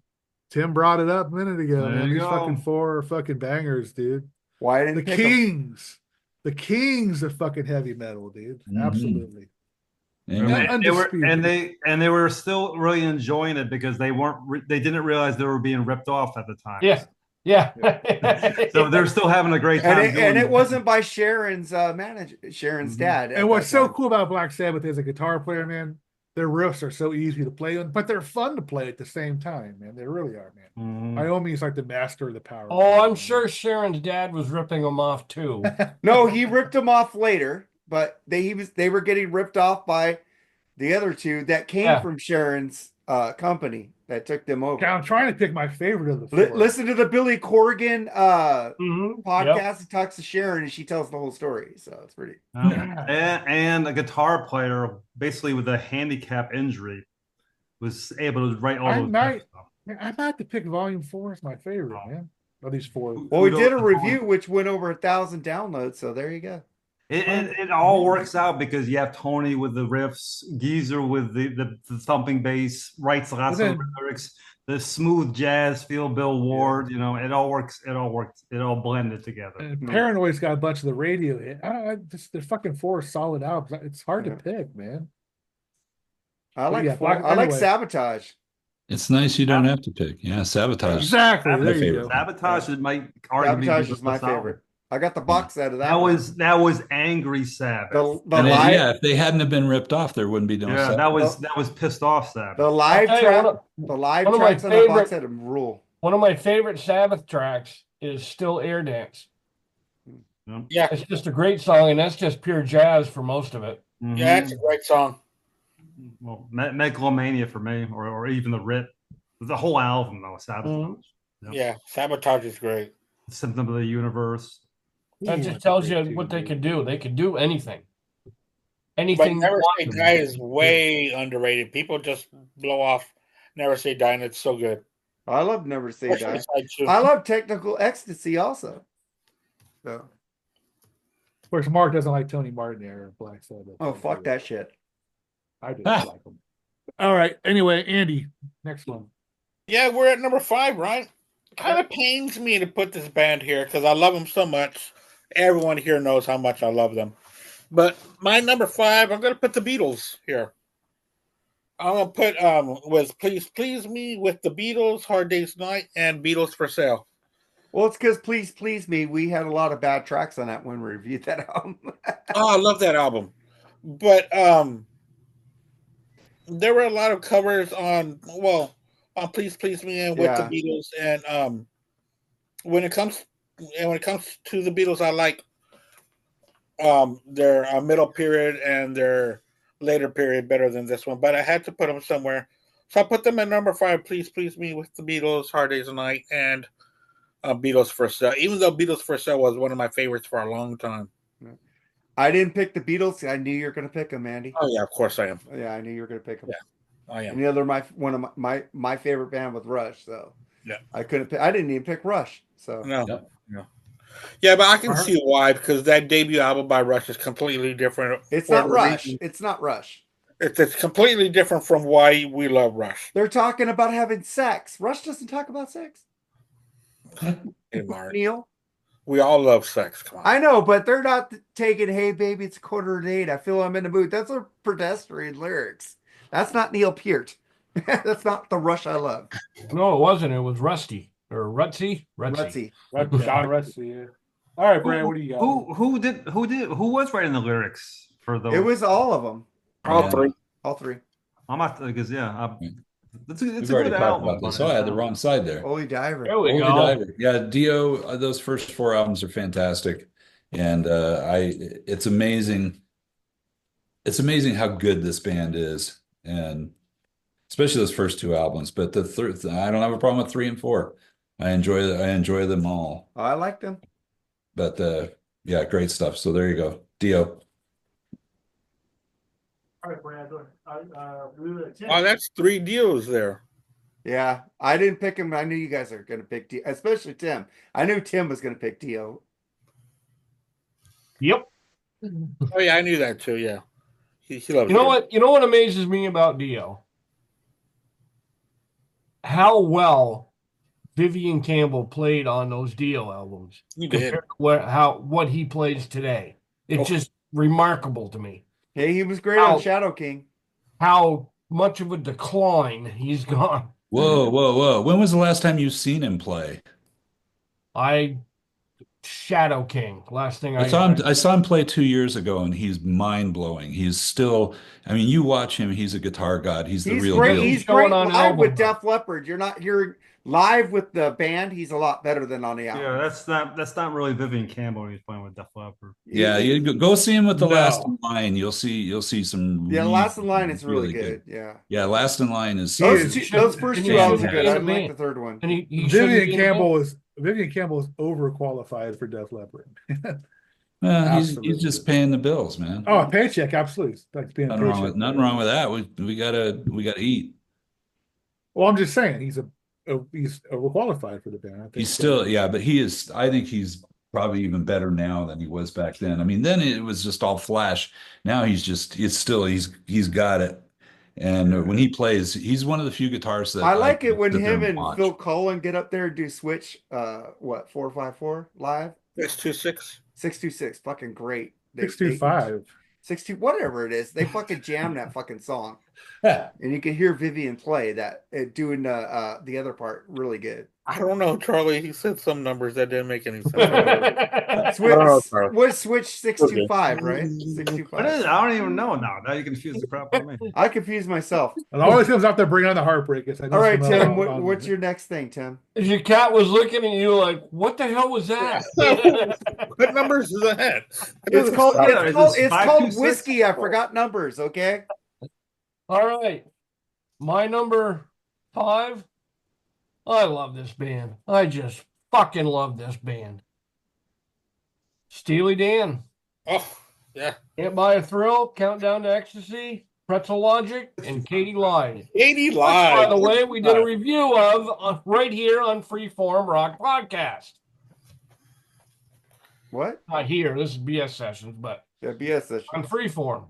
Tim brought it up a minute ago,
There
man.
you
These
go.
fucking four are fucking bangers, dude.
Why I
The
didn't pick 'em?
Kings. The Kings of fucking heavy metal, dude.
Mhm.
Absolutely.
Amen.
And they were
Undisputed.
and they were still really enjoying it because they didn't realize they were being ripped off at the time.
Yeah. Yeah.
So they're still having a great time.
And it wasn't by Sharon's manager, Sharon's
Mhm.
dad. at
And what's
that
so
time.
cool about Black Sabbath as a guitar player, man, their riffs are so easy to play on, but they're fun to play at the same time, man. They really are, man.
Mhm.
Iommi's like the master of the power.
Oh,
chord,
I'm
man.
sure Sharon's dad was ripping him off too.
No, he ripped him off later, but they were getting ripped off by the other two that came
Yeah.
from Sharon's company that took them over.
I'm trying to pick my favorite of the four.
Listen to the Billy Corgan
Mhm.
podcast. He talks to Sharon and she tells the whole story. So it's pretty.
And a guitar player, basically with a handicap injury, was able to write all
I
those.
might-
stuff.
Man, I might have to pick Volume 4 as my favorite, man. Of these four.
Well, we
Kudos
did a
to
review
Paul.
which went over 1,000 downloads. So there you go.
It all works out because you have Tony with the riffs, Geezer with the thumping bass, writes lots
But
of
then-
lyrics, the smooth jazz feel, Bill Ward. You know, it all works. It all worked. It all blended together.
And Paranoid's got a bunch of the radio hit. The fucking four solid albums. It's hard to pick, man.
I like
yeah,
I like
anyway.
Sabotage.
It's nice you don't have to pick. Yeah, Sabotage.
Exactly.
Sabotage-
There you
favorite.
go.
Sabotage might arguably
Sabotage
be
is my
the best album.
favorite. I got the box out of that.
That was angry Sabbath.
the
And
live
yeah, if they hadn't have been ripped off, there wouldn't be no
Yeah,
Sabbath.
that was pissed off Sabbath.
the live
I'll tell you,
track
one of-
the live
one of my
tracks on the box
favorite-
set rule.
One of my favorite Sabbath tracks is still Air Dance.
Yeah,
It's just a great song, and that's just pure jazz for most of it.
Mhm.
yeah, it's a great song.
Well, Megalomania for me, or even the Rip, the whole album though. Sabotage,
Mhm.
Yep.
Yeah, Sabotage is great.
Symptom of the Universe.
That
Ooh,
just
that's a
tells
great
you
tune,
what they
dude.
could do. They could do anything.
But
Anything. you
Never
want
Say
them to
Die
do.
is way underrated. People just blow off Never Say Die, and it's so good.
I love Never Say
Especially
Die.
side two.
I love Technical Ecstasy also. So,
Of course, Mark doesn't like Tony Martin era Black Sabbath.
oh fuck that shit.
I do like him. All right. Anyway, Andy, next one.
Yeah, we're at number 5, right? Kind of pains me to put this band here because I love them so much. Everyone here knows how much I love them. But my number 5, I'm going to put the Beatles here. I'm going to put was Please Please Me with the Beatles, Hard Day's Night, and Beatles for Sale.
Well, it's because Please Please Me, we had a lot of bad tracks on that when we reviewed that album.
Oh, I love that album. But there were a lot of covers on Please Please Me and with the Beatles, and when it comes to the Beatles, I like their middle period and their later period better than this one, but I had to put them somewhere, so I put them at number 5. Please Please Me with the Beatles, Hard Day's Night, and Beatles for Sale. Even though Beatles for Sale was one of my favorites for a long time.
I didn't pick the Beatles. I knew you were going to pick them, Andy.
Oh yeah, of course I am.
Yeah, I knew you were going to pick them.
Yeah, I am.
And the other, one of my favorite band with Rush. So
Yeah,
I couldn't pick. I didn't even pick Rush. So
no,
Yep.
no. Yeah, but I can see why, because that debut album by Rush is completely different.
it's
for
not
the
Rush.
reason-
It's not Rush.
It's completely different from why we love Rush.
They're talking about having sex. Rush doesn't talk about sex.
Hey, Mark,
Neil,
we all love sex. Come on.
I know, but they're not taking, hey, baby, it's 7:45. I feel I'm in the mood. That's a pedestrian lyrics. That's not Neil Peart. That's not the Rush I love.
No, it wasn't. It was Rusty or Rutsy.
Rutsy.
John Rusty. Yeah. All right, Brad, what do you got?
Who was writing the lyrics for those?
It was all of them.
all
Yeah.
three.
All three.
I'm not because it's
We've
a
already
good
talked
album.
about this.
but
Oh, I had
it's
the wrong side there.
Holy Diver.
There we
Holy
go.
Diver. Yeah, Dio. Those first 4 albums are fantastic, and it's amazing. It's amazing how good this band is, and especially those first 2 albums. But the third, I don't have a problem with 3 and 4. I enjoy them all.
I like them.
But Yeah, great stuff. So there you go. Dio.
All right, Brad.
Oh, that's 3 deals there.
Yeah, I didn't pick him. I knew you guys are going to pick Dio, especially Tim. I knew Tim was going to pick Dio.
Yep.
Oh yeah, I knew that too. Yeah, he loves.
You know what? You know what amazes me about Dio? How well Vivian Campbell played on those Dio albums
He did.
compared to what he plays today. It's
Oh.
just remarkable to me
Hey, he was great
How-
on Shadow King.
how much of a decline he's gone.
Whoa, whoa, whoa. When was the last time you seen him play?
Shadow King. Last thing
I saw him play 2 years ago, and he's mind blowing. He's still, I mean, you watch him, he's a guitar god. He's the real
great.
deal.
He's
Showing
great
on
live with
album.
Def Leppard. You're not hearing live with the band. He's a lot better than on the album.
Yeah, that's not really Vivian Campbell when he's playing with Def Leppard.
Yeah, you go see him with the
No.
Last in Line. You'll see some.
Yeah,
really,
Last in Line is really good. Yeah.
Yeah, Last in Line is.
Those first two albums are good. I
Yeah.
didn't like the third one.
And he shouldn't be in the
Vivian Campbell is overqualified for Def Leppard.
He's
Absolutely.
just paying the bills, man.
Oh, a paycheck, absolutely. Like being a paycheck.
Nothing wrong with that. We gotta eat.
Well, I'm just saying he's overqualified for the band. I think
He's still, yeah, but he is. I think he's probably even better now than he was back then. I mean, then it was just all flash. Now he's got it. And when he plays, he's one of the few guitarists that
I like it when
sit there
him and
watch.
Phil Collen get up there and do Switch. 454 live.
626.
626, fucking great.
625.
62, whatever it is. They fucking jam that fucking song,
Yeah.
and you can hear Vivian play that doing the other part really good.
I don't know, Charlie. He said some numbers that didn't make any sense.
Switch,
Oh, sorry.
what's Switch 625, right? 625.
What is it? I don't even know now. Now you confuse the crap out of me.
I confuse myself.
And always comes out there bringing on the heartbreakers.
All right, Tim. What's your next thing, Tim?
Your cat was looking at you like, what the hell was that?
What numbers is that?
It's called
Is this
it's called
526?
whiskey. I forgot numbers. Okay.
All right. My number 5. I love this band. I just fucking love this band. Steely Dan.
Oh, yeah.
Can't Buy a Thrill, Countdown to Ecstasy, Pretzel Logic, and Katie Lied.
80
Which,
live.
by the way, we did a review of right here on Freeform Rock Podcast.
What?
Not here. This is BS Sessions, but
Yeah, BS session.
on Freeform.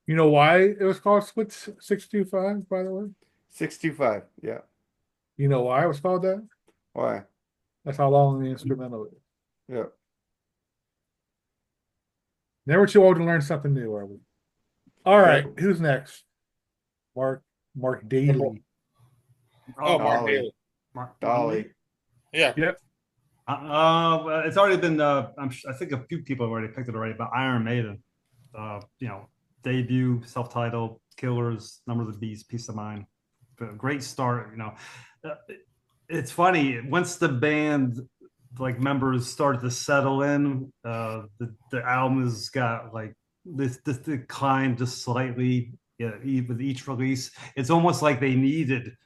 You know why it was called Switch 625, by the way?
625. Yeah.
You know why it was called that?
Why?
That's how long the instrumental is.
Yeah.
Never too old to learn something new, are we? All right, who's next? Mark Daly.
Oh, Mark
Daly.
Daly.
Dolly.
Yeah.
Yep.
It's already been. I think a few people have already picked it already. But Iron Maiden, debut, self-titled, Killers, Number of the Beast, Peace of Mind. Great start. It's funny once the band members started to settle in. The album has got this decline just slightly. Yeah, with each release, it's almost like they needed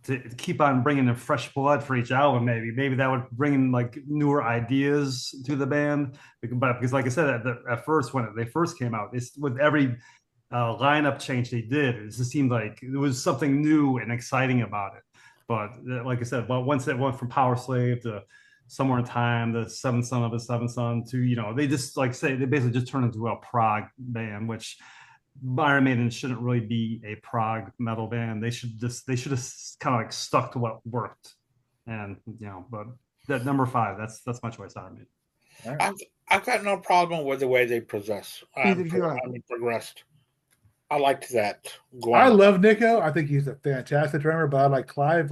to keep on bringing in fresh blood for each album. Maybe that would bring in newer ideas to the band. But because, like I said, at first when they first came out, it's with every lineup change they did, it just seemed like there was something new and exciting about it. But like I said, once it went from Power Slave to Somewhere in Time, the Seventh Son of a Seventh Son, to they just they basically just turned into a prog band, which Iron Maiden shouldn't really be a prog metal band. They should have kind of stuck to what worked. And but that number 5, that's my choice. Iron Maiden.
I've got no problem with the way they progressed. I liked that.
I love Nico. I think he's a fantastic drummer, but I like Clive.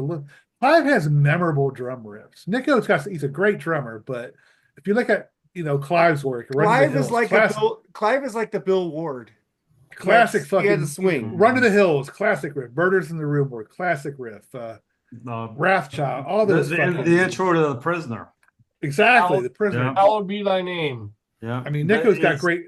Clive has memorable drum riffs. He's a great drummer, but if you look at Clive's work,
Clive is like the Bill Ward.
Classic fucking.
He had a swing.
Run to the Hills, classic riff. Murders in the Room Were classic riff. Wrathchild, all those.
The intro to The Prisoner.
Exactly, The Prisoner.
Hallowed Be Thy Name.
Yeah,
I mean,
That is-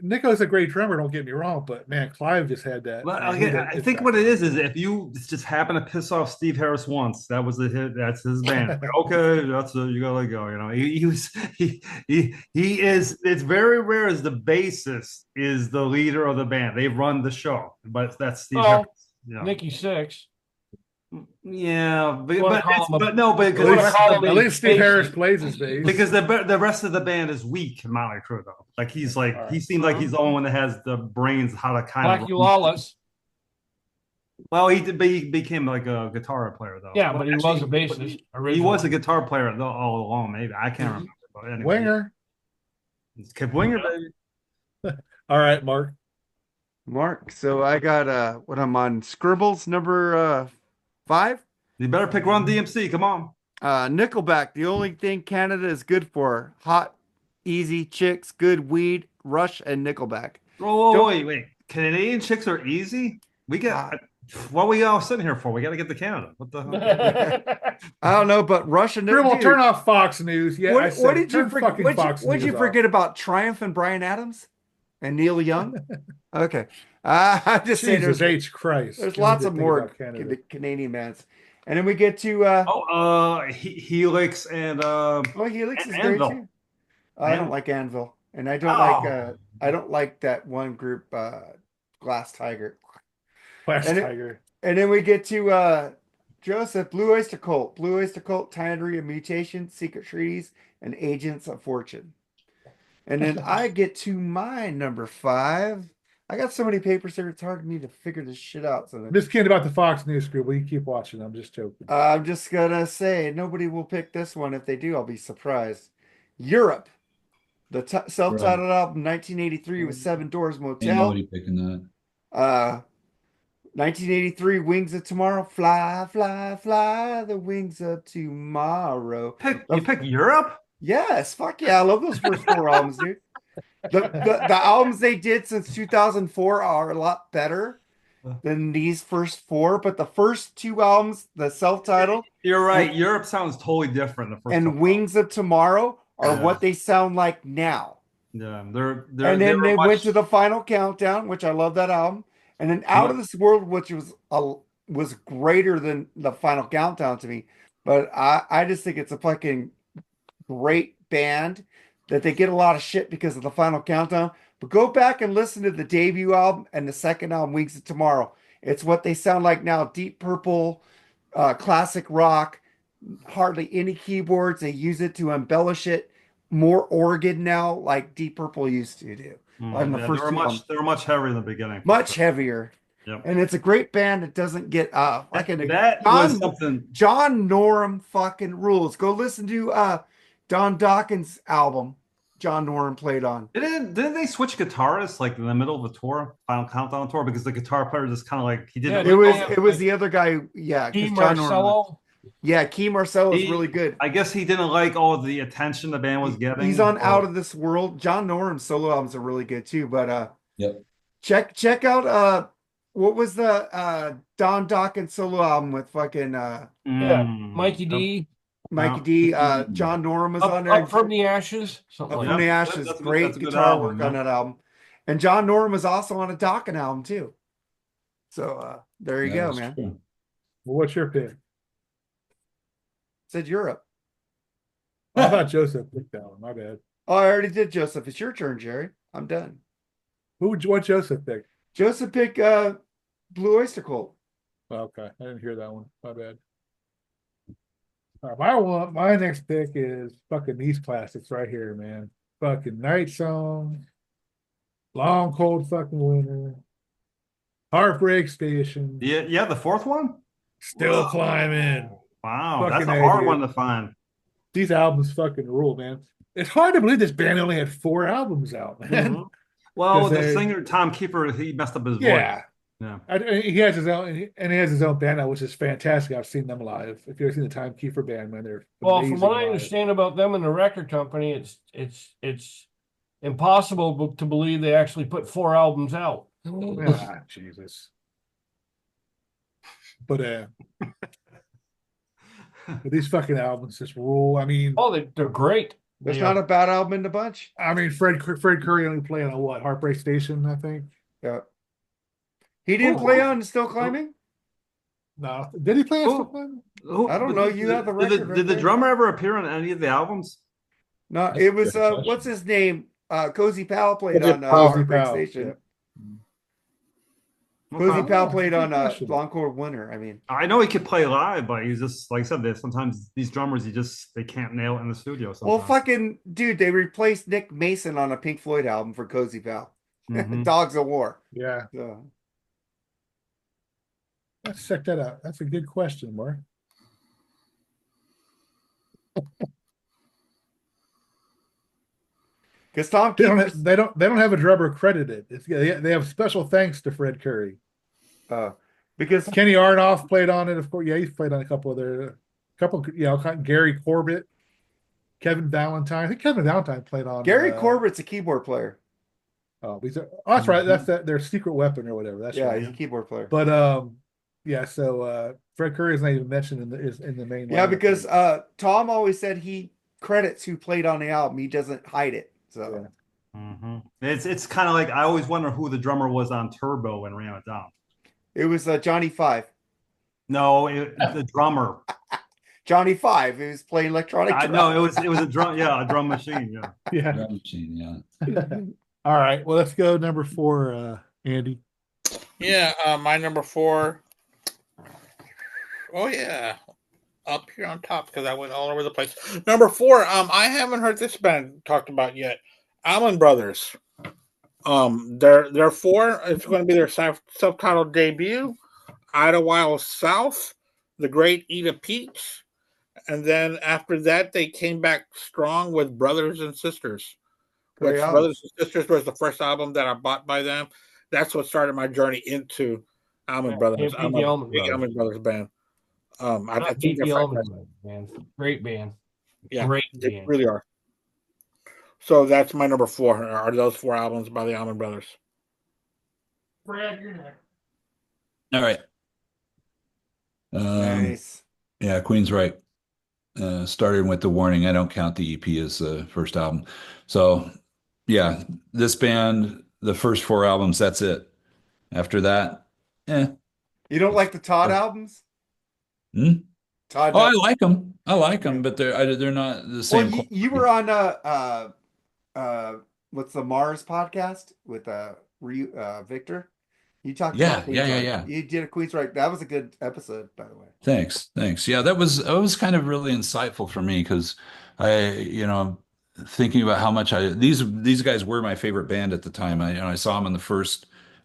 Nico's a great drummer, don't get me wrong, but man, Clive just had that.
Well,
Man, he
okay,
had
I
it
think
back
what it
then.
is if you just happen to piss off Steve Harris once, that was the hit. That's his band. Like, okay, that's you gotta go. You know, he was he is. It's very rare as the bassist is the leader of the band. They run the show, but that's Steve
Oh,
Harris. Yeah,
Nikki Six.
yeah,
You wanna call him a-
but no, but
At
because
wanna
the rest
call
of the
him
At least Steve
bass.
Harris plays his bass.
because the rest of the band is weak in Motley Crue though. Like he's like
All right.
he seemed like he's the only one that has the brains how to kind of.
Blackie Lawless.
Well, he did. But he became like a guitar player though.
Yeah,
Well,
but he
actually,
was a bassist.
He
Originally.
was a guitar player all along. Maybe I can't remember. But anyway,
Winger.
it's Kip Winger, baby.
All right, Mark.
Mark. So I got what I'm on Scribbles number 5.
You better pick Run DMC. Come on.
Nickelback. The only thing Canada is good for: hot, easy chicks, good weed, Rush, and Nickelback.
Oh, wait. Canadian chicks are easy. We got. What are we all sitting here for? We got to get to Canada. What the hell?
I don't know, but Rush and
Scribble,
dude,
turn off Fox News. Yeah, I said,
what did you
turn
forget?
fucking Fox
What'd you
News
forget about Triumph and Bryan Adams and Neil Young? Okay, I'm just saying
Jesus
there's
H. Christ.
there's
You
lots
need
of
to think
more
about Canada.
Canadian bands, and then we get to
Helix and
Helix is
and
great
Anvil.
too. I don't like Anvil, and I don't like that one group, Glass Tiger.
Glass
And
Tiger.
And then we get to Joseph, Blue Oyster Cult, Tannery of Mutation, Secret Treaties, and Agents of Fortune. And then I get to my number 5. I got so many papers here, it's hard for me to figure this shit out. So
I'm just kidding about the Fox News group. You keep watching. I'm just joking.
I'm just gonna say nobody will pick this one. If they do, I'll be surprised. Europe, the self-titled album, 1983 with 7 Doors
Ain't
Motel.
nobody picking that.
1983, Wings of Tomorrow, fly, fly, fly, the wings of tomorrow.
You pick Europe?
Yes, fuck yeah, I love those first 4 albums, dude. The albums they did since 2004 are a lot better than these first 4, but the first 2 albums, the self-titled,
You're right. Europe sounds totally different. The first
and
couple.
Wings of Tomorrow are
Yeah.
what they sound like now.
Yeah,
And then they went to the Final Countdown, which I love that album. And then Out of This World, which was greater than the Final Countdown to me. But I just think it's a fucking great band that they get a lot of shit because of the Final Countdown. But go back and listen to the debut album and the second album, Wings of Tomorrow. It's what they sound like now. Deep Purple, classic rock, hardly any keyboards. They use it to embellish it. More organ now, like Deep Purple used to do.
they were much heavier in the beginning.
Much heavier.
Yep.
And it's a great band that doesn't get
something.
John Norum fucking rules. Go listen to Don Dawkins' album John Norum played on.
Didn't they switch guitarists like in the middle of the tour, Final Countdown tour, because the guitar player just kind of like he didn't.
It was the other guy. Yeah,
Key
John
Marcello.
Norum. Yeah, Key Marcello is really good.
I guess he didn't like all the attention the band was getting.
He's on Out of This World. John Norum's solo albums are really good too. But
Yep.
check out what was the Don Dawkins solo album with fucking
Mikey D.
Mikey D. John Norum was on there.
Up from the Ashes. Something
Up
like
from
that.
the Ashes.
That's a
Great
good
guitar
album,
work on that album. And John Norum was also on a Dokken album too. So there you go, man.
True.
Well, what's your pick?
Said Europe.
I thought Joseph picked that one. My bad.
Oh, I already did, Joseph. It's your turn, Jerry. I'm done.
What Joseph picked?
Joseph picked Blue Oyster Cult.
Oh, okay, I didn't hear that one. My bad. All right, my next pick is fucking these classics right here, man. Fucking Night Song, Long Cold Fucking Winter, Heartbreak Station.
Yeah, the fourth one.
Still Climbing.
Wow, that's
Fucking
a hard
idiot.
one to find.
These albums fucking rule, man. It's hard to believe this band only had 4 albums out, man.
Mhm. Well,
'Cause
the singer Tom Keeper, he messed up his
Yeah.
voice. Yeah.
He has his own, and he has his own band now, which is fantastic. I've seen them live. If you've ever seen the Timekeeper band, man, they're
Well,
amazing
from what I
live.
understand about them and the record company, it's impossible to believe they actually put 4 albums out.
Ah, Jesus. But these fucking albums just rule. I mean,
Oh, they're great.
There's not a bad album in the bunch.
I mean, Fred Curry only played on what, Heartbreak Station, I think.
Yeah. He didn't play on Still Climbing?
No, did he play on Still Climbing?
I don't know. You have the record.
Did the drummer ever appear on any of the albums?
No, it was what's his name? Cozy Powell played on
Cozy
Heartbreak
Powell,
Station.
yeah.
Cozy Powell played on
question.
Long Cold Winter. I mean,
I know he could play live, but he's just like I said. Sometimes these drummers, they can't nail it in the studio.
well,
Sometimes.
fucking dude, they replaced Nick Mason on a Pink Floyd album for Cozy Powell.
Mhm.
Dogs of War.
Yeah,
So,
let's check that out. That's a good question, Mark.
because Tom
They
Keepers,
don't have a drummer credited. They have special thanks to Fred Curry.
because
Kenny Arnoff played on it, of course. Yeah, he's played on a couple of Gary Corbett, Kevin Valentine. I think Kevin Valentine played on
Gary Corbett's a keyboard player.
That's right. That's their secret weapon or whatever. That's right.
He's a keyboard player.
But so Fred Curry is not even mentioned in the main.
Yeah,
lineup.
because Tom always said he credits who played on the album. He doesn't hide it. So
It's kind of like I always wonder who the drummer was on Turbo and Ram It Down.
it was Johnny Five.
No, the drummer.
Johnny Five, who was playing electronic.
I know it was a drum. Yeah, a drum machine. Yeah.
yeah.
Drum machine, yeah.
All right. Well, let's go number 4, Andy.
Yeah, my number 4. Oh yeah, up here on top because I went all over the place. Number 4. I haven't heard this band talked about yet. Allman Brothers. They're 4. It's going to be their self-titled debut. Idlewild South, The Great Eat a Peach, and then after that they came back strong with Brothers and Sisters. Which Brothers and Sisters was the first album that I bought by them. That's what started my journey into Allman Brothers. I'm a big Allman Brothers band. I think they're
Allman Brothers, great band.
Yeah,
great
they
band.
really are. So that's my number 4. Are those 4 albums by the Allman Brothers?
Brad, you're next.
All right.
Nice.
Yeah, Queensryche. Started with The Warning. I don't count the EP as the first album. So, yeah, this band, the first 4 albums, that's it. After that,
You don't like the Todd albums?
Hmm?
Todd.
Oh, I like them. But they're not the same.
Well, you were on what's the Mars podcast with Victor? You talked about Queensryche.
Yeah.
You did a Queensryche. That was a good episode, by the way.
Thanks. Yeah, that was kind of really insightful for me because thinking about how much these guys were my favorite band at the time. I saw them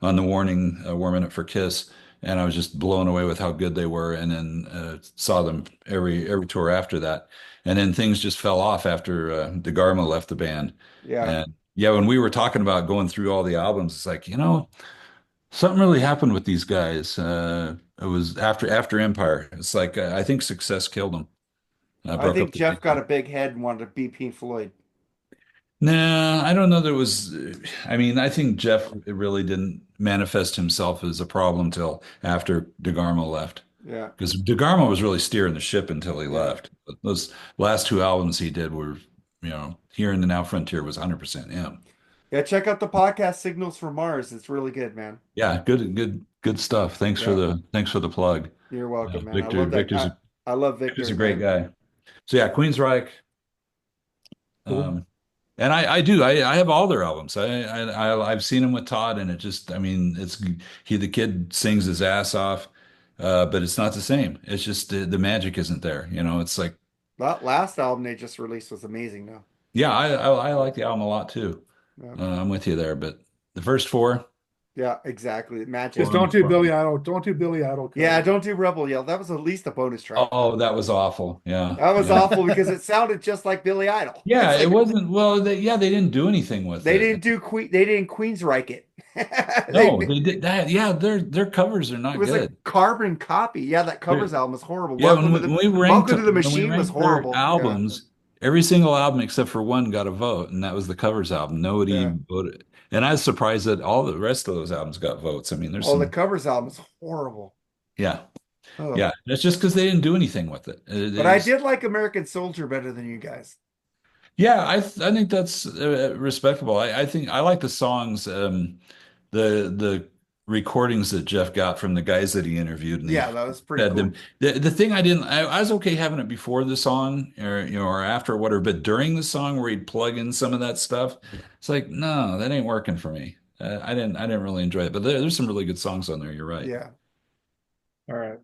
on The Warning, warming up for Kiss, and I was just blown away with how good they were. And then saw them every tour after that, and then things just fell off after DeGarmo left the band.
Yeah.
And when we were talking about going through all the albums, it's like something really happened with these guys. It was after Empire. It's like I think success killed them.
I think Jeff got a big head and wanted to be Pink Floyd.
Nah, I don't know. I think Jeff really didn't manifest himself as a problem till after DeGarmo left.
Yeah.
Because DeGarmo was really steering the ship until he left. But those last 2 albums he did were, Here in the Now Frontier was 100% him.
Yeah, check out the podcast Signals from Mars. It's really good, man.
Yeah, good stuff. Thanks for the plug.
You're welcome, man.
Victor's
I love Victor.
Victor's a great guy. So yeah, Queensryche.
Cool.
And I have all their albums. I've seen them with Todd, and the kid sings his ass off, but it's not the same. It's just the magic isn't there. It's like
that last album they just released was amazing. Though.
Yeah, I like the album a lot too.
Yeah.
I'm with you there, but the first 4.
Yeah, exactly. Magic.
Just don't do Billy Idol. Don't do Billy Idol.
Yeah, don't do Rebel Yell. That was at least a bonus track.
Oh, that was awful. Yeah,
that was awful because it sounded just like Billy Idol.
Yeah, it wasn't. Well, they didn't do anything with it.
They didn't Queensryche it.
No, they did that. Yeah, their covers are not good.
It was a carbon copy. Yeah, that covers album was horrible.
Yeah, when we ranked
Welcome to the Machine was horrible.
Albums. Yeah. Every single album except for one got a vote, and that was the covers album. Nobody voted. And I was surprised that all the rest of those albums got votes. I mean,
the covers album is horrible.
Yeah. Oh. Yeah. That's just because they didn't do anything with it.
But I did like American Soldier better than you guys.
Yeah, I think that's respectable. I think I like the songs, the recordings that Jeff got from the guys that he interviewed, and he
Yeah, that was pretty
had
cool.
them. The thing I was okay having it before the song, or or after or whatever, but during the song where he'd plug in some of that stuff, it's like, no, that ain't working for me. I didn't really enjoy it, but there's some really good songs on there. You're right.
Yeah.
All right.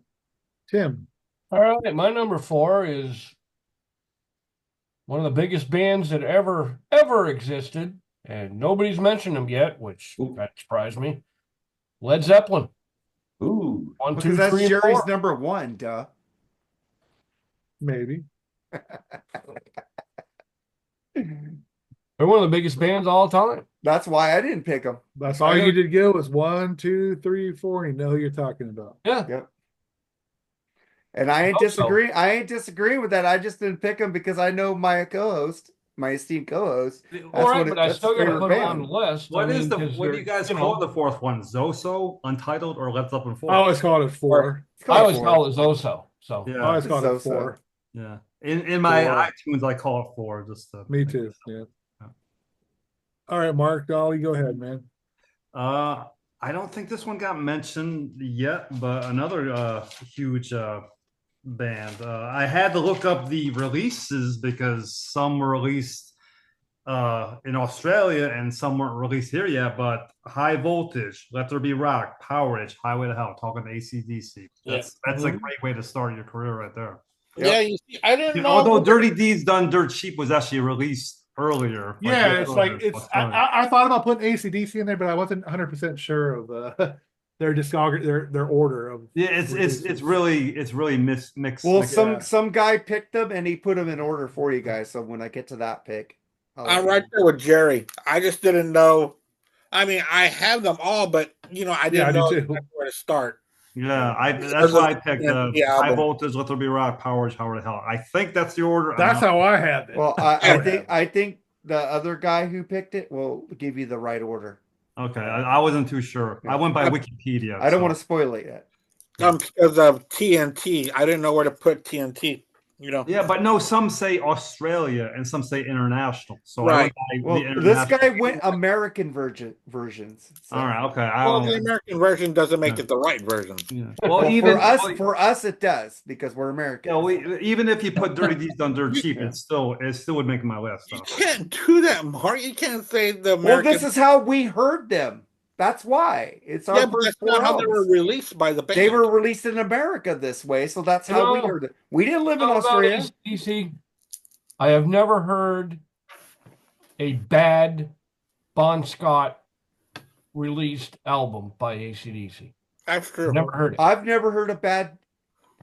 Tim.
All right, my number 4 is one of the biggest bands that ever existed, and nobody's mentioned them yet, which
Ooh.
that surprised me. Led Zeppelin.
Ooh.
1, 2,
Because that's
3, and
Jerry's
4.
number one, duh.
Maybe.
They're one of the biggest bands of all time.
That's why I didn't pick them.
That's all you need to go is 1, 2, 3, 4, and you know who you're talking about.
Yeah.
Yep. And I ain't disagreeing. I ain't disagreeing with that. I just didn't pick them because I know my co-host, my esteemed co-host.
All right, but I
that's
still
his
got to
favorite
put it on
band.
the list.
What
I mean,
what do you guys call the fourth one? Zoso, Untitled, or Led Zeppelin 4?
I always called it 4.
I always call it Zoso. So
I
Yeah,
always called it
Zoso.
4.
yeah. In my
4.
iTunes, I call it 4. Just to
Me too. Yeah. All right, Mark, Daly, go ahead, man.
I don't think this one got mentioned yet, but another huge band. I had to look up the releases because some were released in Australia and some weren't released here yet. But High Voltage, Let There Be Rock, Power Age, Highway to Hell, talking to AC/DC. That's a great way to start your career right there.
Yep.
Yeah, you see, I didn't know.
Although Dirty Deeds Done Dirt Cheap was actually released earlier.
Yeah, it's like I thought about putting AC/DC in there, but I wasn't 100% sure of their discography, their order of.
Yeah, it's really mixed.
Well, some guy picked them and he put them in order for you guys. So when I get to that pick,
I'm right there with Jerry. I just didn't know. I mean, I have them all, but I didn't know where to start.
Yeah, that's why I picked High Voltage, Let There Be Rock, Power Age, Highway to Hell. I think that's the order.
That's how I had it.
Well, I think the other guy who picked it will give you the right order.
Okay, I wasn't too sure. I went by Wikipedia.
I don't want to spoil it yet.
Because of TNT, I didn't know where to put TNT.
Yeah, but no, some say Australia and some say international. So
right.
This guy went American versions. So.
All right, okay.
Well, the American version doesn't make it the right version.
Yeah. Well, even
for us, it does because we're American.
Even if you put Dirty Deeds Done Dirt Cheap, it still would make my list.
You can't do that, Mark. You can't say the American.
Well, this is how we heard them. That's why it's our first.
That's not how they were released by the band.
They were released in America this way, so that's how we heard it. We didn't live in Australia.
DC, I have never heard a bad Bon Scott released album by AC/DC.
That's true.
Never heard it.
I've never heard a bad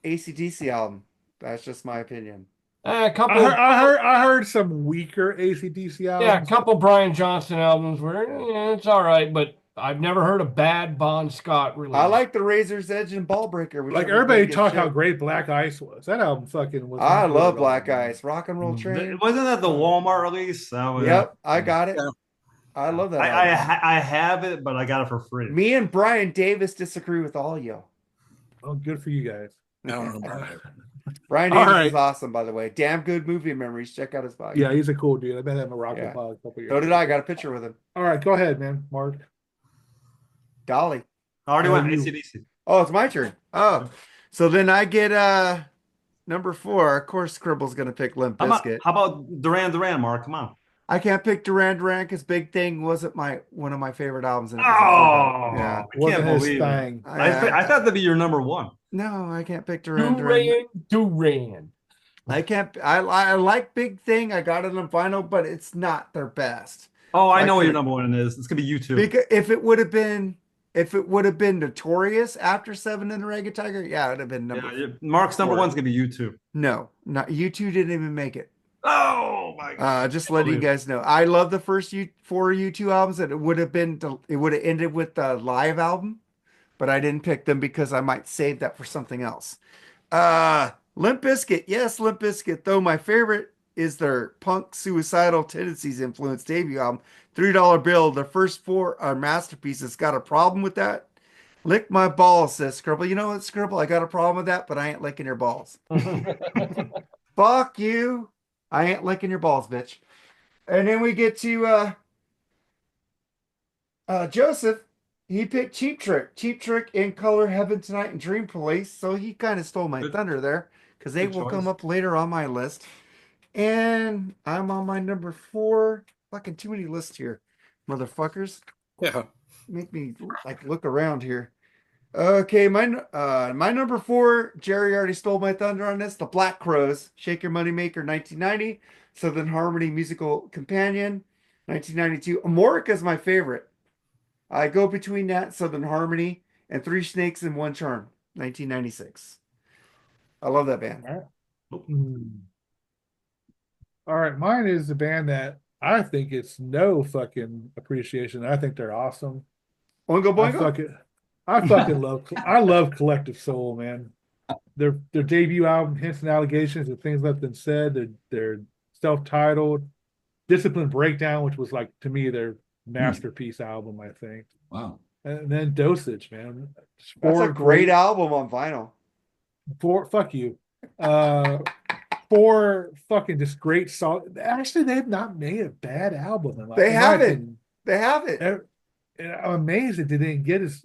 AC/DC album. That's just my opinion.
I heard some weaker AC/DC albums.
Yeah, a couple Brian Johnson albums where it's all right, but I've never heard a bad Bon Scott release.
I like the Razor's Edge and Ballbreaker.
Like everybody talked how great Black Ice was. That album fucking was.
I love Black Ice. Rock and Roll Train.
Wasn't that the Walmart release?
Yep, I got it. Yeah. I love that.
I have it, but I got it for free.
Me and Brian Davis disagree with all y'all.
Oh, good for you guys.
No. Brian Davis is awesome, by the way. Damn good movie memories. Check out his podcast.
Yeah, he's a cool dude. I've been having a rock and pod a couple years.
So did I. Got a picture with him.
All right, go ahead, man. Mark.
Daly.
I already went AC/DC.
Oh, it's my turn. Oh, so then I get number 4. Of course, Scribble's going to pick Limp Bizkit.
How about Duran, Mark? Come on.
I can't pick Duran because Big Thing wasn't one of my favorite albums.
Yeah,
I can't believe it.
I thought that'd be your number 1.
No, I can't pick Duran. I can't. I like Big Thing. I got it on vinyl, but it's not their best.
Oh, I know what your number 1 is. It's gonna be U2.
Because if it would have been Notorious after 7 and the Reggae Tiger, yeah, it would have been number.
Yeah, Mark's number 1's gonna be U2.
No, not U2 didn't even make it.
Oh my god!
Just letting you guys know, I love the first 4 U2 albums, and it would have ended with the live album, but I didn't pick them because I might save that for something else. Limp Bizkit, yes, Limp Bizkit. Though my favorite is their punk suicidal tendencies influenced debut album, $3 Bill. The first 4 are masterpieces. Got a problem with that? Lick my balls, says Scribble. You know what, Scribble? I got a problem with that, but I ain't licking your balls. Fuck you. I ain't licking your balls, bitch. And then we get to Joseph. He picked Cheap Trick. Cheap Trick in Color, Heaven Tonight, and Dream Police. So he kind of stole my
Good-
thunder there because they
good
will
choice.
come up later on my list. And I'm on my number 4. Fucking too many lists here, motherfuckers.
Yeah.
Make me like look around here. Okay, my number 4. Jerry already stole my thunder on this. The Black Crowes, Shake Your Money Maker, 1990. Southern Harmony Musical Companion, 1992. Amorica is my favorite. I go between that, Southern Harmony, and Three Snakes and One Charm, 1996. I love that band.
All right, mine is the band that I think it's no fucking appreciation. I think they're awesome.
Oingo
I
Boingo?
I love Collective Soul, man. Their debut album, Hints and Allegations, and Things Left Unsaid, their self-titled Discipline Breakdown, which was like to me their masterpiece album, I think.
Wow.
And then Dosage, man.
That's a great album on vinyl.
Fuck you. 4 fucking just great solid. Actually, they have not made a bad album.
They haven't. They haven't.
And I'm amazed that they didn't get as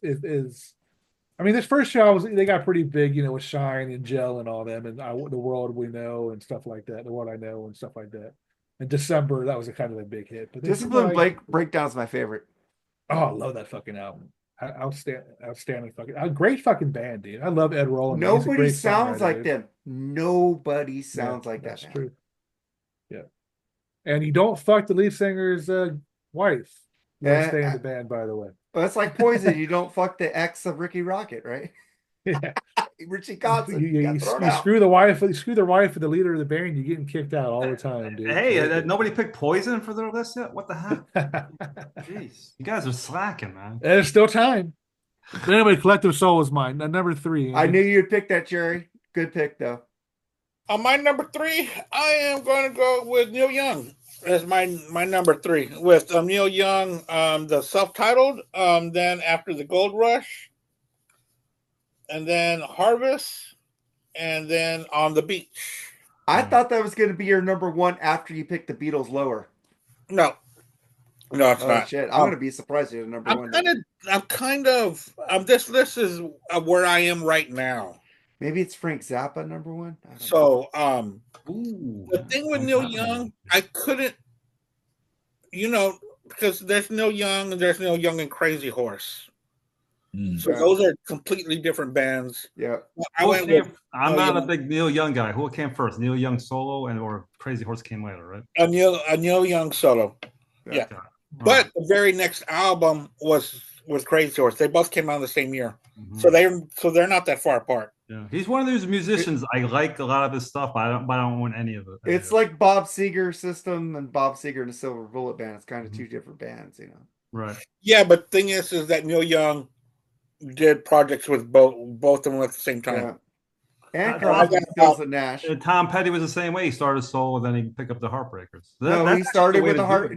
I mean, this first show they got pretty big, you know, with Shine and Gel and all them, and The World We Know and stuff like that, The World I Know and stuff like that. In December, that was a kind of a big hit. But
Discipline Breakdown's my favorite.
Oh, I love that fucking album. Outstanding fucking, a great fucking band, dude. I love Ed Roland.
Nobody sounds like them. Nobody sounds like that.
That's true. Yeah, and you don't fuck the lead singer's wife. You stay in the band, by the way.
Well, that's like Poison. You don't fuck the ex of Ricky Rocket, right?
Yeah.
Richie Kotzen.
You screw the wife. You screw the wife of the leader of the band. You're getting kicked out all the time, dude.
Hey, nobody picked Poison for their list yet? What the heck? Jeez, you guys are slacking, man.
There's still time. But anyway, Collective Soul is mine. Number 3.
I knew you'd pick that, Jerry. Good pick, though.
On my number 3, I am going to go with Neil Young as my number 3. With Neil Young, the self-titled, then After the Gold Rush, and then Harvest, and then On the Beach.
I thought that was going to be your number 1 after you picked the Beatles lower.
No, it's not.
Shit. I'm going to be surprised you're number 1.
This list is where I am right now.
Maybe it's Frank Zappa number 1.
So, the thing with Neil Young, I couldn't, because there's Neil Young and there's Neil Young and Crazy Horse. So those are completely different bands.
Yeah.
I'm not a big Neil Young guy. Who came first? Neil Young solo or Crazy Horse came later, right?
A Neil Young solo. Yeah. Okay. But the very next album was Crazy Horse. They both came out the same year. Mm-hmm. So they're not that far apart.
Yeah. He's one of those musicians. I like a lot of his stuff, but I don't want any of it.
It's like Bob Seger System and Bob Seger and the Silver Bullet Band. It's kind of 2 different bands,
Right.
Yeah, but the thing is that Neil Young did projects with both of them at the same time.
Yeah. And Crosby, Stills and Nash.
Tom Petty was the same way. He started solo, and then he picked up the Heartbreakers.
He started with the Heartbreakers,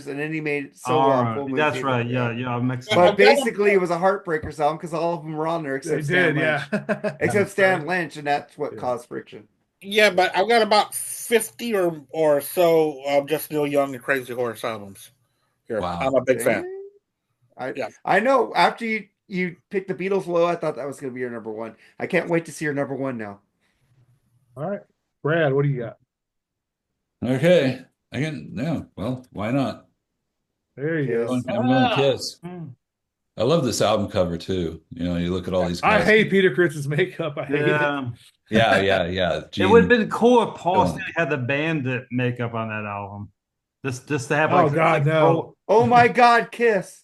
and then he made solo.
That's right. Yeah.
But basically, it was a Heartbreakers album because all of them were on there except Stan Lynch. Except Stan Lynch, and that's what caused friction.
Yeah, but I've got about 50 or so of just Neil Young and Crazy Horse albums. Here, wow. I'm a big fan.
I know. After you picked the Beatles low, I thought that was going to be your number 1. I can't wait to see your number 1 now.
All right, Brad, what do you got?
Okay, well, why not?
There you go.
I'm going Kiss. I love this album cover too. You look at all these guys.
I hate Peter Criss's makeup. I hate it.
Yeah.
It would have been cool if Paul Stanley had the Bandit makeup on that album. Just to have
no.
Oh my God, Kiss.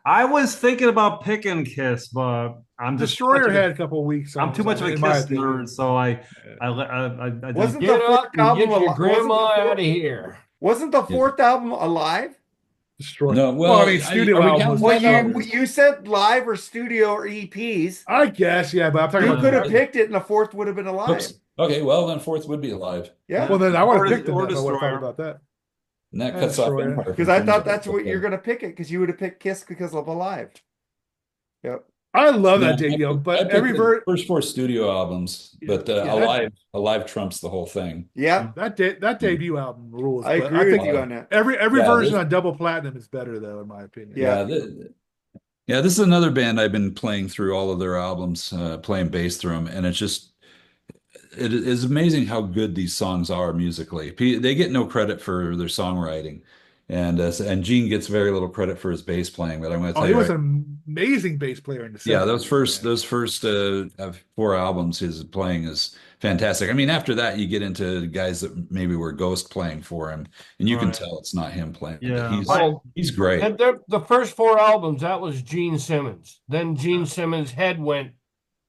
I was thinking about picking Kiss, but I'm just
Destroyer had a couple of weeks.
I'm too much of a Kiss nerd, so I
wasn't
the fourth album get your grandma out of here.
Wasn't the 4th album Alive?
Destroyer.
No, well,
I mean studio albums.
Well, you said live or studio or EPs.
I guess, yeah, but I'm talking about.
You could have picked it, and the 4th would have been Alive.
Oops. Okay, well then 4th would be Alive.
Yeah.
Well then I would have picked it.
Or
I would have thought about that.
And that cuts off Empire.
Because I thought that's what you're going to pick it, because you would have picked Kiss because of Alive. Yep.
I love that
Yeah,
debut album,
I
but
picked
every
the first 4 studio albums,
Yeah,
but
yeah,
Alive trumps the whole thing.
Yeah,
that debut album rules.
I
But I
agree with
think
you on that.
every
Yeah,
version on Double Platinum is better, though, in my opinion.
Yeah.
Yeah, this is another band I've been playing through all of their albums, playing bass through them, and it is amazing how good these songs are musically. They get no credit for their songwriting, and Gene gets very little credit for his bass playing. But I'm going to
Oh,
tell
he
you
was
right,
an amazing bass player in the
yeah,
70s.
those first 4 albums, his playing is fantastic. I mean, after that, you get into guys that maybe were ghost playing for him, and you can
Right.
tell it's not him playing, but
Yeah.
he's great.
And the first 4 albums, that was Gene Simmons. Then Gene Simmons' head went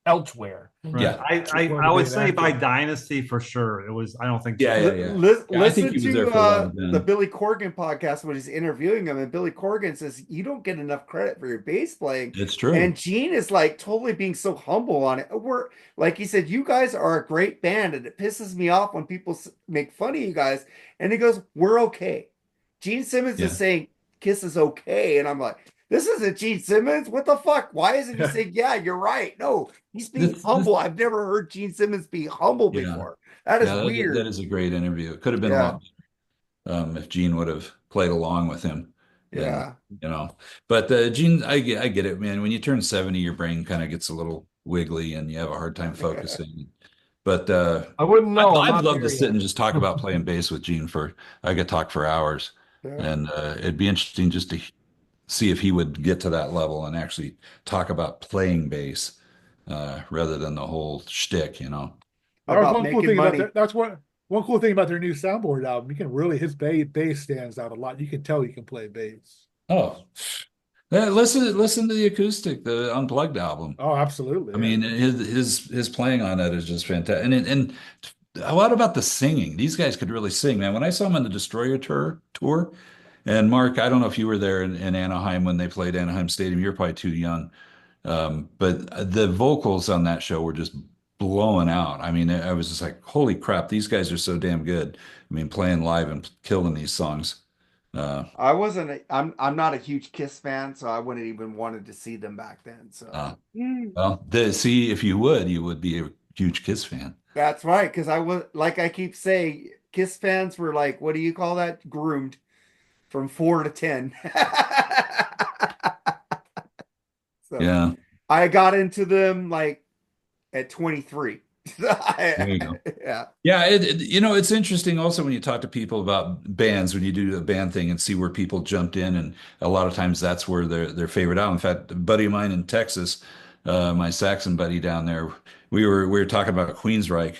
elsewhere.
Right.
Yeah.
I would say by Dynasty for sure. It was. I don't think.
Yeah,
so.
yeah, yeah.
Listen
Yeah, I think he was there
to
for a while then.
the Billy Corgan podcast when he's interviewing him, and Billy Corgan says you don't get enough credit for your bass playing.
It's true.
And Gene is like totally being so humble on it. We're like he said, you guys are a great band, and it pisses me off when people make fun of you guys. And he goes, "We're okay." Gene Simmons is saying Kiss is okay, and I'm like, this isn't Gene Simmons. What the fuck? Why isn't he saying, yeah, you're right? No, he's being humble. I've never heard Gene Simmons be humble before. That is weird.
That is a great interview. It could have been a lot better, if Gene would have played along with him.
Yeah.
But Gene, I get it, man. When you turn 70, your brain kind of gets a little wiggly and you have a hard time focusing. But
I wouldn't know.
I'd love to sit and just talk about playing bass with Gene I could talk for hours. Yeah. And it'd be interesting just to see if he would get to that level and actually talk about playing bass rather than the whole shtick,
One cool thing about one cool thing about their new soundboard album. You can really his bass stands out a lot. You can tell he can play bass.
Oh, yeah, listen to the acoustic, the unplugged album.
Oh, absolutely.
I mean, his playing on that is just fantastic. And a lot about the singing. These guys could really sing, man. When I saw them on the Destroyer tour. And Mark, I don't know if you were there in Anaheim when they played Anaheim Stadium. You're probably too young. But the vocals on that show were just blowing out. I mean, I was just like, holy crap, these guys are so damn good. I mean, playing live and killing these songs.
I'm not a huge Kiss fan, so I wouldn't even wanted to see them back then. So
well, see, if you would be a huge Kiss fan.
That's right, because I was like I keep saying, Kiss fans were like, what do you call that? Groomed. From 4 to 10. So
yeah.
I got into them like at 23.
There you go.
Yeah.
Yeah. It's interesting also when you talk to people about bands, when you do a band thing and see where people jumped in. And a lot of times that's where their favorite album. In fact, a buddy of mine in Texas, my Saxon buddy down there, we were talking about Queensryche,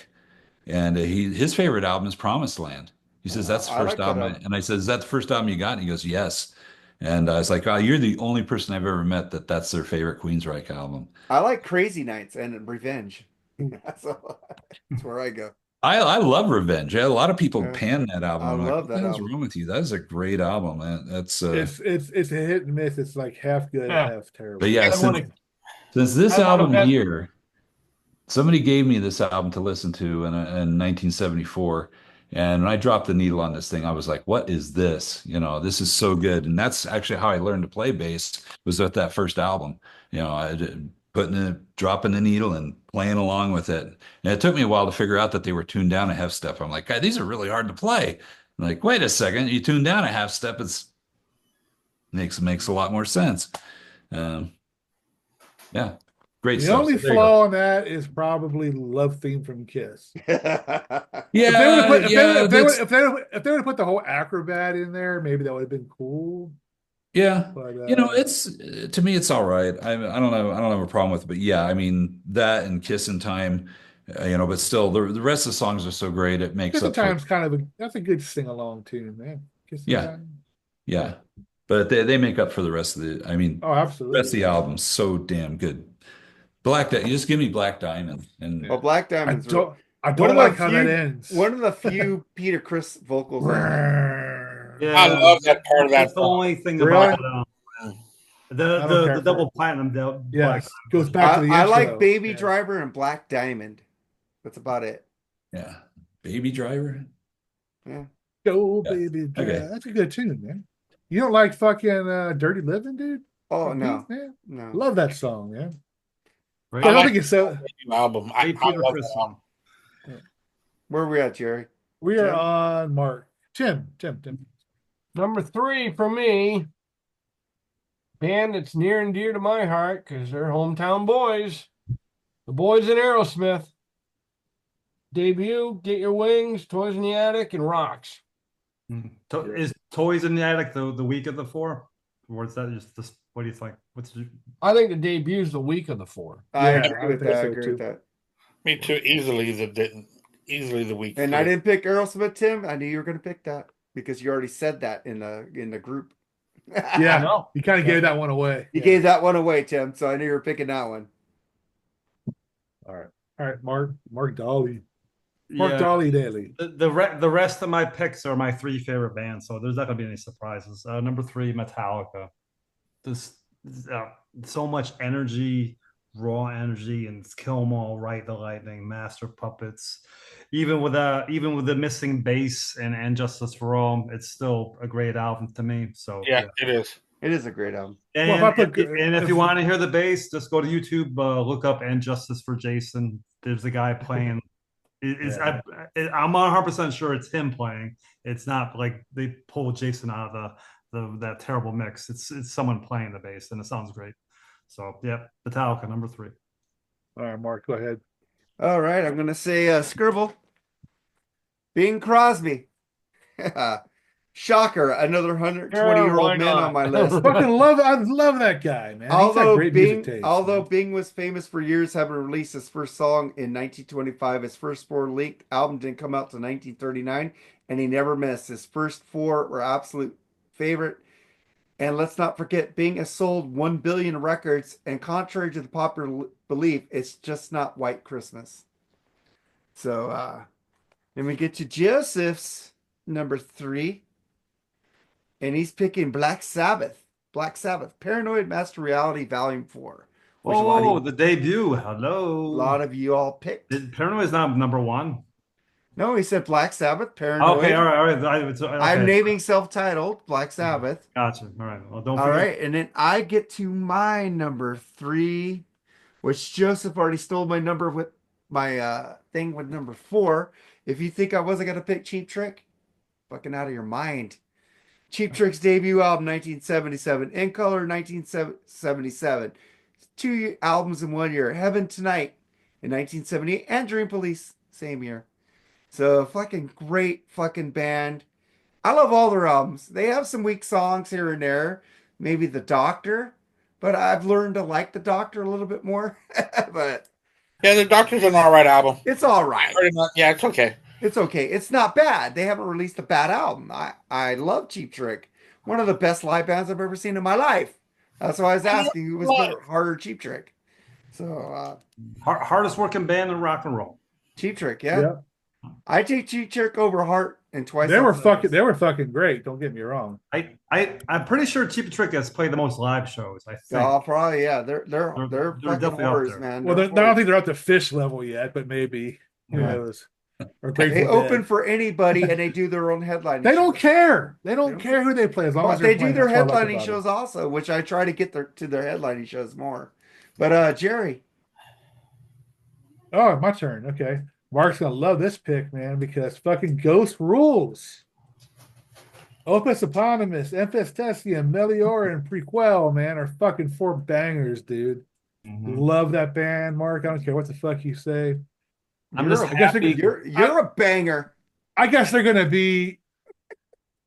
and his favorite album is Promised Land. He says, that's the first album. And I said, is that the first album you got? And he goes, yes. And I was like, oh, you're the only person I've ever met that's their favorite Queensryche album.
I like Crazy Nights and Revenge. That's where I go.
I love Revenge. A lot of people pan that album.
I love
that. What's wrong with you? That is a great album, man. That's
it's a hit and miss. It's like half good, half terrible.
But yeah, since this album here, somebody gave me this album to listen to in 1974. And when I dropped the needle on this thing, I was like, what is this? This is so good. And that's actually how I learned to play bass, was with that first album. Dropping the needle and playing along with it. And it took me a while to figure out that they were tuned down a half step. I'm like, God, these are really hard to play. I'm like, wait a second, you tune down a half step, makes a lot more sense. Yeah. Great stuff.
The only flaw in that is probably Love Theme from Kiss.
Yeah.
If they would have put the whole acrobat in there, maybe that would have been cool.
Yeah. But, it's to me, it's all right. I don't have a problem with it, but yeah, I mean that and Kiss in Time, but still the rest of the songs are so great. It makes
Kiss in Time's that's a good sing along tune, man. Kiss in Time.
Yeah. But they make up for the rest of
absolutely.
The rest of the album's so damn good. You just give me Black Diamond. And
Black Diamond's
I don't like how that ends.
One of the few Peter Criss vocals.
Yeah, I love that part of that.
That's the only thing about the double platinum.
Goes back to the intro.
I like Baby Driver and Black Diamond. That's about it.
Yeah, Baby Driver.
Yeah.
Go Baby Driver. Okay. That's a good tune, man. You don't like fucking Dirty Living, dude?
Oh no,
man?
No.
Love that song, man.
Right?
I
I
don't
like
think it's so.
the album. I
Peter
love
Chris
that
song.
album.
Where are we at, Jerry?
We are
Tim?
on Mark. Tim.
Number 3 for me, band that's near and dear to my heart because they're hometown boys. The boys in Aerosmith. Debut, Get Your Wings, Toys in the Attic, and Rocks.
Is Toys in the Attic the week of the 4? Or is that just this? What do you think?
I think the debu's the week of the 4.
I
Yeah,
agree
I
with
think
that. I
so,
agree
too.
with that.
Me too. Easily the week.
And
too.
I didn't pick Aerosmith, Tim. I knew you were going to pick that because you already said that in the group.
Yeah,
know.
you kind of gave that one away.
You
Yeah.
gave that one away, Tim. So I knew you were picking that one.
All right, Mark Daly. Mark
Yeah.
Daly.
The rest of my picks are my 3 favorite bands, so there's not gonna be any surprises. Number 3, Metallica. This so much energy, raw energy, and Kill 'Em All, Ride the Lightning, Master Puppets. Even with the missing bass and Justice for All, it's still a great album to me. So
Yeah, it is.
It is a great album.
And,
Well, if I put-
and if
if-
you want to hear the bass, just go to YouTube, look up "And Justice for Jason." There's a guy playing. I'm 100% sure it's him playing. It's not like they pulled Jason out of that terrible mix. It's someone playing the bass, and it sounds great. So yeah, Metallica number 3.
All right, Mark, go ahead.
All right, I'm gonna say Scribble. Bing Crosby. Shocker, another 120-year-old man on my list.
I love that guy, man. He's got great music taste.
Although
man.
Bing was famous for years, having released his first song in 1925, his first 4 leaked album didn't come out till 1939, and he never missed. His first 4 were absolute favorite. And let's not forget, Bing has sold 1 billion records, and contrary to the popular belief, it's just not White Christmas. So then we get to Joseph's number 3. And he's picking Black Sabbath. Black Sabbath. Paranoid Master Reality Volume 4. Which
The debut. Hello.
a lot of you all picked.
Paranoid is not number 1.
No, he said Black Sabbath, Paranoid.
Okay, all right. Okay.
I'm naming self-titled Black Sabbath.
Gotcha. All right. Well, don't
All
forget.
right, and then I get to my number 3, which Joseph already stole my number with my thing with number 4. If you think I wasn't gonna pick Cheap Trick, fucking out of your mind. Cheap Trick's debut album, 1977. In Color, 1977. 2 albums in 1 year. Heaven Tonight in 1978. And Dream Police, same year. So, fucking great fucking band. I love all their albums. They have some weak songs here and there. Maybe The Doctor. But I've learned to like The Doctor a little bit more. But
Yeah, the Doctor's an all right album.
it's all right.
Yeah, it's okay.
It's okay. It's not bad. They haven't released a bad album. I love Cheap Trick. One of the best live bands I've ever seen in my life. That's why I was asking who was better, Hard or Cheap Trick. So
Hardest working band in rock and roll.
Cheap Trick, yeah. I take Cheap Trick over Heart and Twice.
They were fucking great. Don't get me wrong.
I'm pretty sure Cheap Trick has played the most live shows. I think.
Oh, probably yeah. They're
They're
fucking
definitely up
horrors,
there.
man.
Well,
They're
I don't think they're up to Fish level yet, but maybe. Who
Yeah.
knows? Or
they
Grateful
open
Dead.
for anybody and they do their own headlining.
They don't
shows.
care. They don't care who they play as long
But
as
they
they're
do their
playing. That's what I like
headlining
about
shows also, which I try to get to their headlining shows more. But Jerry,
it. Oh, my turn. Okay. Mark's gonna love this pick, man, because fucking Ghost rules. Opus Eponymous, Infestation, Melior, and Prequel, man, are fucking 4 bangers, dude.
Mhm.
Love that band, Mark. I don't care what the fuck you say.
I'm just
I guess
happy.
you're a banger.
I guess they're gonna be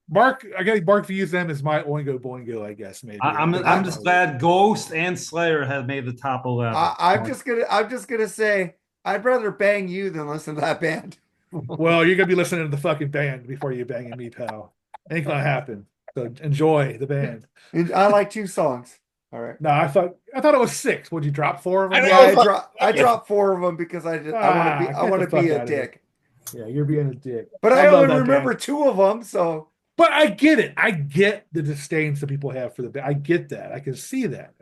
Mark. I guess Mark views them as my Oingo Boingo. I guess maybe.
I'm just glad Ghost and Slayer have made the top 11.
I'm just gonna say I'd rather bang you than listen to that band.
Well, you're gonna be listening to the fucking band before you banging me, pal. Ain't gonna happen. So enjoy the band.
And I like 2 songs. All right.
No, I thought it was 6. Would you drop 4 of them?
Yeah, I dropped 4 of them because I want to
get
be
the
a
fuck
dick.
Yeah, you're being a dick.
But I
love
only
that
remember
band.
2 of them, so.
But I get it. I get the disdain some people have for the band. I get that. I can see that.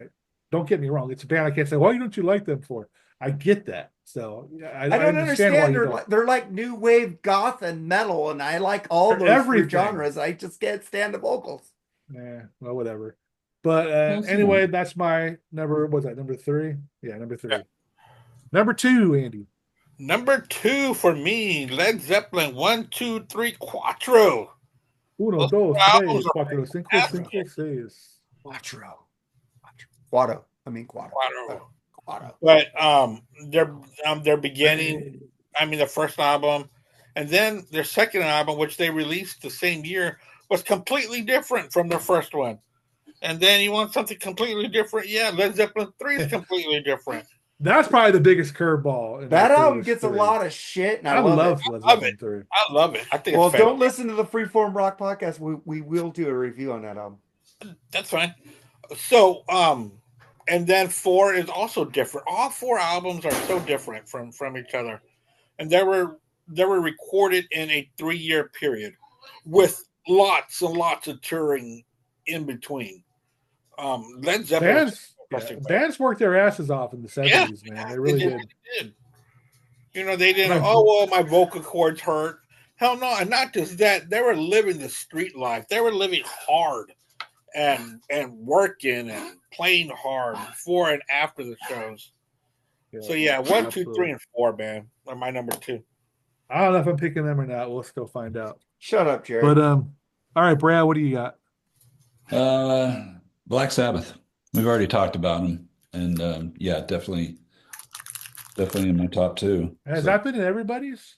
Don't get me wrong. It's a band I can't say, why don't you like them for? I get that. So I
don't understand.
why you don't.
They're like new wave goth and metal, and I like all those
everything.
genres. I just can't stand the vocals.
Yeah, well, whatever. But anyway, that's my number. Was that number 3? Yeah, number 3.
Yeah.
Number 2, Andy.
Number 2 for me, Led Zeppelin 1, 2, 3, Quattro.
1,
Those
2, 3,
albums are
4, 5,
fantastic.
6.
Quattro. Quatro. I mean Quatro.
Quattro.
Quatro.
But their beginning, I mean the first album, and then their second album, which they released the same year, was completely different from their first one. And then you want something completely different? Yeah, Led Zeppelin 3 is completely different.
That's probably the biggest curveball.
That album gets a lot of shit, and I love it.
Led Zeppelin 3.
I love it. I think.
Well,
it's
don't listen to the Freeform Rock podcast. We will do a review on that album.
That's fine. So, and then 4 is also different. All 4 albums are so different from each other, and they were recorded in a 3-year period with lots and lots of touring in between. Led Zeppelin
bands worked their asses off in the 70s, man. They really did.
You know, they didn't. Oh well, my vocal cords hurt. Hell no, and not just that. They were living the street life. They were living hard, and working and playing hard before and after the shows. Yeah, so yeah, 1, 2, 3, and 4, man, are my number 2.
I don't know if I'm picking them or not. We'll still find out.
Shut up, Jared.
But all right, Brad, what do you got?
Black Sabbath. We've already talked about them, and yeah, definitely in my top 2.
Has that been in everybody's?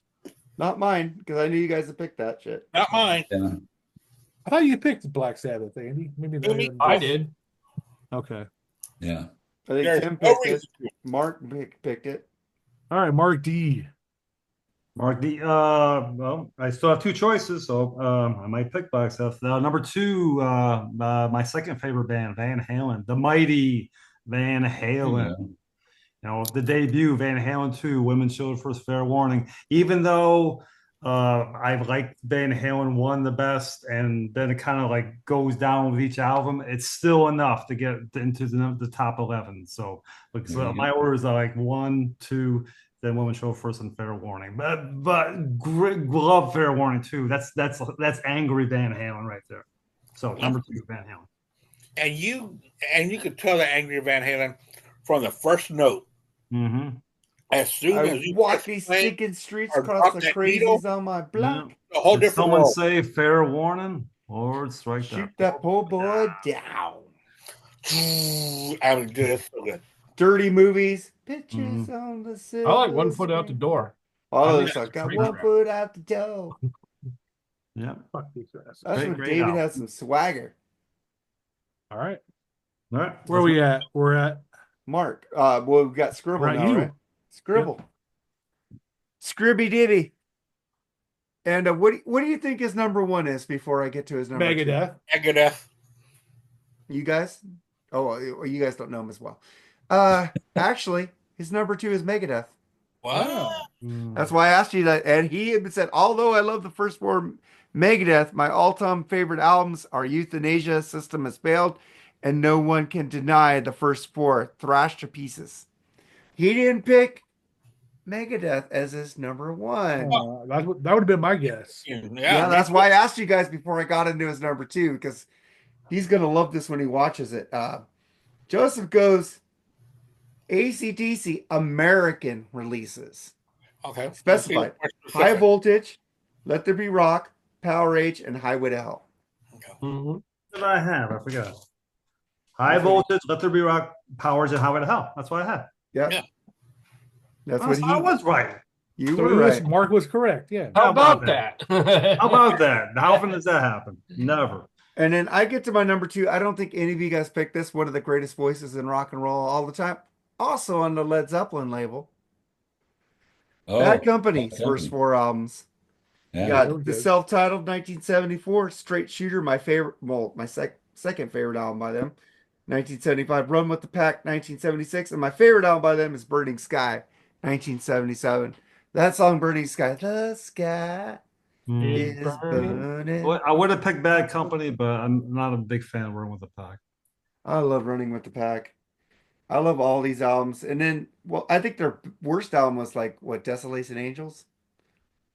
Not mine, because I knew you guys would pick that shit.
Not mine.
Yeah.
I thought you picked Black Sabbath, Andy. Maybe
I did.
Okay.
Yeah.
I think Tim picked it. Mark picked it.
All right, Mark D.
Mark D. Well, I still have 2 choices, so I might pick Black Sabbath. Number 2, my second favorite band, Van Halen, the mighty Van Halen.
Yeah.
You know, the debut, Van Halen 2, Women's Children's Fair Warning. Even though I like Van Halen 1 the best, and then it kind of like goes down with each album, it's still enough to get into the top 11. So, my orders are like 1, 2, then Women's Children's and Fair Warning. But love Fair Warning too. That's angry Van Halen right there. So number 2, Van Halen.
And you could tell the angry Van Halen from the first note.
Mm-hmm.
As soon as you
walk these stinking streets across the crazies on my block.
A whole
Did
different
someone
world.
say fair warning or strike
Shoot that poor boy down.
I mean, dude, that's so good.
Dirty movies. Pictures on the city.
I like 1 foot out the door.
Oh, it's like got 1 foot out the door.
Yeah.
That's when David has some swagger.
All right.
All right.
Where are we at? We're at
Mark. Well, we've got Scribble now, right? Scribble. Yep. Scribby Dibby. And what do you think his number 1 is before I get to his number
Megadeth.
2?
Megadeth.
You guys? Oh, you guys don't know him as well. Actually, his number 2 is Megadeth.
Wow.
That's why I asked you that. And he had said, although I love the first 4 Megadeth, my all-time favorite albums are Euthanasia, System Has Failed, and no one can deny the first 4, Thrashed to Pieces. He didn't pick Megadeth as his number 1.
That would have been my guess.
Yeah, that's why I asked you guys before I got into his number 2, because he's going to love this when he watches it. Joseph goes AC/DC American releases.
Okay.
Specified. High Voltage, Let There Be Rock, Power Age, and Highway to Hell.
Okay.
What did I have? I forgot. High Voltage, Let There Be Rock, Powers, and Highway to Hell. That's what I had.
Yeah. That's what
I was right.
You were right.
Mark was correct. Yeah.
How about that?
How about that? How often does that happen? Never.
And then I get to my number 2. I don't think any of you guys picked this. One of the greatest voices in rock and roll all the time. Also on the Led Zeppelin label. Bad Company's first 4 albums.
Yeah.
Got the self-titled 1974 Straight Shooter, my favorite, well, my second favorite album by them. 1975 Run with the Pack, 1976, and my favorite album by them is Burning Sky, 1977. That song, Burning Sky, the sky is burning.
Well, I would have picked Bad Company, but I'm not a big fan of Run with the Pack.
I love Running with the Pack. I love all these albums. And then, well, I think their worst album was like, what, Desolation Angels?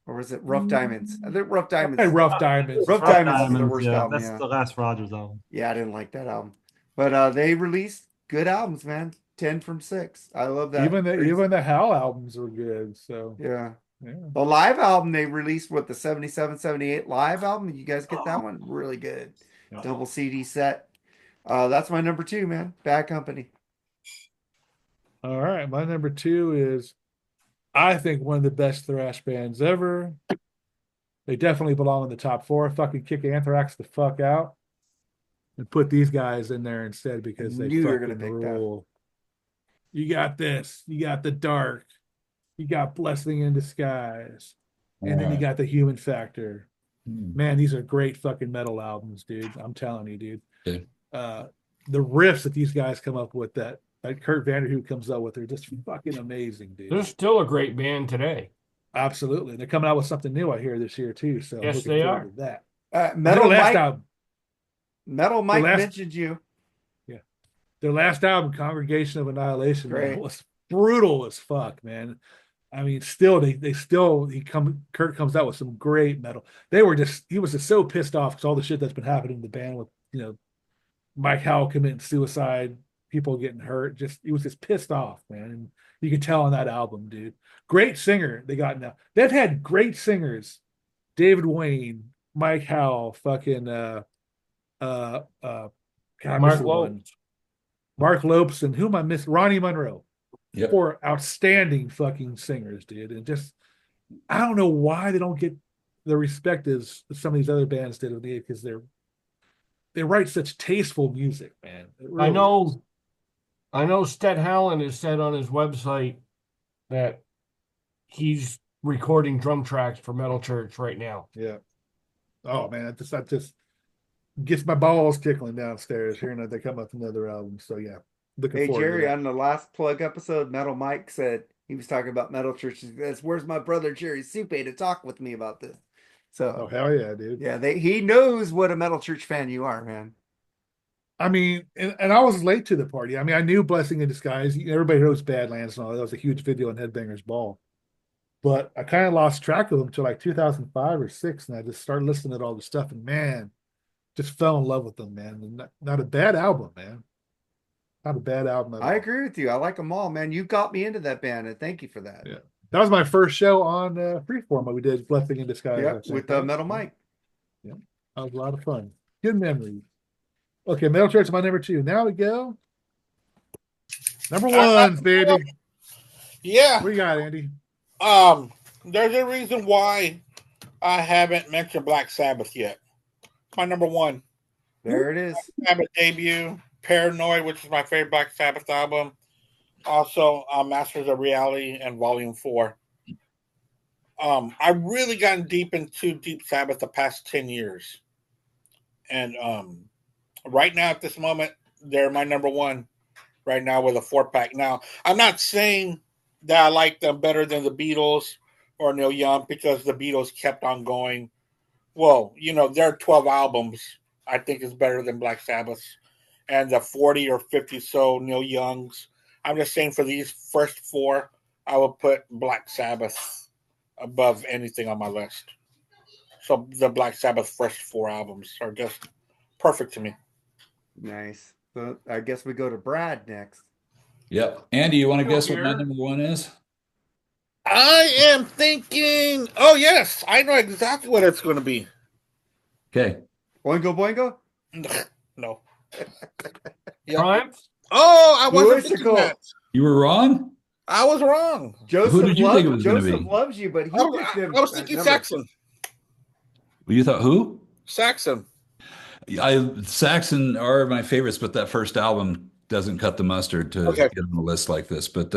Or was it Rough Diamonds? I think Rough Diamonds.
Hey, Rough Diamonds.
Rough Diamonds is the worst
yeah,
album.
That's the last Rogers album.
Yeah, I didn't like that album. But they released good albums, man. 10 from 6. I love that.
Even the Hal albums were good. So
Yeah.
yeah.
The live album they released with the 77, 78 live album. You guys get that one? Really good.
Yeah.
Double CD set. That's my number 2, man. Bad Company.
All right. My number 2 is, I think, one of the best thrash bands ever. They definitely belong in the top 4. Fucking kick Anthrax the fuck out and put these guys in there instead because they
Knew you were gonna
fucking
pick that.
rule. You got this. You got The Dark. You got Blessing in Disguise. And then you got The Human Factor. Man, these are great fucking metal albums, dude. I'm telling you, dude.
Okay.
The riffs that these guys come up with, that Kurt Vanderhook comes up with, are just fucking amazing, dude.
They're still a great band today.
Absolutely. They're coming out with something new, I hear, this year too. So
Yes,
looking
they
forward
are.
to that.
Metal
Their last
Mike.
album.
Metal Mike
last-
mentioned you.
Their last album, Congregation of Annihilation, man,
Great.
was brutal as fuck, man. I mean, still Kurt comes out with some great metal. He was just so pissed off because all the shit that's been happening in the band with, Mike Howe committing suicide, people getting hurt. He was just pissed off, man. And you can tell on that album, dude. Great singer they got now. They've had great singers. David Wayne, Mike Howe, fucking God,
Mark Lopes.
Mark Lopes, and who am I missing? Ronnie Monroe.
Yep.
4 outstanding fucking singers, dude. And just, I don't know why they don't get the respect as some of these other bands did, because they write such tasteful music, man.
I know Sted Hallen has said on his website that he's recording drum tracks for Metal Church right now.
Yeah. Oh man, that just gets my balls tickling downstairs hearing that they come up with another album. So yeah, looking
Hey
forward to
Jerry,
that.
on the last plug episode, Metal Mike said he was talking about Metal Church. He says, "Where's my brother Jerry Supe to talk with me about this?" So
Oh hell yeah, dude.
yeah, he knows what a Metal Church fan you are, man.
I mean, and I was late to the party. I mean, I knew Blessing in Disguise. Everybody knows Badlands and all that. That was a huge video on Headbangers Ball. But I kind of lost track of them until like 2005 or 6, and I just started listening to all the stuff, and man, just fell in love with them, man. And not a bad album, man. Not a bad album at all.
I agree with you. I like them all, man. You got me into that band, and thank you for that.
Yeah. That was my first show on Freeform. We did Blessing in Disguise.
Yeah,
I think,
with
right?
Metal Mike.
Yeah, that was a lot of fun. Good memories. Okay, Metal Church is my number 2. Now we go. Number 1, baby.
Yeah.
What you got, Andy?
There's a reason why I haven't mentioned Black Sabbath yet. My number 1.
There it is.
Black Sabbath debut, Paranoid, which is my favorite Black Sabbath album. Also, Masters of Reality and Volume 4. I've really gotten deep into Deep Sabbath the past 10 years. And right now, at this moment, they're my number 1 right now with a 4-pack. Now, I'm not saying that I like them better than the Beatles or Neil Young because the Beatles kept on going. Well, their 12 albums, I think, is better than Black Sabbath's. And the 40 or 50 so Neil Young's. I'm just saying for these first 4, I would put Black Sabbath above anything on my list. So the Black Sabbath first 4 albums are just perfect to me.
Nice. So I guess we go to Brad next.
Yep. Andy, you want to guess what my number 1 is?
I am thinking, oh yes, I know exactly what it's going to be.
Okay.
Boingo Boingo?
No.
Triumph?
Oh, I wasn't
Louis
thinking that.
You were wrong?
I was wrong.
Joseph
Who did you think it was gonna
Joseph
be?
loves you, but he picked him.
I was thinking Saxon.
Well, you thought who?
Saxon.
Saxon are my favorites, but that first album doesn't cut the mustard to get on a list like this. But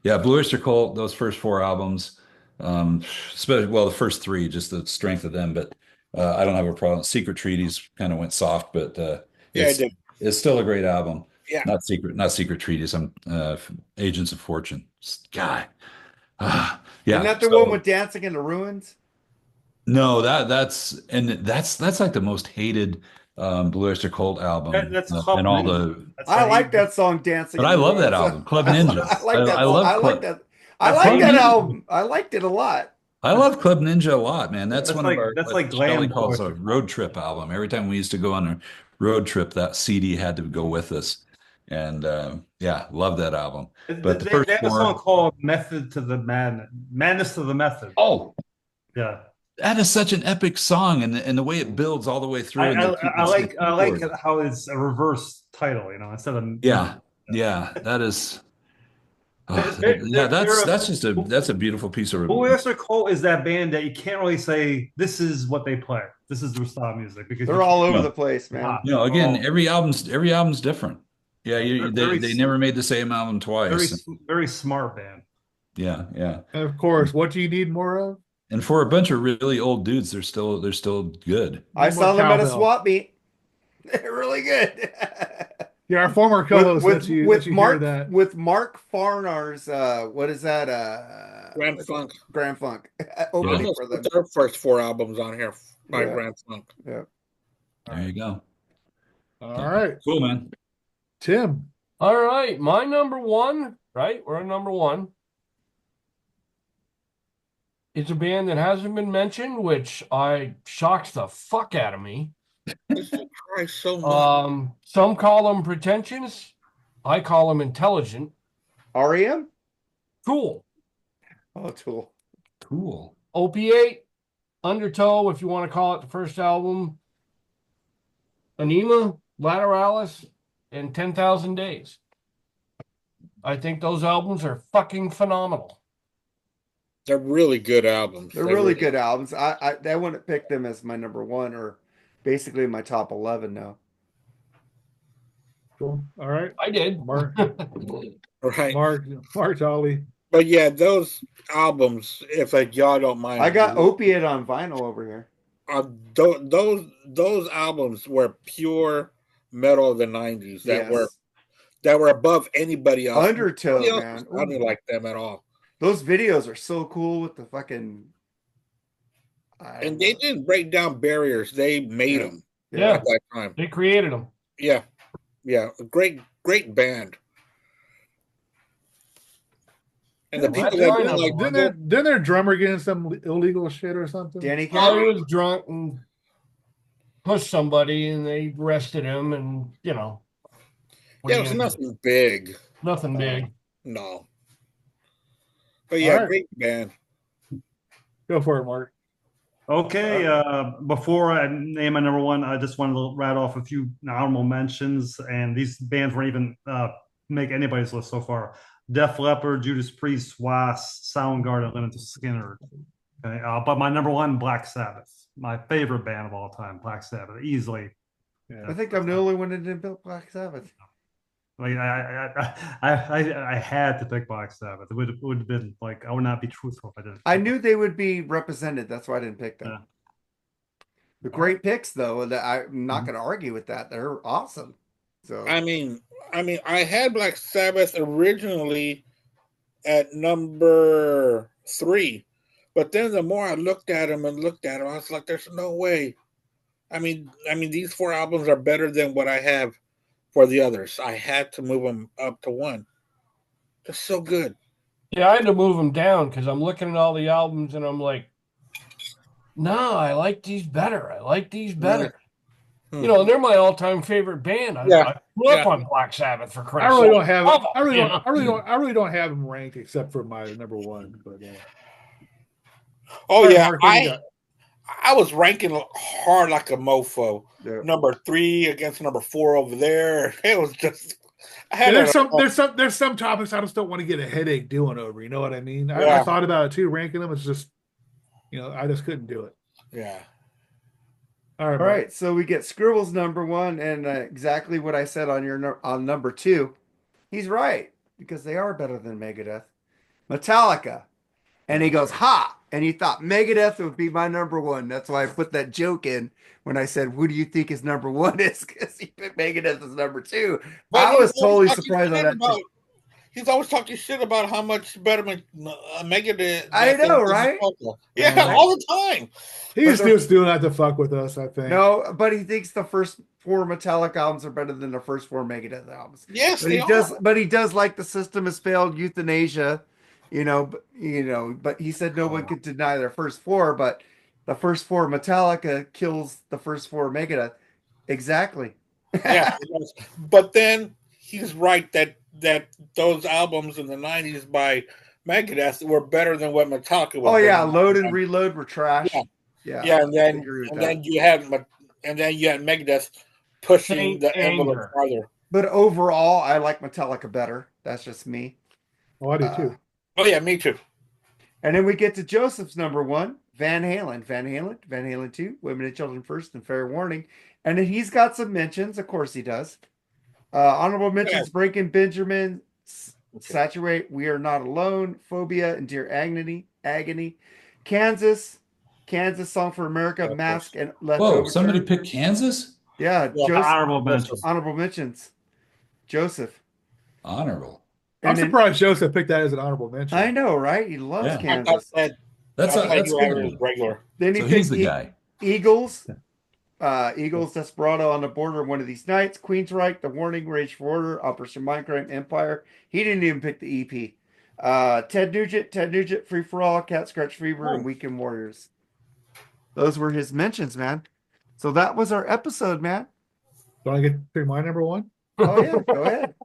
yeah, Blue Oyster Cult, those first 4 albums, especially, well, the first 3, just the strength of them. But I don't have a problem. Secret Treaties kind of went soft, but it's still a great album.
Yeah,
not Secret Treaties. I'm Agents of Fortune. God, yeah.
Isn't that the one with Dancing in the Ruins?
No, that's like the most hated Blue Oyster Cult album.
That's
and all the.
I like that song, Dancing.
But I love that album, Club Ninja.
I like that. I like
Club
that
Ninja.
album. I liked it a lot.
I love Club Ninja a lot, man. That's one
like,
of our.
that's
what
like glam
Shelley calls
boy.
a road trip album. Every time we used to go on a road trip, that CD had to go with us. And yeah, love that album. But the
They
first
have a
four,
song called "Method to the Madness," "Madness to the Method."
oh,
Yeah,
that is such an epic song, and the way it builds all the way through. And
I like how it's a reverse title, instead of
Yeah, yeah, that is. Oh, yeah,
they're
that's just that's a beautiful piece of.
Wirasnik Cult is that band that you can't really say this is what they play. This is their style of music because
They're all over the place, man.
Again, every album's different. Yeah, they never made the same album twice.
Very smart band.
Yeah, yeah.
And of course, what do you need more of?
And for a bunch of really old dudes, they're still good.
I saw them at a swap meet. They're really good.
Yeah, our former co-host
with Mark Farnar's what is that? Grand Funk.
Opening for them. Their first 4 albums on here by Grand Funk.
Yeah.
There you go.
All right.
Cool, man.
Tim.
All right. My number 1, right? We're on number 1. It's a band that hasn't been mentioned, which shocks the fuck out of me.
So much.
Some call them pretentious. I call them intelligent.
REM?
Tool.
Oh, Tool.
Cool.
Opiate, Undertow, if you want to call it the first album. Anima, Lateralis, and 10,000 Days. I think those albums are fucking phenomenal.
They're really good albums.
They're really good albums. I wouldn't pick them as my number 1 or basically my top 11 now.
Cool. All right.
I did.
Mark.
Right.
Mark Daly.
But yeah, those albums, if y'all don't mind.
I got Opiate on vinyl over here.
Those albums were pure metal of the 90s that were above anybody else.
Undertow, man.
I didn't like them at all.
Those videos are so cool with the fucking.
And they didn't break down barriers; they made them.
Yeah,
at that time
they created them.
Yeah, a great band. And the people that
didn't their drummer get in some illegal shit or something?
Danny
He was drunk and pushed somebody, and they arrested him, and
yeah, it was nothing big.
Nothing big.
No. But yeah, great band.
Go for it, Mark.
Okay, before I name my number 1, I just wanted to rattle off a few honorable mentions, and these bands weren't even make anybody's list so far. Def Leppard, Judas Priest, Wasp, Soundgarden, Lynyrd Skynyrd. Okay, but my number 1, Black Sabbath, my favorite band of all time, Black Sabbath, easily.
Yeah. I think I'm the only one that didn't pick Black Sabbath.
Like I had to pick Black Sabbath. It would have been like I would not be truthful if I didn't.
I knew they would be represented. That's why I didn't pick them. Yeah. The great picks, though. I'm not going to argue with that. They're awesome. So
I mean, I had Black Sabbath originally at number 3, but then the more I looked at them, I was like, "There's no way." I mean, these 4 albums are better than what I have for the others. I had to move them up to 1. They're so good.
Yeah, I had to move them down because I'm looking at all the albums and I'm like, no, I like these better. And they're my all-time favorite band. I grew up on Black Sabbath for Christ's sake.
I really don't have them ranked except for my number 1. But
Mark, I was ranking hard like a mofo. Yeah. Number 3 against number 4 over there. It was just.
There's some topics I just don't want to get a headache doing over. You know what I mean? I thought about it too. Ranking them, it's just, I just couldn't do it.
Yeah.
All right. So we get Scribble's number 1, and exactly what I said on number 2. He's right because they are better than Megadeth. Metallica, and he goes, "Ha!" And he thought Megadeth would be my number 1. That's why I put that joke in when I said, "Who do you think his number 1 is?" Because he put Megadeth as number 2. But I was totally surprised on that.
He's always talking shit about how much better Megadeth.
I know, right?
Yeah, all the time.
He's just doing that to fuck with us, I think.
No, but he thinks the first 4 Metallica albums are better than the first 4 Megadeth albums.
Yes,
but he does like The System Has Failed, Euthanasia. But he said no one could deny their first 4, but the first 4 Metallica kills the first 4 Megadeth. Exactly.
Yeah. But then he's right that those albums in the 90s by Megadeth were better than what Metallica was.
Oh yeah, Load and Reload were trash.
Yeah, and then you had Megadeth pushing the envelope farther.
But overall, I like Metallica better. That's just me.
Oh, I do too.
Oh yeah, me too.
And then we get to Joseph's number one, Van Halen. Van Halen 2, Women and Children First, and Fair Warning. And then he's got some mentions. Of course he does. Honorable mentions, Breaking Benjamin, Saturate, We Are Not Alone, Phobia, and Dear Agony. Kansas, Song for America, Mask, and Leftover.
Whoa, somebody picked Kansas?
Yeah, Joseph,
honorable
mentions. Joseph.
Honorable.
I'm surprised Joseph picked that as an honorable mention.
I know, right? He loves Kansas.
That's good.
Regular.
Then he
so
picked
he's the guy.
Eagles. Eagles, Desperado, On the Border, One of These Nights, Queensryche, The Warning, Rage for Order, Operation Mindcrime, Empire. He didn't even pick the EP. Ted Nugent, Free for All, Cat Scratch Fever, and Weekend Warriors. Those were his mentions, man. So that was our episode, man.
Do I get to pick my number one?
Oh yeah, go ahead.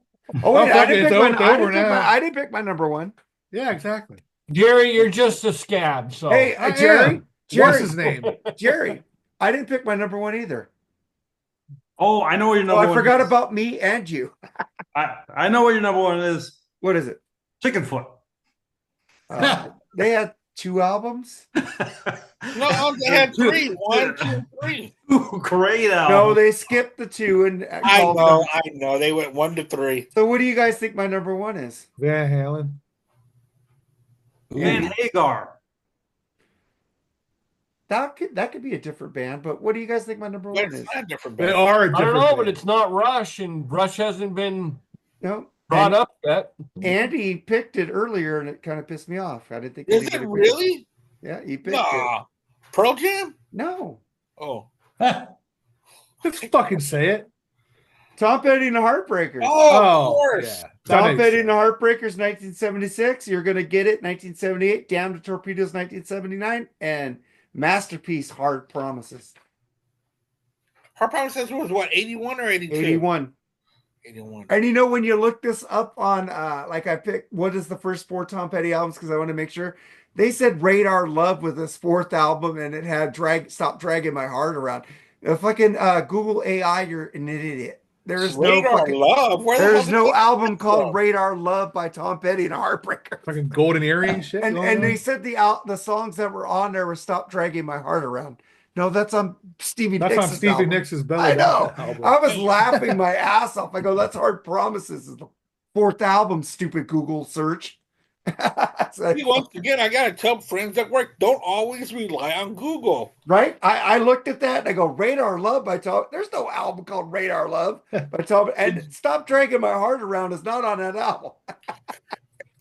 Oh wait, I didn't pick my number one.
Yeah, exactly.
Jerry, you're just a scab. So
hey, Jerry,
what's his name?
Jerry. I didn't pick my number one either.
Oh, I know what your number one
I forgot about me and you.
I know what your number one is.
What is it?
Chicken Foot.
They had 2 albums.
No, they had 3. 1, 2, 3.
Ooh, great album.
No, they skipped the 2 and
I know. They went 1 to 3.
So what do you guys think my number one is?
Van Halen.
And Hagar.
That could be a different band, but what do you guys think my number one is?
Not a different band.
They are a
I
different
don't know,
band.
but it's not Rush, and Rush hasn't been
No,
brought up yet.
Andy picked it earlier, and it kind of pissed me off. I didn't think.
Is it really?
Yeah, he picked it.
Pearl Jam?
No.
Oh.
Let's fucking say it.
Tom Petty and the Heartbreakers.
Oh, of course.
Yeah,
Tom Petty and the Heartbreakers, 1976. You're gonna get it, 1978. Damn the Torpedoes, 1979, and Masterpiece, Hard Promises.
Hard Promises was what, 81 or 82?
81.
81.
And you know, when you look this up on, like I picked, what is the first 4 Tom Petty albums? Because I want to make sure. They said Radar Love with this 4th album, and it had Stop Dragging My Heart Around. Fucking Google AI, you're an idiot. There's
Radar Love.
There's no album called Radar Love by Tom Petty and Heartbreakers.
Fucking golden earring shit.
And they said the songs that were on there were Stop Dragging My Heart Around. No, that's on Stevie Nicks'
That's on Stevie
album.
Nicks' belly.
I know.
Album.
I was laughing my ass off. I go, that's Hard Promises. Is the 4th album, stupid Google search.
Once again, I gotta tell friends at work, don't always rely on Google.
Right? I looked at that and I go, Radar Love by Tom. There's no album called Radar Love by Tom. And Stop Dragging My Heart Around is not on that album.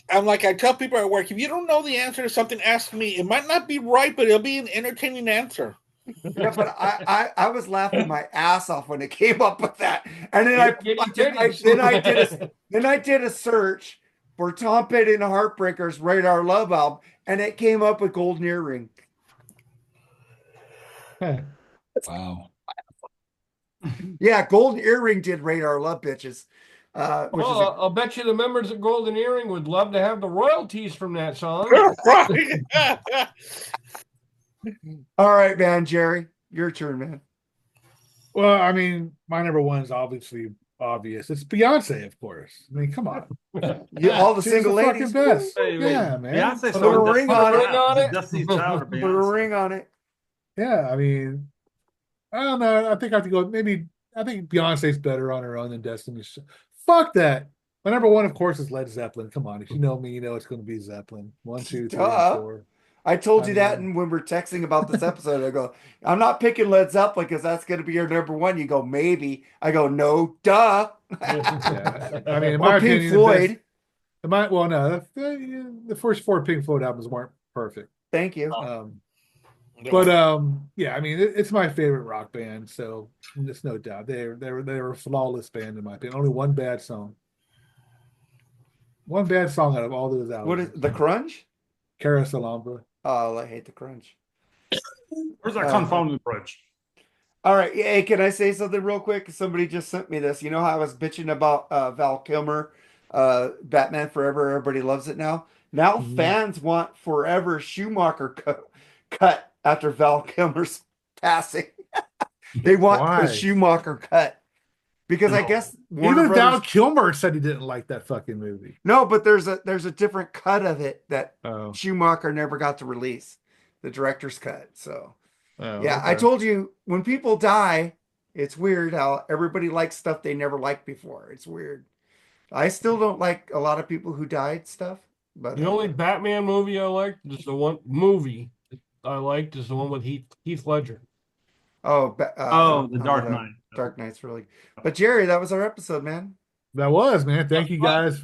I'm like, I tell people at work, if you don't know the answer to something, ask me. It might not be right, but it'll be an entertaining answer.
Yeah, but I was laughing my ass off when it came up with that. And then I did a search for Tom Petty and the Heartbreakers Radar Love album, and it came up with Golden Earring.
Wow.
Yeah, Golden Earring did Radar Love, bitches.
I'll bet you the members of Golden Earring would love to have the royalties from that song.
All right, man, Jerry, your turn, man.
Well, I mean, my number one is obviously obvious. It's Beyonce, of course. I mean, come on.
Yeah, all the
She's
single
the
ladies.
fucking best.
Hey,
Yeah, man.
Beyonce
Put a ring on it.
Destiny's Child or
Put a
Beyonce?
ring on it.
Yeah, I mean, I don't know. I think I have to go. Maybe I think Beyonce's better on her own than Destiny's. Fuck that. My number one, of course, is Led Zeppelin. Come on, if you know me, you know it's going to be Zeppelin. 1, 2, 3,
Duh.
4.
I told you that, and when we're texting about this episode, I go, I'm not picking Led Zeppelin because that's going to be your number one. You go, maybe. I go, no, duh.
Yeah. I mean, in
Or
my
Pink
opinion,
Floyd.
The first 4 Pink Floyd albums weren't perfect.
Thank you.
Yeah, I mean, it's my favorite rock band, so there's no doubt they were a flawless band in my opinion. Only one bad song. One bad song out of all those albums.
What is the Crunch?
Carousel Alhambra.
Oh, I hate the Crunch.
Where's that confounded bridge?
All right. Hey, can I say something real quick? Somebody just sent me this. You know how I was bitching about Val Kilmer, Batman Forever? Everybody loves it now. Now
Mhm.
fans want Forever Schumacher cut after Val Kilmer's passing. They want the
Why?
Schumacher cut because I
No.
guess Warner
Even Val
Brothers.
Kilmer said he didn't like that fucking movie.
No, but there's a different cut of it that
Oh,
Schumacher never got to release, the director's cut. So. Yeah, I
okay.
told you when people die, it's weird how everybody likes stuff they never liked before. It's weird. I still don't like a lot of people who died stuff, but
The only Batman movie I liked is the one movie I liked is the one with Heath Ledger.
The Dark Knight.
Dark Knight's really. But Jerry, that was our episode, man.
That was, man. Thank you
fun.
guys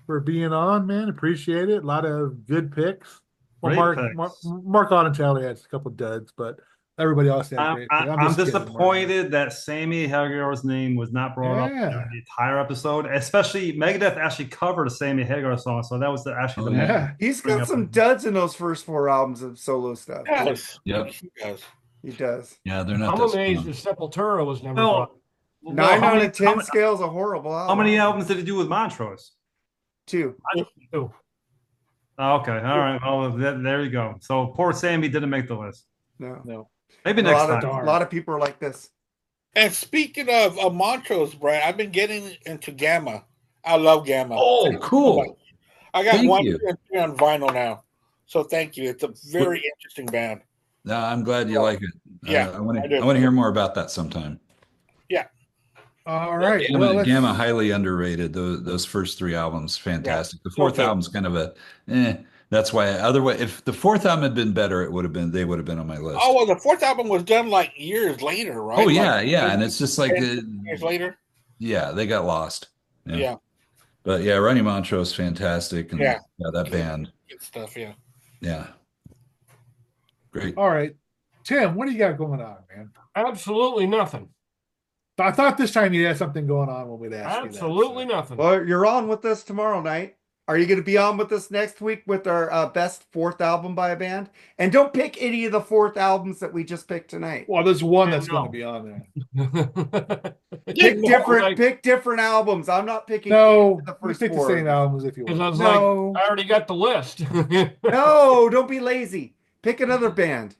for being on, man. Appreciate it. A lot of good picks. Well,
Great
Mark
picks.
Audentale had a couple duds, but everybody else had great picks.
I'm
just kidding, Mark.
disappointed that Sammy Hagar's name was not brought up
Yeah.
during the entire episode. Especially Megadeth actually covered a Sammy Hagar song, so that was actually the
Yeah.
moment.
He's
Bring
got
up
some
a-
duds in those first 4 albums of solo stuff.
Yes.
Yep.
Yes.
He does.
Yeah, they're not
I'm
that
amazed
strong.
that Sepultura was never
Well,
brought.
well,
9
how
out
many-
of 10 scale is a horrible album.
How many albums did he do with Montrose?
2.
Oh,
Oh, okay, all right. Well, there you go. So poor Sammy didn't make the list.
No.
Maybe
A
next
lot
time.
of, lot of people are like this.
And speaking of Montrose, Brad, I've been getting into Gamma. I love Gamma.
Oh, cool.
I got
Thank
1,
you.
2, and 3 on vinyl now. So thank you. It's a very interesting band.
No, I'm glad you like it.
Yeah,
I want
I do.
to hear more about that sometime.
All right.
Gamma,
Well, let's-
Gamma highly underrated. Those first 3 albums, fantastic. The fourth
Okay.
album's kind of That's why. Otherwise, if the fourth album had been better, they would have been on my list.
Oh, well, the 4th album was done like years later, right?
Oh, yeah,
Like,
yeah, and it's just like
10 years later.
yeah, they got lost.
Yeah.
But yeah, Ronnie Montrose, fantastic, and
Yeah.
that band,
Good stuff. Yeah.
yeah, great.
all right. Tim, what do you got going on, man?
absolutely nothing.
I thought this time you had something going on when we'd ask
Absolutely
you that.
nothing.
Well, you're on with us tomorrow night. Are you going to be on with us next week with our best 4th album by a band? And don't pick any of the 4th albums that we just picked tonight.
Well, there's one that's
No.
going to be on there.
Pick different albums. I'm not picking
No,
the
you
first
pick the
4.
same albums if you
Because I
want.
was
No.
like, I already got the list.
No, don't be lazy. Pick another band.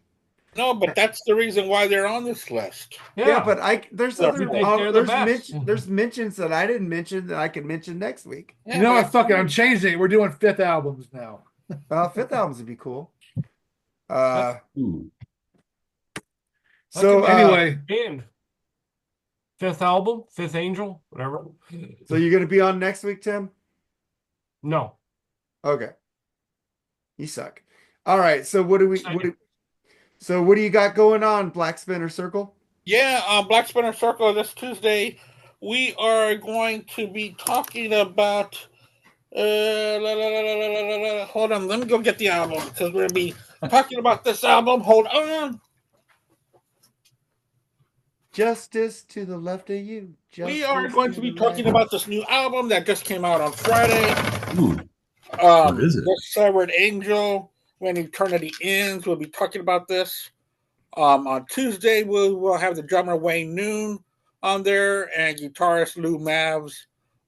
No, but that's the reason why they're on this list.
Yeah, but there's
Yeah,
other
you think they're the best.
there's mentions that I didn't mention that I can mention next week.
Yeah,
You know what?
but-
Fuck it. I'm changing it. We're doing 5th albums now.
5th albums would be cool.
Ooh.
So
Anyway,
And 5th album, 5th Angel, whatever.
so you're gonna be on next week, Tim?
No.
Okay. You suck. All right. So what do you got going on, Black Spinner Circle?
Yeah, Black Spinner Circle this Tuesday. We are going to be talking about. Hold on, let me go get the album because we're gonna be talking about this album. Hold on.
Justice to the left of you.
We are
Justice
going to be
the
talking
right.
about this new album that just came out on Friday.
Ooh. What is it?
The Severed Angel, When Eternity Ends. We'll be talking about this. On Tuesday, we'll have the drummer Wayne Noon on there and guitarist Lou Mavs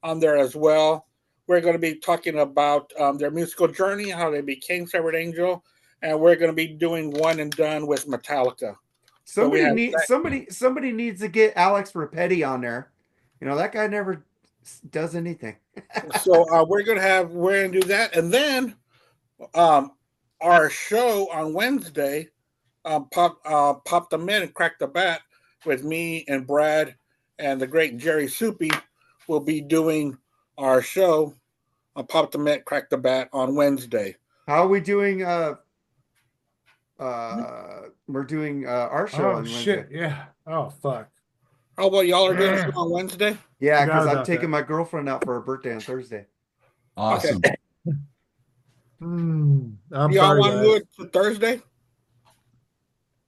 on there as well. We're going to be talking about their musical journey, how they became Severed Angel, and we're going to be doing One and Done with Metallica.
Somebody
have
needs somebody needs to get Alex Rapetti on there. You know that guy never does anything.
So we're gonna do that, and then our show on Wednesday, pop the min and crack the bat with me and Brad and the great Jerry Soupy will be doing our show on Pop the Mint, Crack the Bat on Wednesday.
How are we doing? We're doing our show on
oh
Wednesday.
shit, yeah. Oh fuck.
Oh, well, y'all are doing a show on Wednesday?
Yeah,
Forgot
because I'm
about
taking
that.
my girlfriend out for her birthday on Thursday.
Awesome.
I'm
Y'all
sorry,
want to do
guys.
it for Thursday?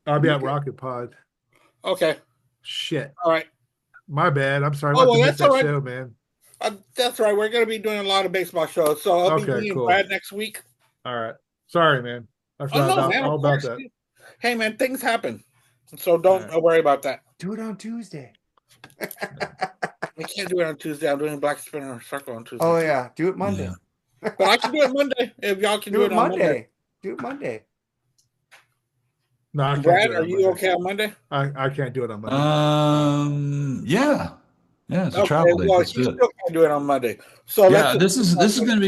I'll be at Rocket Pod.
Okay.
Shit,
All right.
my bad. I'm sorry.
Oh,
I'm
well,
about to miss
that's all
that
right.
show, man.
That's right. We're going to be doing a lot of baseball shows. So I'll be
Okay,
doing
cool.
Brad next week.
All right. Sorry, man. I
Oh,
forgot
no, man.
all
Of
about
course.
that.
Hey, man, things happen. So don't worry about that.
Do it on Tuesday.
We can't do it on Tuesday. I'm doing Black Spinner Circle on Tuesday.
Oh yeah, do it Monday.
Yeah.
But I can do it Monday if y'all can
Do
do
it
it on Monday.
Do it Monday.
No, I can't
Brad,
do it
are
on
you
Monday.
okay on Monday?
I can't do it on Monday.
Yeah. Yeah, it's a
Okay,
travel day.
well,
Let's
you
do it.
still can't do it on Monday. So
Yeah,
let's
this is gonna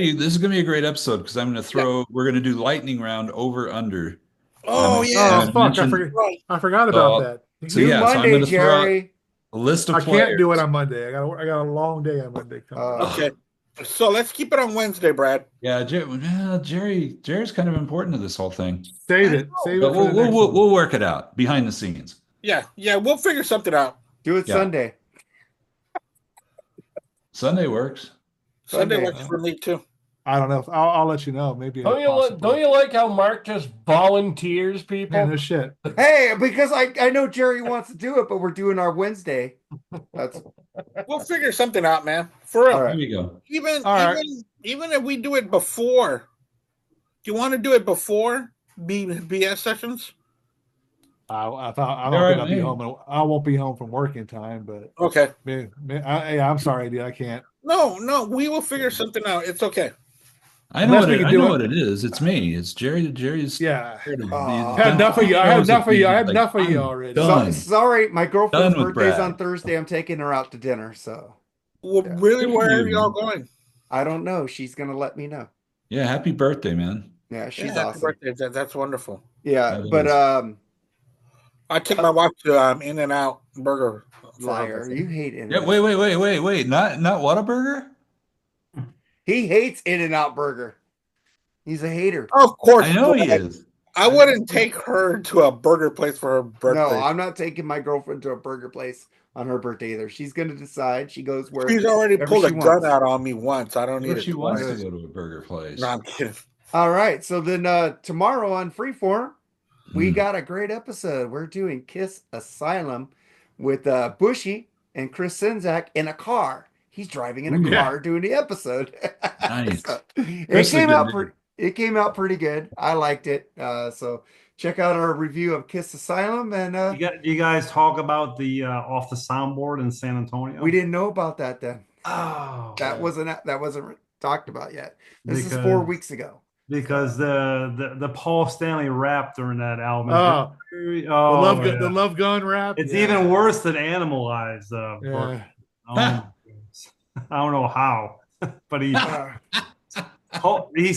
be a great episode because I'm gonna throw we're gonna do lightning round over under.
Oh
And
yeah.
Oh fuck!
mentioned-
I forgot about that.
So
Do
yeah, so I'm
Monday,
gonna throw out
Jerry.
a list of
I
players.
can't do it on Monday. I got a long day on Monday coming up.
Okay. So let's keep it on Wednesday, Brad.
Yeah, Jerry's kind of important to this whole thing.
Save it. Save
But
it for the next one.
we'll work it out behind the scenes.
Yeah, we'll figure something out.
Do it
Yeah.
Sunday.
Sunday works.
Sunday
Sunday,
works for me too.
I don't know. I'll let you know. Maybe.
Don't you like how Mark just volunteers people?
Man, no shit.
Hey, because I know Jerry wants to do it, but we're doing our Wednesday. That's
We'll figure something out, man. For real.
All right.
There you go.
Even if we do it before, do you want to do it before BS sessions?
I don't
All
think
right,
I'll be
man.
home. I won't be home from work in time. But
Okay.
I'm sorry, dude. I can't.
No, we will figure something out. It's okay.
I know
Unless we can do
what
it.
it is. It's me. It's Jerry. Jerry's
Yeah.
I
had enough of you. I had enough of you. I had enough of you
I'm
already.
done.
sorry, my girlfriend's
Done with
birthday's
Brad.
on Thursday. I'm taking her out to dinner, so
Well,
Yeah.
really, where are
Dude.
y'all going?
I don't know. She's gonna let me know.
Yeah, happy birthday, man.
Yeah, she's
Happy
awesome.
birthday. That's wonderful.
Yeah,
That
but
is.
I took my wife to In-N-Out Burger.
liar, you hate it.
Yeah, wait. Not Whataburger?
He hates In-N-Out Burger. He's a hater.
Of course.
I know he
Brad.
is.
I wouldn't take her to a burger place for her birthday.
No, I'm not taking my girlfriend to a burger place on her birthday either. She's gonna decide. She goes where
She's already
wherever
pulled a
she
gun
wants.
out on me once. I don't need
If
it.
she wants to
twice.
go to a burger place.
No, I'm kidding.
All right, so then tomorrow on Freeform, we
Mm.
got a great episode. We're doing Kiss Asylum with Bushy and Chris Sinzak in a car. He's driving in a
Ooh, yeah.
car doing the episode.
Nice.
So,
Chris is a good name.
it came out pretty good. I liked it. So check out our review of Kiss Asylum, and
You guys talk about the off the soundboard in San Antonio?
we didn't know about that then.
Oh,
That wasn't talked about yet. This is 4 weeks ago.
because the Paul Stanley rap during that album.
Oh, the Love Gun rap.
It's
Yeah.
even worse than Animalize.
Yeah.
I don't know how, but he's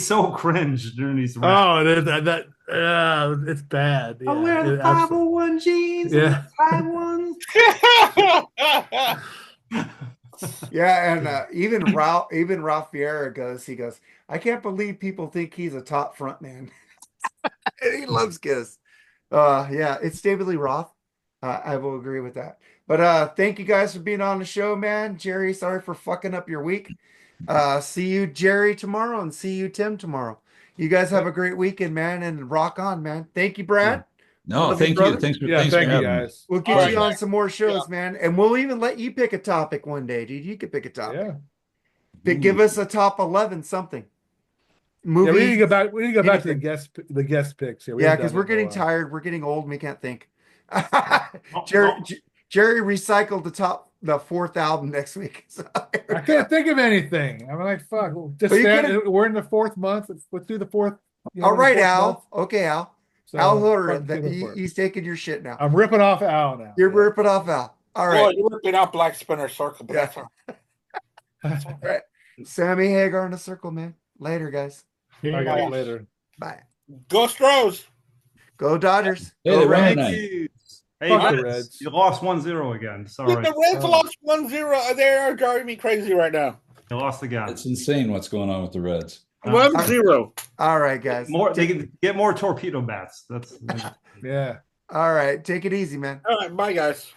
so cringe during these raps.
It's bad. Yeah,
I wear the
it absolutely-
501 jeans.
Yeah.
And the tight ones.
Yeah, and even Ralph Vieira goes, I can't believe people think he's a top front man. And he loves Kiss. Yeah, it's David Lee Roth. I will agree with that. But thank you guys for being on the show, man. Jerry, sorry for fucking up your week. See you, Jerry, tomorrow, and see you, Tim, tomorrow. You guys have a great weekend, man, and rock on, man. Thank you, Brad.
No,
Love
thank
brother.
you. Thanks for
thank
having
you
me.
guys.
We'll get
All
you
right.
on some more shows, man. And we'll even let you pick a topic one day, dude. You could pick a topic.
Yeah.
Give us a top 11 something.
Yeah,
Movies.
we need to go back. We need to go back to
anything.
the guest picks. Yeah,
Yeah, because we're getting tired. We're getting old and we can't think. Jerry recycled the fourth album next week. So,
I can't think of anything. I'm like, fuck. Just
Well, you
we're in the fourth month. Let's do the fourth.
all right,
the fourth
Al.
month.
Okay, Al.
So,
Al Hooder,
fuck, do the fourth.
he's taking your shit now.
I'm ripping off Al now.
You're ripping off Al. All
Well,
right.
you're ripping out Black Spinner Circle, but
Yeah.
that's all right.
All right. Sammy Hagar in a circle, man. Later, guys.
I got it later.
Bye.
Go Stros.
Go Dodgers.
Hey,
Go
they ran
Reds.
tonight.
Hey,
Fuck the
Reds,
Reds.
you lost 1-0 again. Sorry.
The Reds lost 1-0. They are driving me crazy right now.
You lost again.
It's insane what's going on with the Reds.
1-0.
All right, guys.
They can get more torpedo bats. That's
Yeah.
All right. Take it easy, man.
All right, bye, guys.